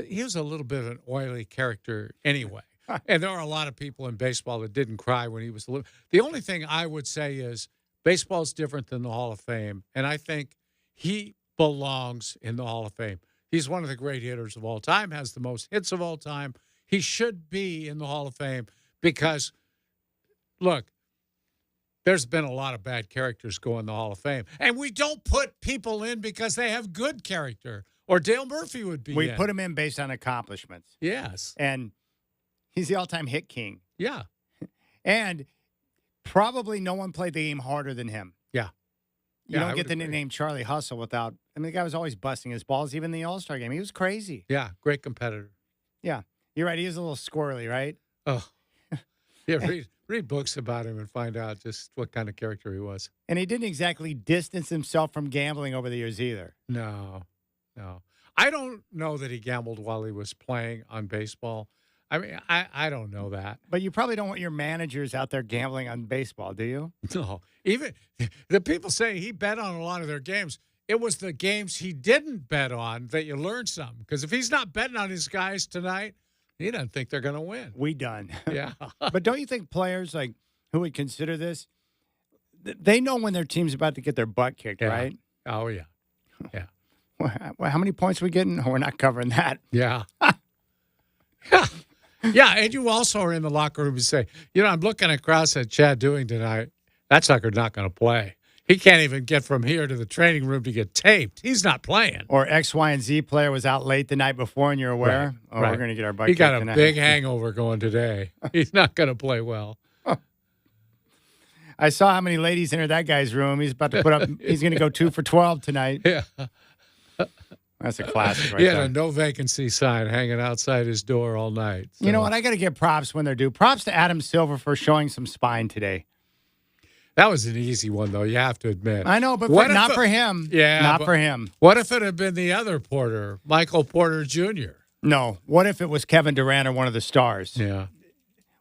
S2: he was a little bit of an oily character anyway. And there are a lot of people in baseball that didn't cry when he was little. The only thing I would say is baseball's different than the Hall of Fame, and I think he belongs in the Hall of Fame. He's one of the great hitters of all time, has the most hits of all time. He should be in the Hall of Fame because, look, there's been a lot of bad characters go in the Hall of Fame. And we don't put people in because they have good character, or Dale Murphy would be
S1: We
S2: in.
S1: put him in based on accomplishments.
S2: Yes.
S1: And he's the all-time hit king.
S2: Yeah.
S1: And probably no one played the game harder than him.
S2: Yeah.
S1: You
S2: I
S1: don't
S2: would
S1: get the
S2: agree.
S1: nickname Charlie Hustle without – I mean, the guy was always busting his balls, even in the All-Star game. He was crazy.
S2: Yeah, great competitor.
S1: Yeah. You're right. He was a little squirrely, right?
S2: Oh. Yeah, read books about him and find out just what kind of character he was.
S1: And he didn't exactly distance himself from gambling over the years either.
S2: No. I don't know that he gambled while he was playing on baseball. I mean, I don't know that.
S1: But you probably don't want your managers out there gambling on baseball, do you?
S2: No. Even the people say he bet on a lot of their games. It was the games he didn't bet on that you learned something. Because if he's not betting on his guys tonight, he doesn't think they're going to win.
S1: We done.
S2: Yeah.
S1: But don't you think players like who would consider this, they know when their team's about to get their butt kicked,
S2: Yeah.
S1: right?
S2: Oh, yeah. Yeah.
S1: Well, how many points are we getting? Oh, we're not covering that.
S2: Yeah. Yeah. Yeah, and you also are in the locker room and say, I'm looking across at Chad Doing tonight. That sucker's not going to play. He can't even get from here to the training room to get taped. He's not playing.
S1: Or X, Y, and Z player was out late the night before and you're aware.
S2: Right,
S1: Oh,
S2: right.
S1: we're going to get our butt
S2: He got
S1: kicked
S2: a
S1: tonight.
S2: big hangover going today. He's not going to play well.
S1: I saw how many ladies entered that guy's room. He's about to put up. He's going to go 2 for 12 tonight.
S2: Yeah.
S1: That's a classic right
S2: He had
S1: there.
S2: a no vacancy sign hanging outside his door all night.
S1: You know
S2: So
S1: what? I got to give props when they're due. Props to Adam Silver for showing some spine today.
S2: That was an easy one, though, you have to admit.
S1: I know, but
S2: What if
S1: not
S2: it-
S1: for him.
S2: Yeah,
S1: Not
S2: but-
S1: for him.
S2: What if it had been the other Porter, Michael Porter Jr.?
S1: No. What if it was Kevin Durant or one of the stars?
S2: Yeah.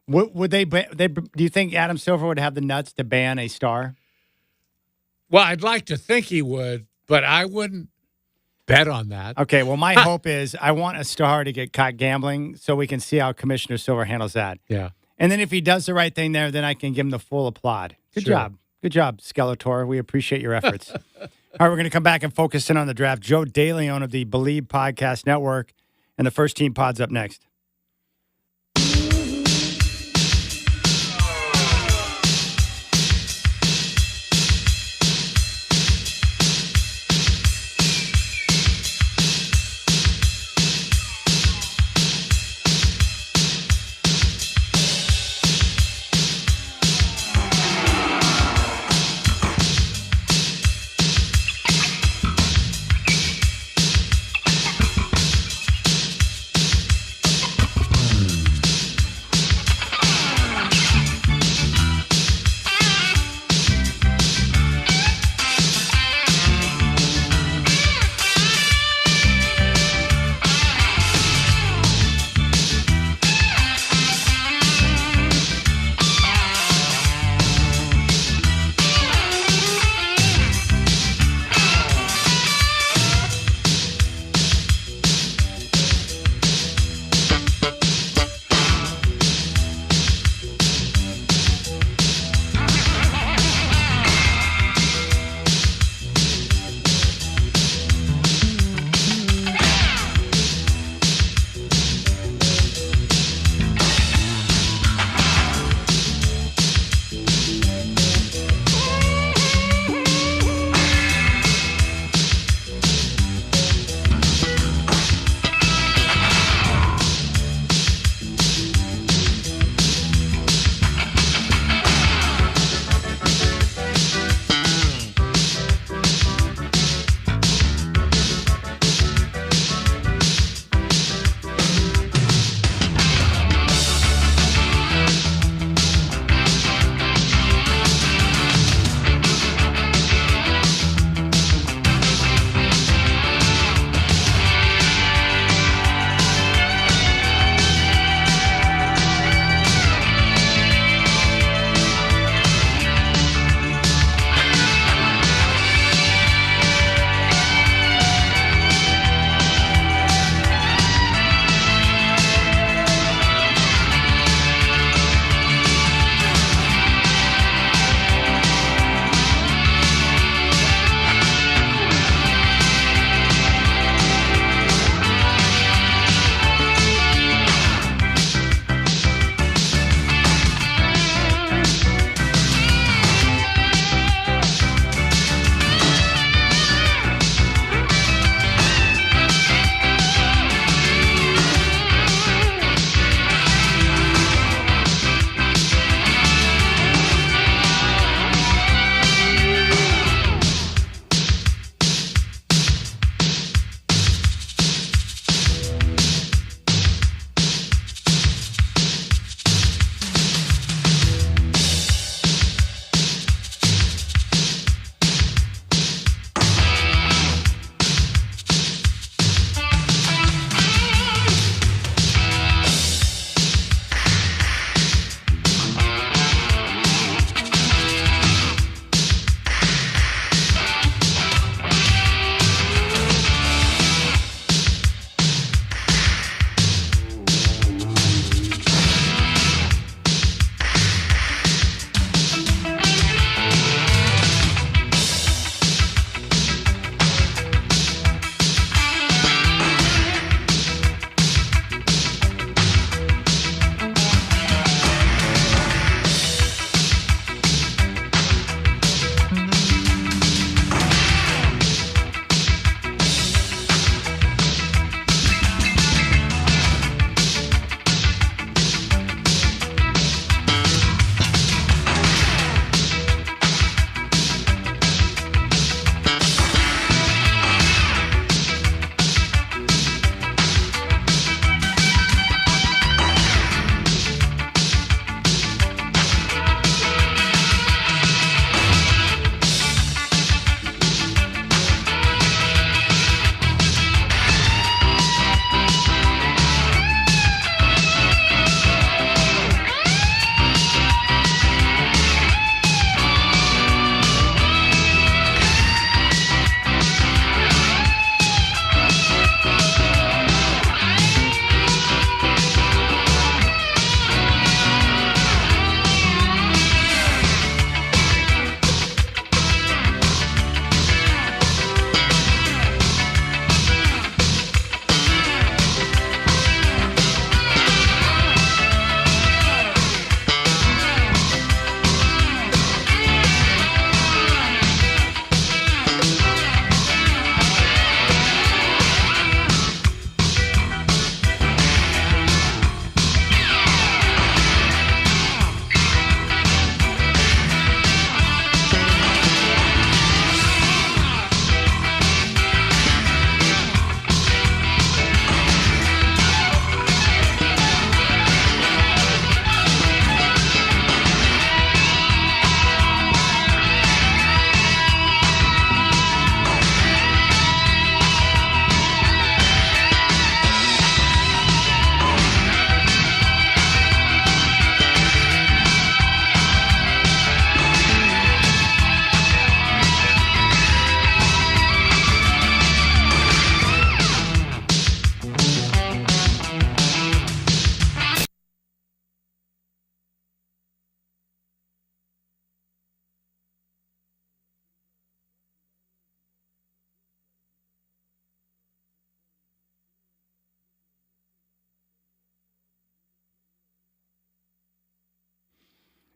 S1: Would they do you think Adam Silver would have the nuts to ban a star?
S2: Well, I'd like to think he would, but I wouldn't bet on that.
S1: Okay, well, my hope is I want a star to get caught gambling so we can see how Commissioner Silver handles that.
S2: Yeah.
S1: And then if he does the right thing there, then I can give him the full applaud. Good
S2: Sure.
S1: job. Good job, Skeletor. We appreciate your efforts. All right, we're going to come back and focus in on the draft. Joe DeLeon of the Believe Podcast Network and the First Team Pod's up next.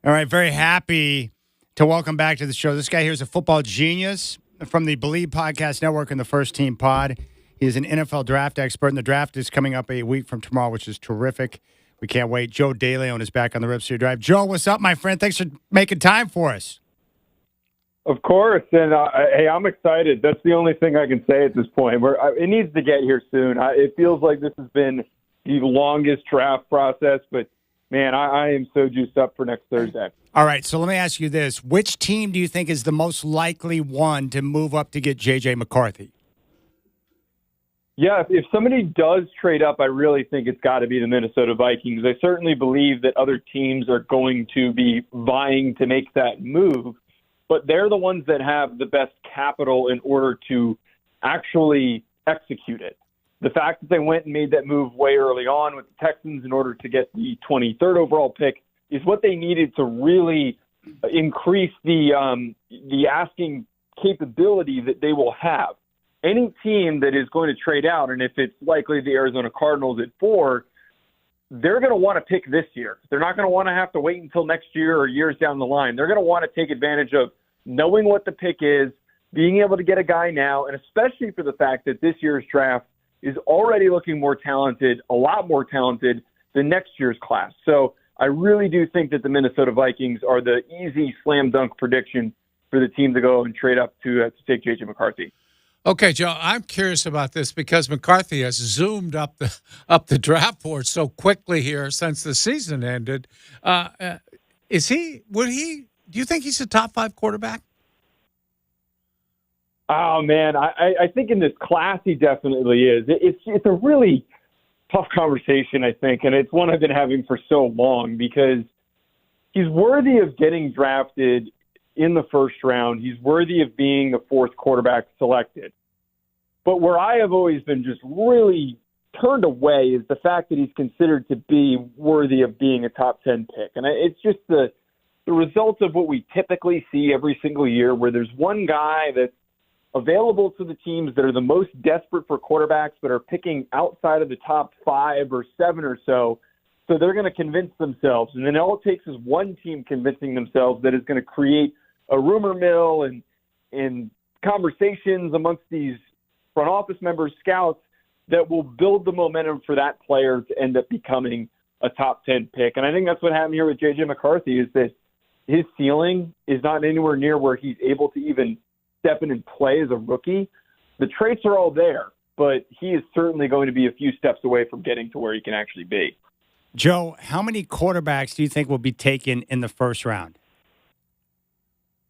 S1: All right, very happy to welcome back to the show. This guy here is a football genius from the Believe Podcast Network and the First Team Pod. He is an NFL draft expert, and the draft is coming up a week from tomorrow, which is terrific. We can't wait. Joe DeLeon is back on the Rip City Drive. Joe, what's up, my friend? Thanks for making time for us.
S6: Of course, and hey, I'm excited. That's the only thing I can say at this point. It needs to get here soon. It feels like this has been the longest draft process, but man, I am so juiced up for next Thursday.
S1: All right, so let me ask you this. Which team do you think is the most likely one to move up to get J.J. McCarthy?
S6: Yeah, if somebody does trade up, I really think it's got to be the Minnesota Vikings. I certainly believe that other teams are going to be vying to make that move, but they're the ones that have the best capital in order to actually execute it. The fact that they went and made that move way early on with the Texans in order to get the 23rd overall pick is what they needed to really increase the asking capability that they will have. Any team that is going to trade out, and if it's likely the Arizona Cardinals at 4, they're going to want to pick this year. They're not going to want to have to wait until next year or years down the line. They're going to want to take advantage of knowing what the pick is, being able to get a guy now, and especially for the fact that this year's draft is already looking more talented, a lot more talented than next year's class. So I really do think that the Minnesota Vikings are the easy slam dunk prediction for the team to go and trade up to take J.J. McCarthy.
S2: Okay, Joe, I'm curious about this because McCarthy has zoomed up the draft board so quickly here since the season ended. Do you think he's a top 5 quarterback?
S6: Oh, man, I think in this class he definitely is. It's a really tough conversation, I think, and it's one I've been having for so long because he's worthy of getting drafted in the first round. He's worthy of being the 4th quarterback selected. But where I have always been just really turned away is the fact that he's considered to be worthy of being a top 10 pick. And it's just the results of what we typically see every single year where there's one guy that's available to the teams that are the most desperate for quarterbacks but are picking outside of the top 5 or 7 or so. So they're going to convince themselves. And then all it takes is one team convincing themselves that is going to create a rumor mill and conversations amongst these front office members, scouts, that will build the momentum for that player to end up becoming a top 10 pick. And I think that's what happened here with J.J. McCarthy is that his ceiling is not anywhere near where he's able to even step in and play as a rookie. The traits are all there, but he is certainly going to be a few steps away from getting to where he can actually be.
S1: Joe, how many quarterbacks do you think will be taken in the first round?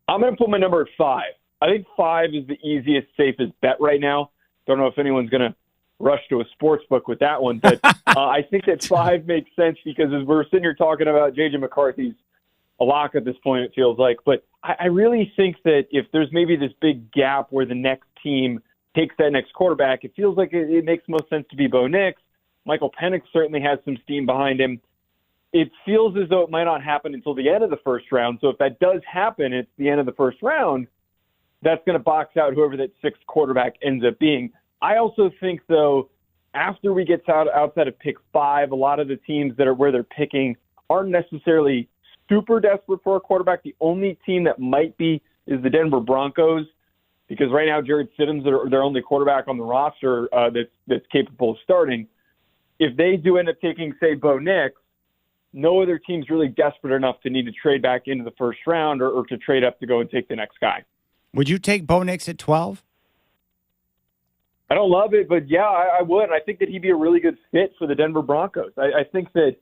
S6: I'm going to put my number at 5. I think 5 is the easiest, safest bet right now. Don't know if anyone's going to rush to a sports book with that one, but I think that 5 makes sense because as we're sitting here talking about J.J. McCarthy's a lock at this point, it feels like. But I really think that if there's maybe this big gap where the next team takes that next quarterback, it feels like it makes most sense to be Bo Nix. Michael Penix certainly has some steam behind him. It feels as though it might not happen until the end of the first round. So if that does happen, it's the end of the first round. That's going to box out whoever that 6th quarterback ends up being. I also think, though, after we get outside of pick 5, a lot of the teams that are where they're picking aren't necessarily super desperate for a quarterback. The only team that might be is the Denver Broncos because right now Jared Stidham's their only quarterback on the roster that's capable of starting. If they do end up taking, say, Bo Nix, no other team's really desperate enough to need to trade back into the first round or to trade up to go and take the next guy.
S1: Would you take Bo Nix at 12?
S6: I don't love it, but yeah, I would. I think that he'd be a really good fit for the Denver Broncos. I think that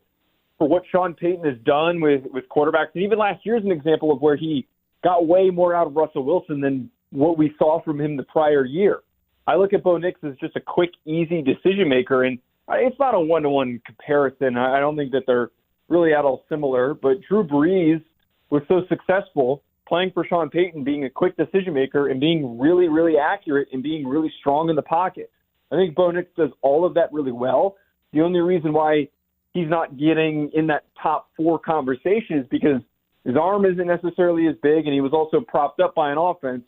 S6: for what Sean Payton has done with quarterbacks, and even last year is an example of where he got way more out of Russell Wilson than what we saw from him the prior year. I look at Bo Nix as just a quick, easy decision maker, and it's not a one-to-one comparison. I don't think that they're really at all similar, but Drew Brees was so successful playing for Sean Payton, being a quick decision maker and being really, really accurate and being really strong in the pocket. I think Bo Nix does all of that really well. The only reason why he's not getting in that top 4 conversation is because his arm isn't necessarily as big, and he was also propped up by an offense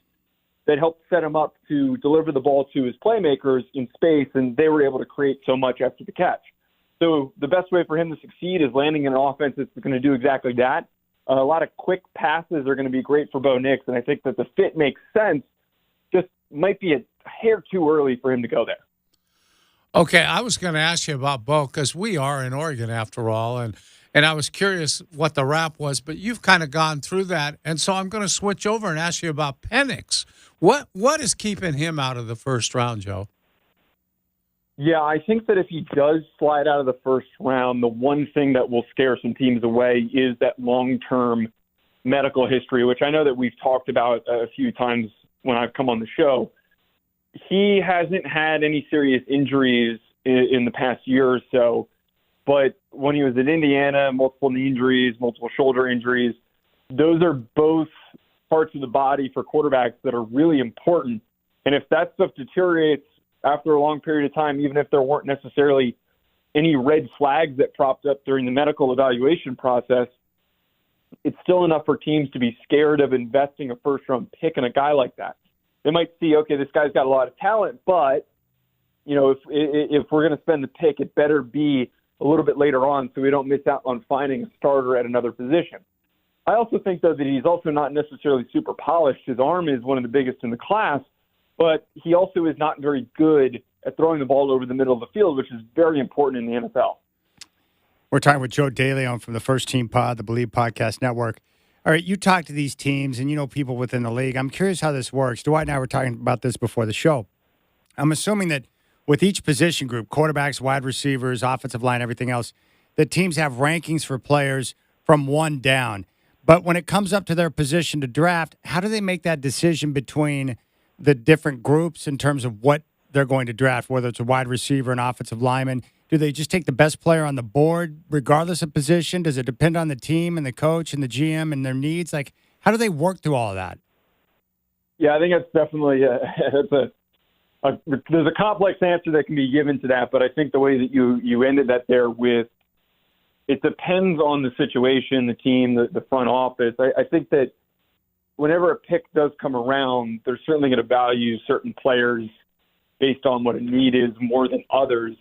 S6: that helped set him up to deliver the ball to his playmakers in space, and they were able to create so much after the catch. So the best way for him to succeed is landing in an offense that's going to do exactly that. A lot of quick passes are going to be great for Bo Nix, and I think that the fit makes sense. Just might be a hair too early for him to go there.
S2: Okay, I was going to ask you about Bo because we are in Oregon after all, and I was curious what the rap was, but you've kind of gone through that, and so I'm going to switch over and ask you about Penix. What is keeping him out of the first round, Joe?
S6: Yeah, I think that if he does slide out of the first round, the one thing that will scare some teams away is that long-term medical history, which I know that we've talked about a few times when I've come on the show. He hasn't had any serious injuries in the past year or so, but when he was at Indiana, multiple knee injuries, multiple shoulder injuries, those are both parts of the body for quarterbacks that are really important. And if that stuff deteriorates after a long period of time, even if there weren't necessarily any red flags that propped up during the medical evaluation process, it's still enough for teams to be scared of investing a first-round pick in a guy like that. They might see, okay, this guy's got a lot of talent, but, you know, if we're going to spend the pick, it better be a little bit later on so we don't miss out on finding a starter at another position. I also think, though, that he's also not necessarily super polished. His arm is one of the biggest in the class, but he also is not very good at throwing the ball over the middle of the field, which is very important in the NFL.
S1: We're talking with Joe DeLeon from the First Team Pod, the Believe Podcast Network. All right, you talk to these teams and you know people within the league. I'm curious how this works. Dwight and I were talking about this before the show. I'm assuming that with each position group, quarterbacks, wide receivers, offensive line, everything else, the teams have rankings for players from one down. But when it comes up to their position to draft, how do they make that decision between the different groups in terms of what they're going to draft, whether it's a wide receiver, an offensive lineman? Do they just take the best player on the board regardless of position? Does it depend on the team and the coach and the GM and their needs? Like, how do they work through all of that?
S6: Yeah, I think that's definitely there's a complex answer that can be given to that, but I think the way that you ended that there with it depends on the situation, the team, the front office. I think that whenever a pick does come around, they're certainly going to value certain players based on what a need is more than others.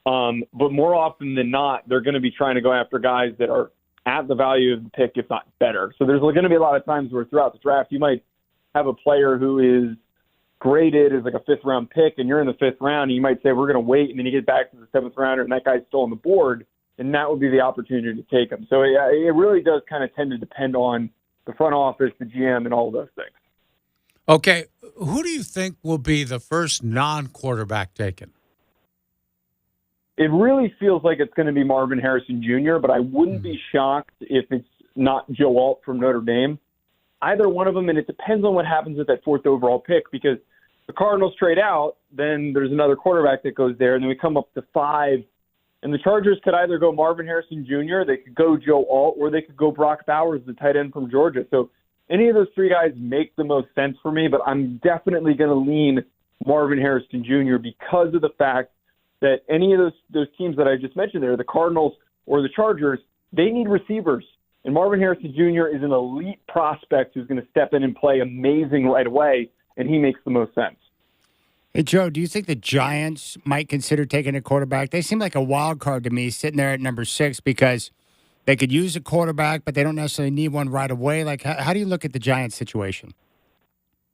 S6: But more often than not, they're going to be trying to go after guys that are at the value of the pick, if not better. So there's going to be a lot of times where throughout the draft, you might have a player who is graded as like a fifth-round pick, and you're in the fifth round, and you might say, we're going to wait, and then you get back to the seventh rounder, and that guy's still on the board, and that would be the opportunity to take him. So it really does kind of tend to depend on the front office, the GM, and all of those things.
S2: Okay, who do you think will be the first non-quarterback taken?
S6: It really feels like it's going to be Marvin Harrison Jr., but I wouldn't be shocked if it's not Joe Alt from Notre Dame. Either one of them, and it depends on what happens with that fourth overall pick, because the Cardinals trade out, then there's another quarterback that goes there, and then we come up to 5, and the Chargers could either go Marvin Harrison Jr., they could go Joe Alt, or they could go Brock Bowers, the tight end from Georgia. So any of those three guys make the most sense for me, but I'm definitely going to lean Marvin Harrison Jr. because of the fact that any of those teams that I just mentioned there, the Cardinals or the Chargers, they need receivers. And Marvin Harrison Jr. is an elite prospect who's going to step in and play amazing right away, and he makes the most sense.
S1: Hey, Joe, do you think the Giants might consider taking a quarterback? They seem like a wild card to me sitting there at number 6 because they could use a quarterback, but they don't necessarily need one right away. Like, how do you look at the Giants situation?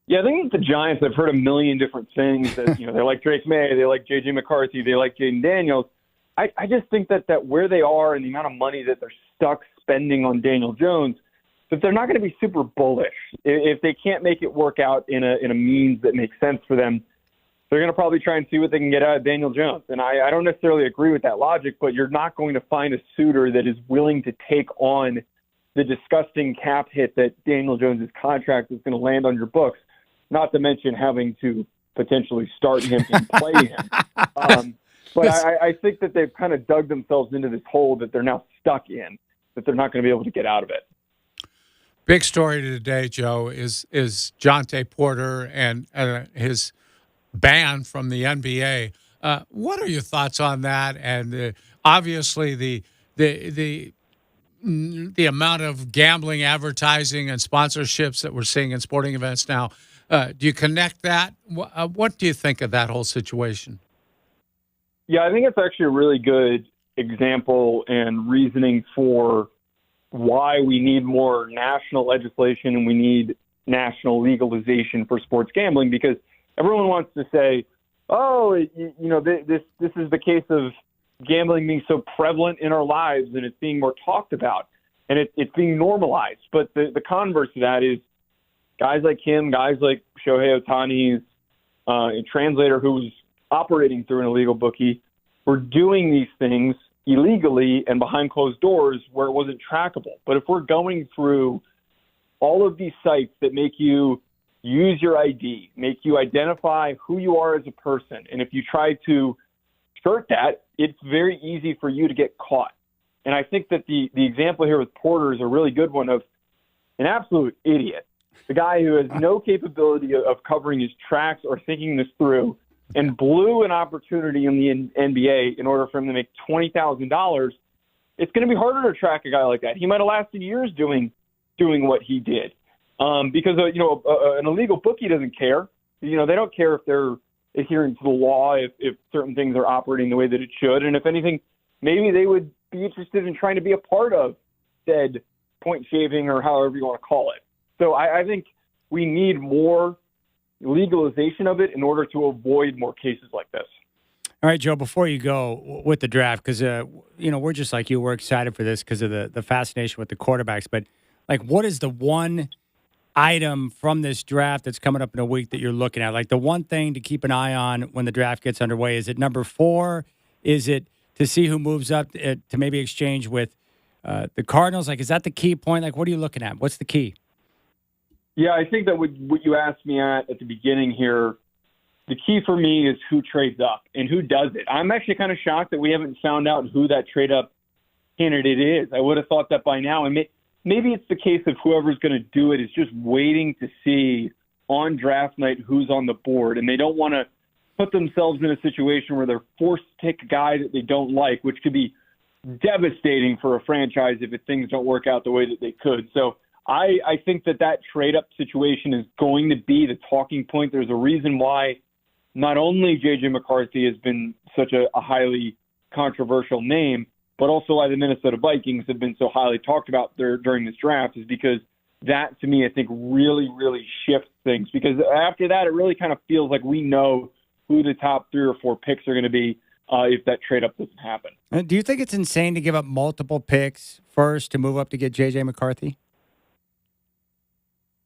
S6: Yeah, I think the Giants, I've heard a million different things. That they like Drake May, they like J.J. McCarthy, they like Jaden Daniels. I just think that where they are and the amount of money that they're stuck spending on Daniel Jones, that they're not going to be super bullish. If they can't make it work out in a means that makes sense for them, they're going to probably try and see what they can get out of Daniel Jones. And I don't necessarily agree with that logic, but you're not going to find a suitor that is willing to take on the disgusting cap hit that Daniel Jones' contract is going to land on your books, not to mention having to potentially start him and play him. But I think that they've kind of dug themselves into this hole that they're now stuck in, that they're not going to be able to get out of it.
S2: Big story today, Joe, is Jonte Porter and his ban from the NBA. What are your thoughts on that? And obviously the amount of gambling, advertising, and sponsorships that we're seeing in sporting events now. Do you connect that? What do you think of that whole situation?
S6: Yeah, I think it's actually a really good example and reasoning for why we need more national legislation and we need national legalization for sports gambling, because everyone wants to say, oh, this is the case of gambling being so prevalent in our lives and it's being more talked about and it's being normalized. But the converse of that is guys like him, guys like Shohei Ohtani's a translator who was operating through an illegal bookie, were doing these things illegally and behind closed doors where it wasn't trackable. But if we're going through all of these sites that make you use your ID, make you identify who you are as a person, and if you try to skirt that, it's very easy for you to get caught. And I think that the example here with Porter is a really good one of an absolute idiot, the guy who has no capability of covering his tracks or thinking this through, and blew an opportunity in the NBA in order for him to make $20,000. It's going to be harder to track a guy like that. He might have lasted years doing what he did, because an illegal bookie doesn't care. They don't care if they're adhering to the law, if certain things are operating the way that it should, and if anything, maybe they would be interested in trying to be a part of said point shaving or however you want to call it. So I think we need more legalization of it in order to avoid more cases like this.
S1: All right, Joe, before you go with the draft, because, we're just like you. We're excited for this because of the fascination with the quarterbacks. But, what is the one item from this draft that's coming up in a week that you're looking at? Like the one thing to keep an eye on when the draft gets underway? Is it number 4? Is it to see who moves up to maybe exchange with the Cardinals? Is that the key point? What are you looking at? What's the key?
S6: Yeah, I think that what you asked me at the beginning here, the key for me is who trades up and who does it. I'm actually kind of shocked that we haven't found out who that trade-up candidate is. I would have thought that by now. And maybe it's the case of whoever's going to do it is just waiting to see on draft night who's on the board, and they don't want to put themselves in a situation where they're forced to take a guy that they don't like, which could be devastating for a franchise if things don't work out the way that they could. So I think that trade-up situation is going to be the talking point. There's a reason why not only J.J. McCarthy has been such a highly controversial name, but also why the Minnesota Vikings have been so highly talked about during this draft is because that, to me, I think really, really shifts things. Because after that, it really kind of feels like we know who the top 3 or 4 picks are going to be if that trade-up doesn't happen.
S1: Do you think it's insane to give up multiple picks first to move up to get J.J. McCarthy?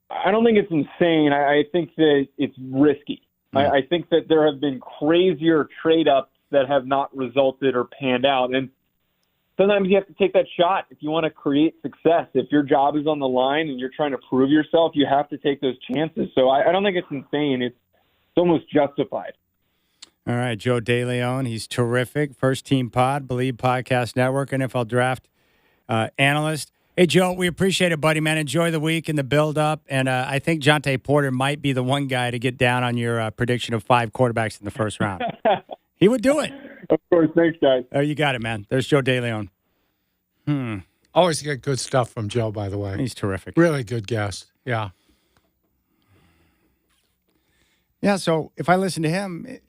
S6: I don't think it's insane. I think that it's risky. I think that there have been crazier trade-ups that have not resulted or panned out. And sometimes you have to take that shot if you want to create success. If your job is on the line and you're trying to prove yourself, you have to take those chances. So I don't think it's insane. It's almost justified.
S1: All right, Joe DeLeon. He's terrific. First Team Pod, Believe Podcast Network, NFL Draft analyst. Hey, Joe, we appreciate it, buddy, man. Enjoy the week and the build-up. And I think Jonte Porter might be the one guy to get down on your prediction of 5 quarterbacks in the first round. He would do it.
S6: Of course. Thanks, guys.
S1: Oh, you got it, man. There's Joe DeLeon.
S2: Always get good stuff from Joe, by the way.
S1: He's terrific.
S2: Really good guest. Yeah.
S1: Yeah, so if I listen to him,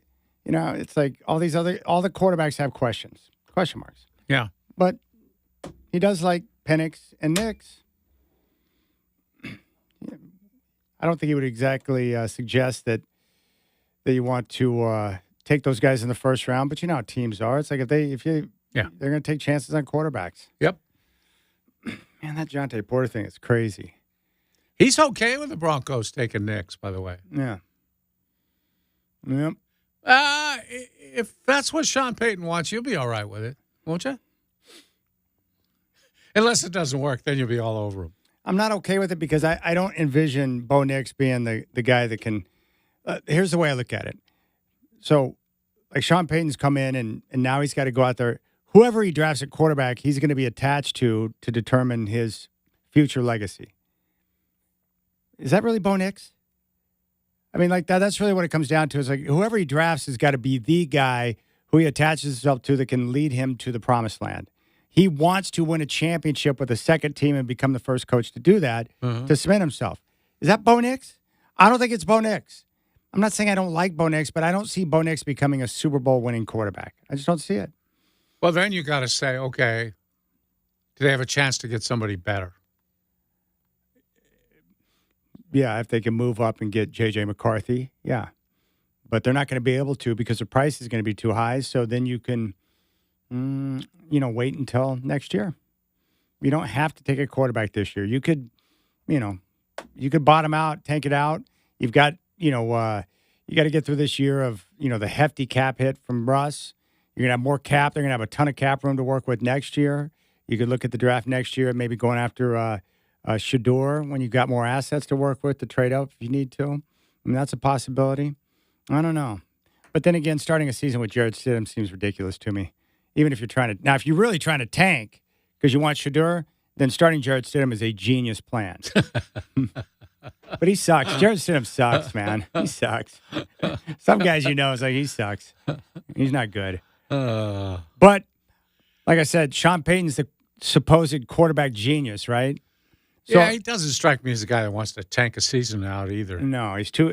S1: it's like all the quarterbacks have question marks.
S2: Yeah.
S1: But he does like Penix and Nix. I don't think he would exactly suggest that you want to take those guys in the first round, but you know how teams are. It's like they're going to take chances on quarterbacks.
S2: Yep.
S1: Man, that Jonte Porter thing is crazy.
S2: He's okay with the Broncos taking Nix, by the way.
S1: Yeah. Yep.
S2: If that's what Sean Payton wants, you'll be all right with it, won't you? Unless it doesn't work, then you'll be all over him.
S1: I'm not okay with it because I don't envision Bo Nix being the guy that can here's the way I look at it. So, like Sean Payton's come in and now he's got to go out there. Whoever he drafts at quarterback, he's going to be attached to determine his future legacy. Is that really Bo Nix? I mean, like that's really what it comes down to. Is like whoever he drafts has got to be the guy who he attaches himself to that can lead him to the promised land. He wants to win a championship with a second team and become the first coach to do that, to cement himself. Is that Bo Nix? I don't think it's Bo Nix. I'm not saying I don't like Bo Nix, but I don't see Bo Nix becoming a Super Bowl winning quarterback. I just don't see it.
S2: Well, then you got to say, okay, Do they have a chance to get somebody better?
S1: Yeah, if they can move up and get J.J. McCarthy, yeah. But they're not going to be able to because the price is going to be too high. So then you can, wait until next year. You don't have to take a quarterback this year. You could, you could bottom out, tank it out. You've got, you got to get through this year of, the hefty cap hit from Russ. You're going to have more cap. They're going to have a ton of cap room to work with next year. You could look at the draft next year, maybe going after Shador when you've got more assets to work with to trade up if you need to. I mean, that's a possibility. I don't know. But then again, starting a season with Jared Stidham seems ridiculous to me. Even if you're trying to – now, if you're really trying to tank because you want Shador, then starting Jared Stidham is a genius plan. But he sucks. Jared Stidham sucks, man. He sucks. Some guys it's like he sucks. He's not good. But like I said, Sean Payton's the supposed quarterback genius, right? So,
S2: yeah, he doesn't strike me as a guy that wants to tank a season out either.
S1: No, he's too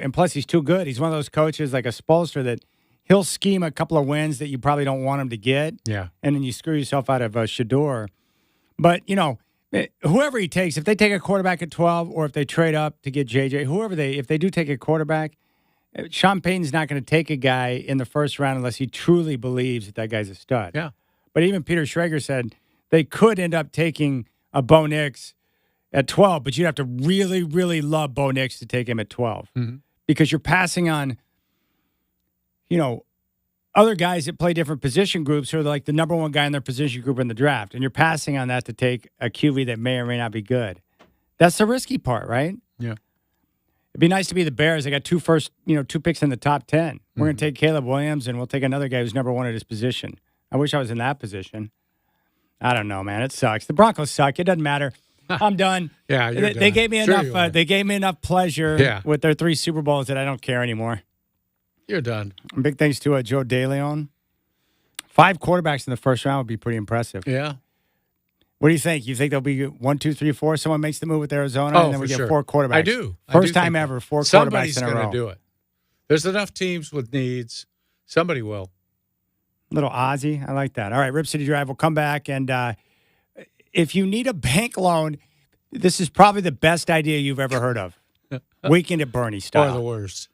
S1: good. He's one of those coaches like a Spoelstra that he'll scheme a couple of wins that you probably don't want him to get. Yeah. And then you screw yourself out of Shador. But, whoever he takes, if they take a quarterback at 12 or if they trade up to get JJ, if they do take a quarterback, Sean Payton's not going to take a guy in the first round unless he truly believes that guy's a stud.
S2: Yeah.
S1: But even Peter Schrager said they could end up taking a Bo Nix at 12, but you'd have to really, really love Bo Nix to take him at 12 because you're passing on, other guys that play different position groups who are like the number one guy in their position group in the draft, and you're passing on that to take a QB that may or may not be good. That's the risky part, right?
S2: Yeah.
S1: It'd be nice to be the Bears. They got two picks in the top 10. We're going to take Caleb Williams, and we'll take another guy who's number one at his position. I wish I was in that position. I don't know, man. It sucks. The Broncos suck. It doesn't matter. I'm done.
S2: Yeah, you're
S1: they
S2: done.
S1: gave me
S2: Sure
S1: enough. They gave me enough pleasure with their 3 Super Bowls that I don't care anymore.
S2: You're done.
S1: And big thanks to Joe DeLeon. 5 quarterbacks in the first round would be pretty impressive.
S2: Yeah.
S1: What do you think? You think there'll be 1, 2, 3, 4? Someone makes the move with Arizona, and then we get 4 quarterbacks.
S2: I do.
S1: First time ever, 4 quarterbacks in a row.
S2: Somebody's going to do it. There's enough teams with needs. Somebody will.
S1: Little Ozzy. I like that. All right, Rip City Drive. We'll come back. And if you need a bank loan, this is probably the best idea you've ever heard of. Weekend at Bernie style.
S2: Or the worst.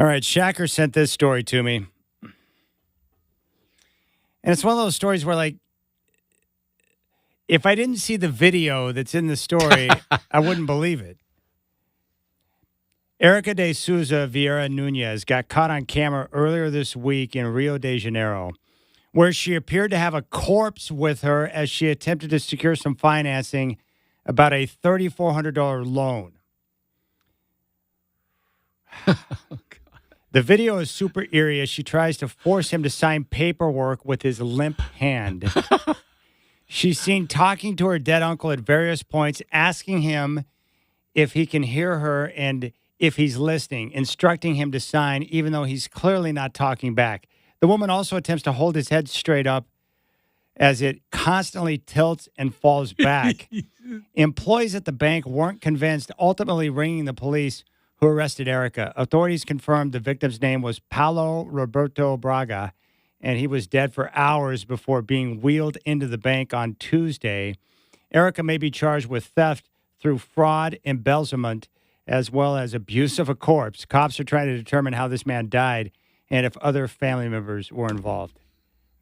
S1: All right, Shacker sent this story to me. And it's one of those stories where, like, if I didn't see the video that's in the story, I wouldn't believe it. Erica de Souza Vieira Nunez got caught on camera earlier this week in Rio de Janeiro, where she appeared to have a corpse with her as she attempted to secure some financing about a $3,400 loan. The video is super eerie as she tries to force him to sign paperwork with his limp hand. She's seen talking to her dead uncle at various points, asking him if he can hear her and if he's listening, instructing him to sign, even though he's clearly not talking back. The woman also attempts to hold his head straight up as it constantly tilts and falls back. Employees at the bank weren't convinced, ultimately ringing the police, who arrested Erica. Authorities confirmed the victim's name was Paulo Roberto Braga, and he was dead for hours before being wheeled into the bank on Tuesday. Erica may be charged with theft through fraud, embezzlement, as well as abuse of a corpse. Cops are trying to determine how this man died and if other family members were involved.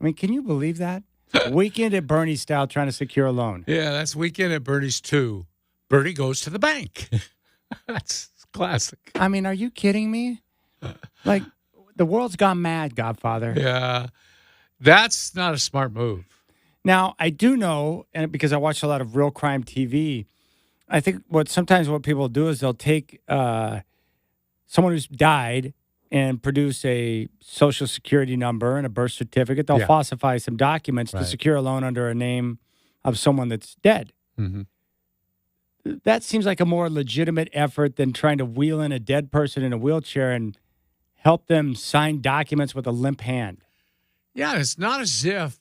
S1: I mean, can you believe that? Weekend at Bernie's style trying to secure a loan.
S2: Yeah, that's Weekend at Bernie's too. Bernie goes to the bank. That's classic.
S1: I mean, are you kidding me? Like, the world's gone mad, Godfather.
S2: Yeah, that's not a smart move.
S1: Now, I do know, and because I watch a lot of real crime TV, I think sometimes what people do is they'll take someone who's died and produce a social security number and a birth certificate. They'll falsify some documents to secure a loan under a name of someone that's dead.
S2: Mm-hmm.
S1: That seems like a more legitimate effort than trying to wheel in a dead person in a wheelchair and help them sign documents with a limp hand.
S2: Yeah, it's not as if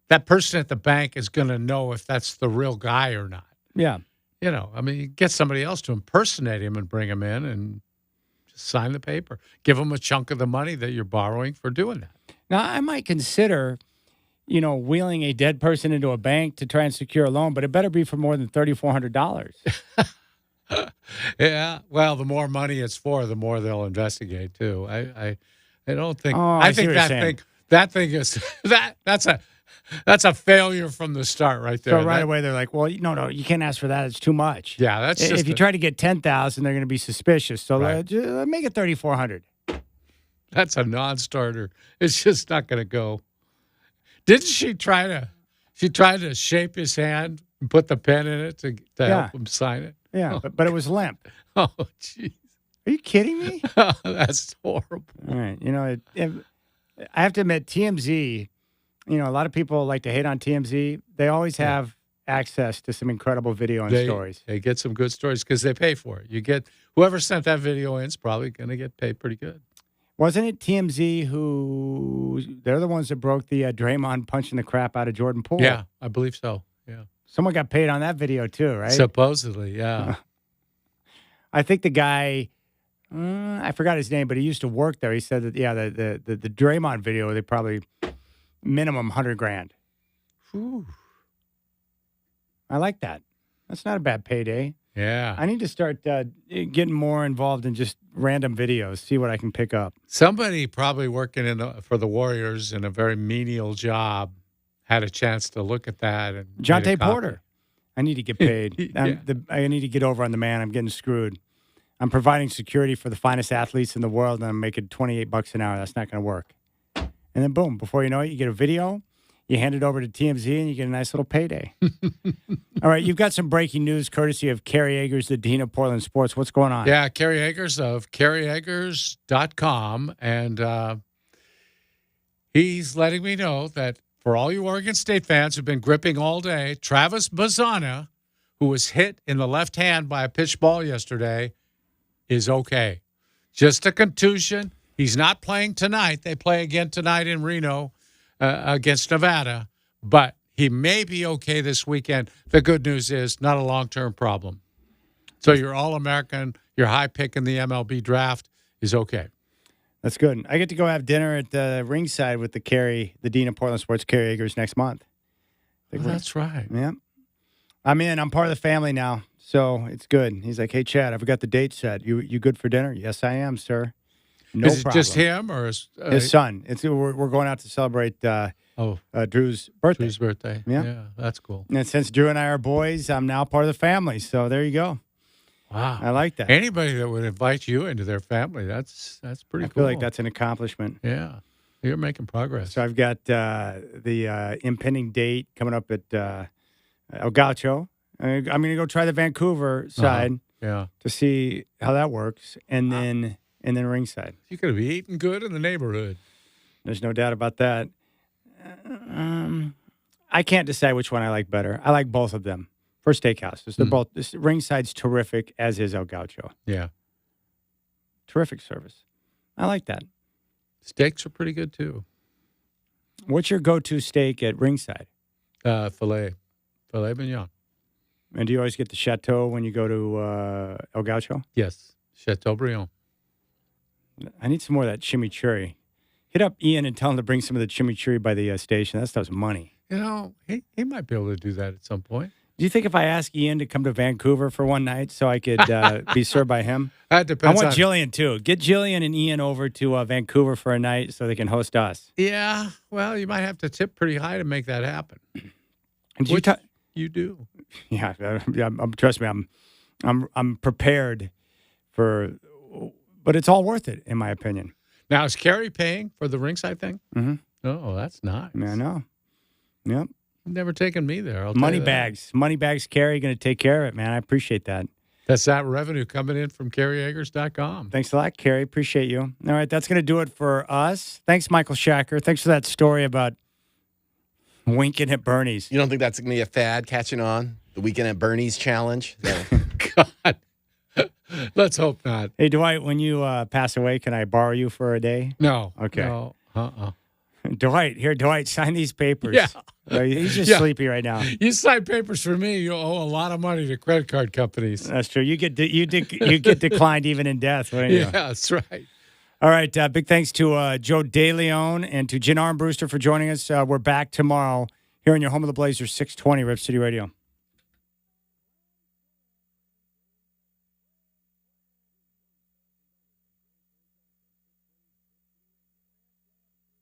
S2: that person at the bank is going to know if that's the real guy or not.
S1: Yeah.
S2: You know, I mean, you get somebody else to impersonate him and bring him in and just sign the paper. Give him a chunk of the money that you're borrowing for doing that.
S1: Now, I might consider, wheeling a dead person into a bank to try and secure a loan, but it better be for more than $3,400.
S2: Yeah, well, the more money it's for, the more they'll investigate too. I don't think.
S1: Oh,
S2: I
S1: see
S2: think
S1: what you're
S2: that thing is that's a failure from the start right there.
S1: So away they're like, well, no, you can't ask for that. It's too much.
S2: Yeah, that's just
S1: if you try to get 10,000, they're going to be suspicious. So
S2: Right.
S1: Make it 3,400.
S2: That's a non-starter. It's just not going to go. Didn't she try to? She tried to shape his hand and put the pen in it to help him sign it.
S1: Yeah, but it was limp.
S2: Oh, jeez.
S1: Are you kidding me?
S2: That's horrible.
S1: All right. I have to admit, TMZ, a lot of people like to hate on TMZ. They always have access to some incredible video and stories.
S2: They get some good stories because they pay for it. Whoever sent that video in is probably going to get paid pretty good.
S1: Wasn't it TMZ they're the ones that broke the Draymond punching the crap out of Jordan Poole?
S2: Yeah, I believe so. Yeah.
S1: Someone got paid on that video too, right?
S2: Supposedly, yeah.
S1: I think the guy, I forgot his name, but he used to work there. He said that, the Draymond video, they probably minimum $100,000.
S2: Whew.
S1: I like that. That's not a bad payday.
S2: Yeah.
S1: I need to start getting more involved in just random videos, see what I can pick up.
S2: Somebody probably working for the Warriors in a very menial job had a chance to look at that. And
S1: Jonte Porter. I need to get paid.
S2: Yeah.
S1: I need to get over on the man. I'm getting screwed. I'm providing security for the finest athletes in the world, and I'm making $28 an hour. That's not going to work. And then, boom, before you know it, you get a video. You hand it over to TMZ, and you get a nice little payday. All right, you've got some breaking news courtesy of Kerry Eggers, the dean of Portland Sports. What's going on?
S2: Yeah, Kerry Eggers of kerryeggers.com. And he's letting me know that for all you Oregon State fans who've been gripping all day, Travis Bazana, who was hit in the left hand by a pitch ball yesterday, is okay. Just a contusion. He's not playing tonight. They play again tonight in Reno against Nevada, but he may be okay this weekend. The good news is not a long-term problem. So your All-American, your high pick in the MLB draft is okay.
S1: That's good. I get to go have dinner at the ringside with the dean of Portland Sports, Kerry Eggers, next month.
S2: That's right.
S1: Yeah. I'm in. I'm part of the family now, so it's good. He's like, hey, Chad, I've got the date set. You good for dinner? Yes, I am, sir. No
S2: Is it
S1: problem.
S2: just him or
S1: His son. We're going out to celebrate Drew's birthday.
S2: Drew's birthday?
S1: Yeah.
S2: That's cool.
S1: And since Drew and I are boys, I'm now part of the family. So there you go.
S2: Wow.
S1: I like that.
S2: Anybody that would invite you into their family, that's pretty
S1: I
S2: cool.
S1: feel like that's an accomplishment.
S2: Yeah. You're making progress.
S1: So I've got the impending date coming up at El Gaucho. I'm going to go try the Vancouver side
S2: Yeah.
S1: to see how that works, and then ringside.
S2: You could be eating good in the neighborhood.
S1: There's no doubt about that. I can't decide which one I like better. I like both of them for steakhouses. They're both. Ringside's terrific, as is El Gaucho.
S2: Yeah.
S1: Terrific service. I like that.
S2: Steaks are pretty good too.
S1: What's your go-to steak at Ringside?
S2: Filet mignon.
S1: And do you always get the Chateau when you go to El Gaucho?
S2: Yes. Chateaubriand.
S1: I need some more of that chimichurri. Hit up Ian and tell him to bring some of the chimichurri by the station. That stuff's money.
S2: You know, he might be able to do that at some point.
S1: Do you think if I ask Ian to come to Vancouver for one night so I could be served by him?
S2: That
S1: I
S2: depends
S1: want
S2: on
S1: Jillian, too. Get Jillian and Ian over to Vancouver for a night so they can host us.
S2: Yeah. Well, you might have to tip pretty high to make that happen.
S1: And
S2: Which you do.
S1: Yeah, trust me, I'm prepared for, but it's all worth it, in my opinion.
S2: Now, is Carrie paying for the ringside thing?
S1: Mm-hmm.
S2: Oh, that's nice.
S1: Yeah, I know. Yep.
S2: Never taken me there. I'll tell
S1: Money
S2: you that.
S1: bags. Money bags, Carrie, going to take care of it, man. I appreciate that.
S2: That's that revenue coming in from CarrieEggers.com.
S1: Thanks a lot, Carrie. Appreciate you. All right, that's going to do it for us. Thanks, Michael Shacker. Thanks for that story about winking at Bernie's.
S4: You don't think that's going to be a fad catching on? The Weekend at Bernie's challenge? No.
S2: God. Let's hope not.
S1: Hey, Dwight, when you pass away, can I borrow you for a day?
S2: No.
S1: Okay.
S2: No.
S1: Dwight, sign these papers.
S2: Yeah.
S1: He's just
S2: Yeah.
S1: sleepy right now.
S2: You sign papers for me, you owe a lot of money to credit card companies.
S1: That's true. You get declined even in death. Wouldn't you?
S2: Yeah, that's right.
S1: All right. Big thanks to Joe DeLeon and to Jen Armbruster for joining us. We're back tomorrow here on your home of the Blazers, 620 Rip City Radio.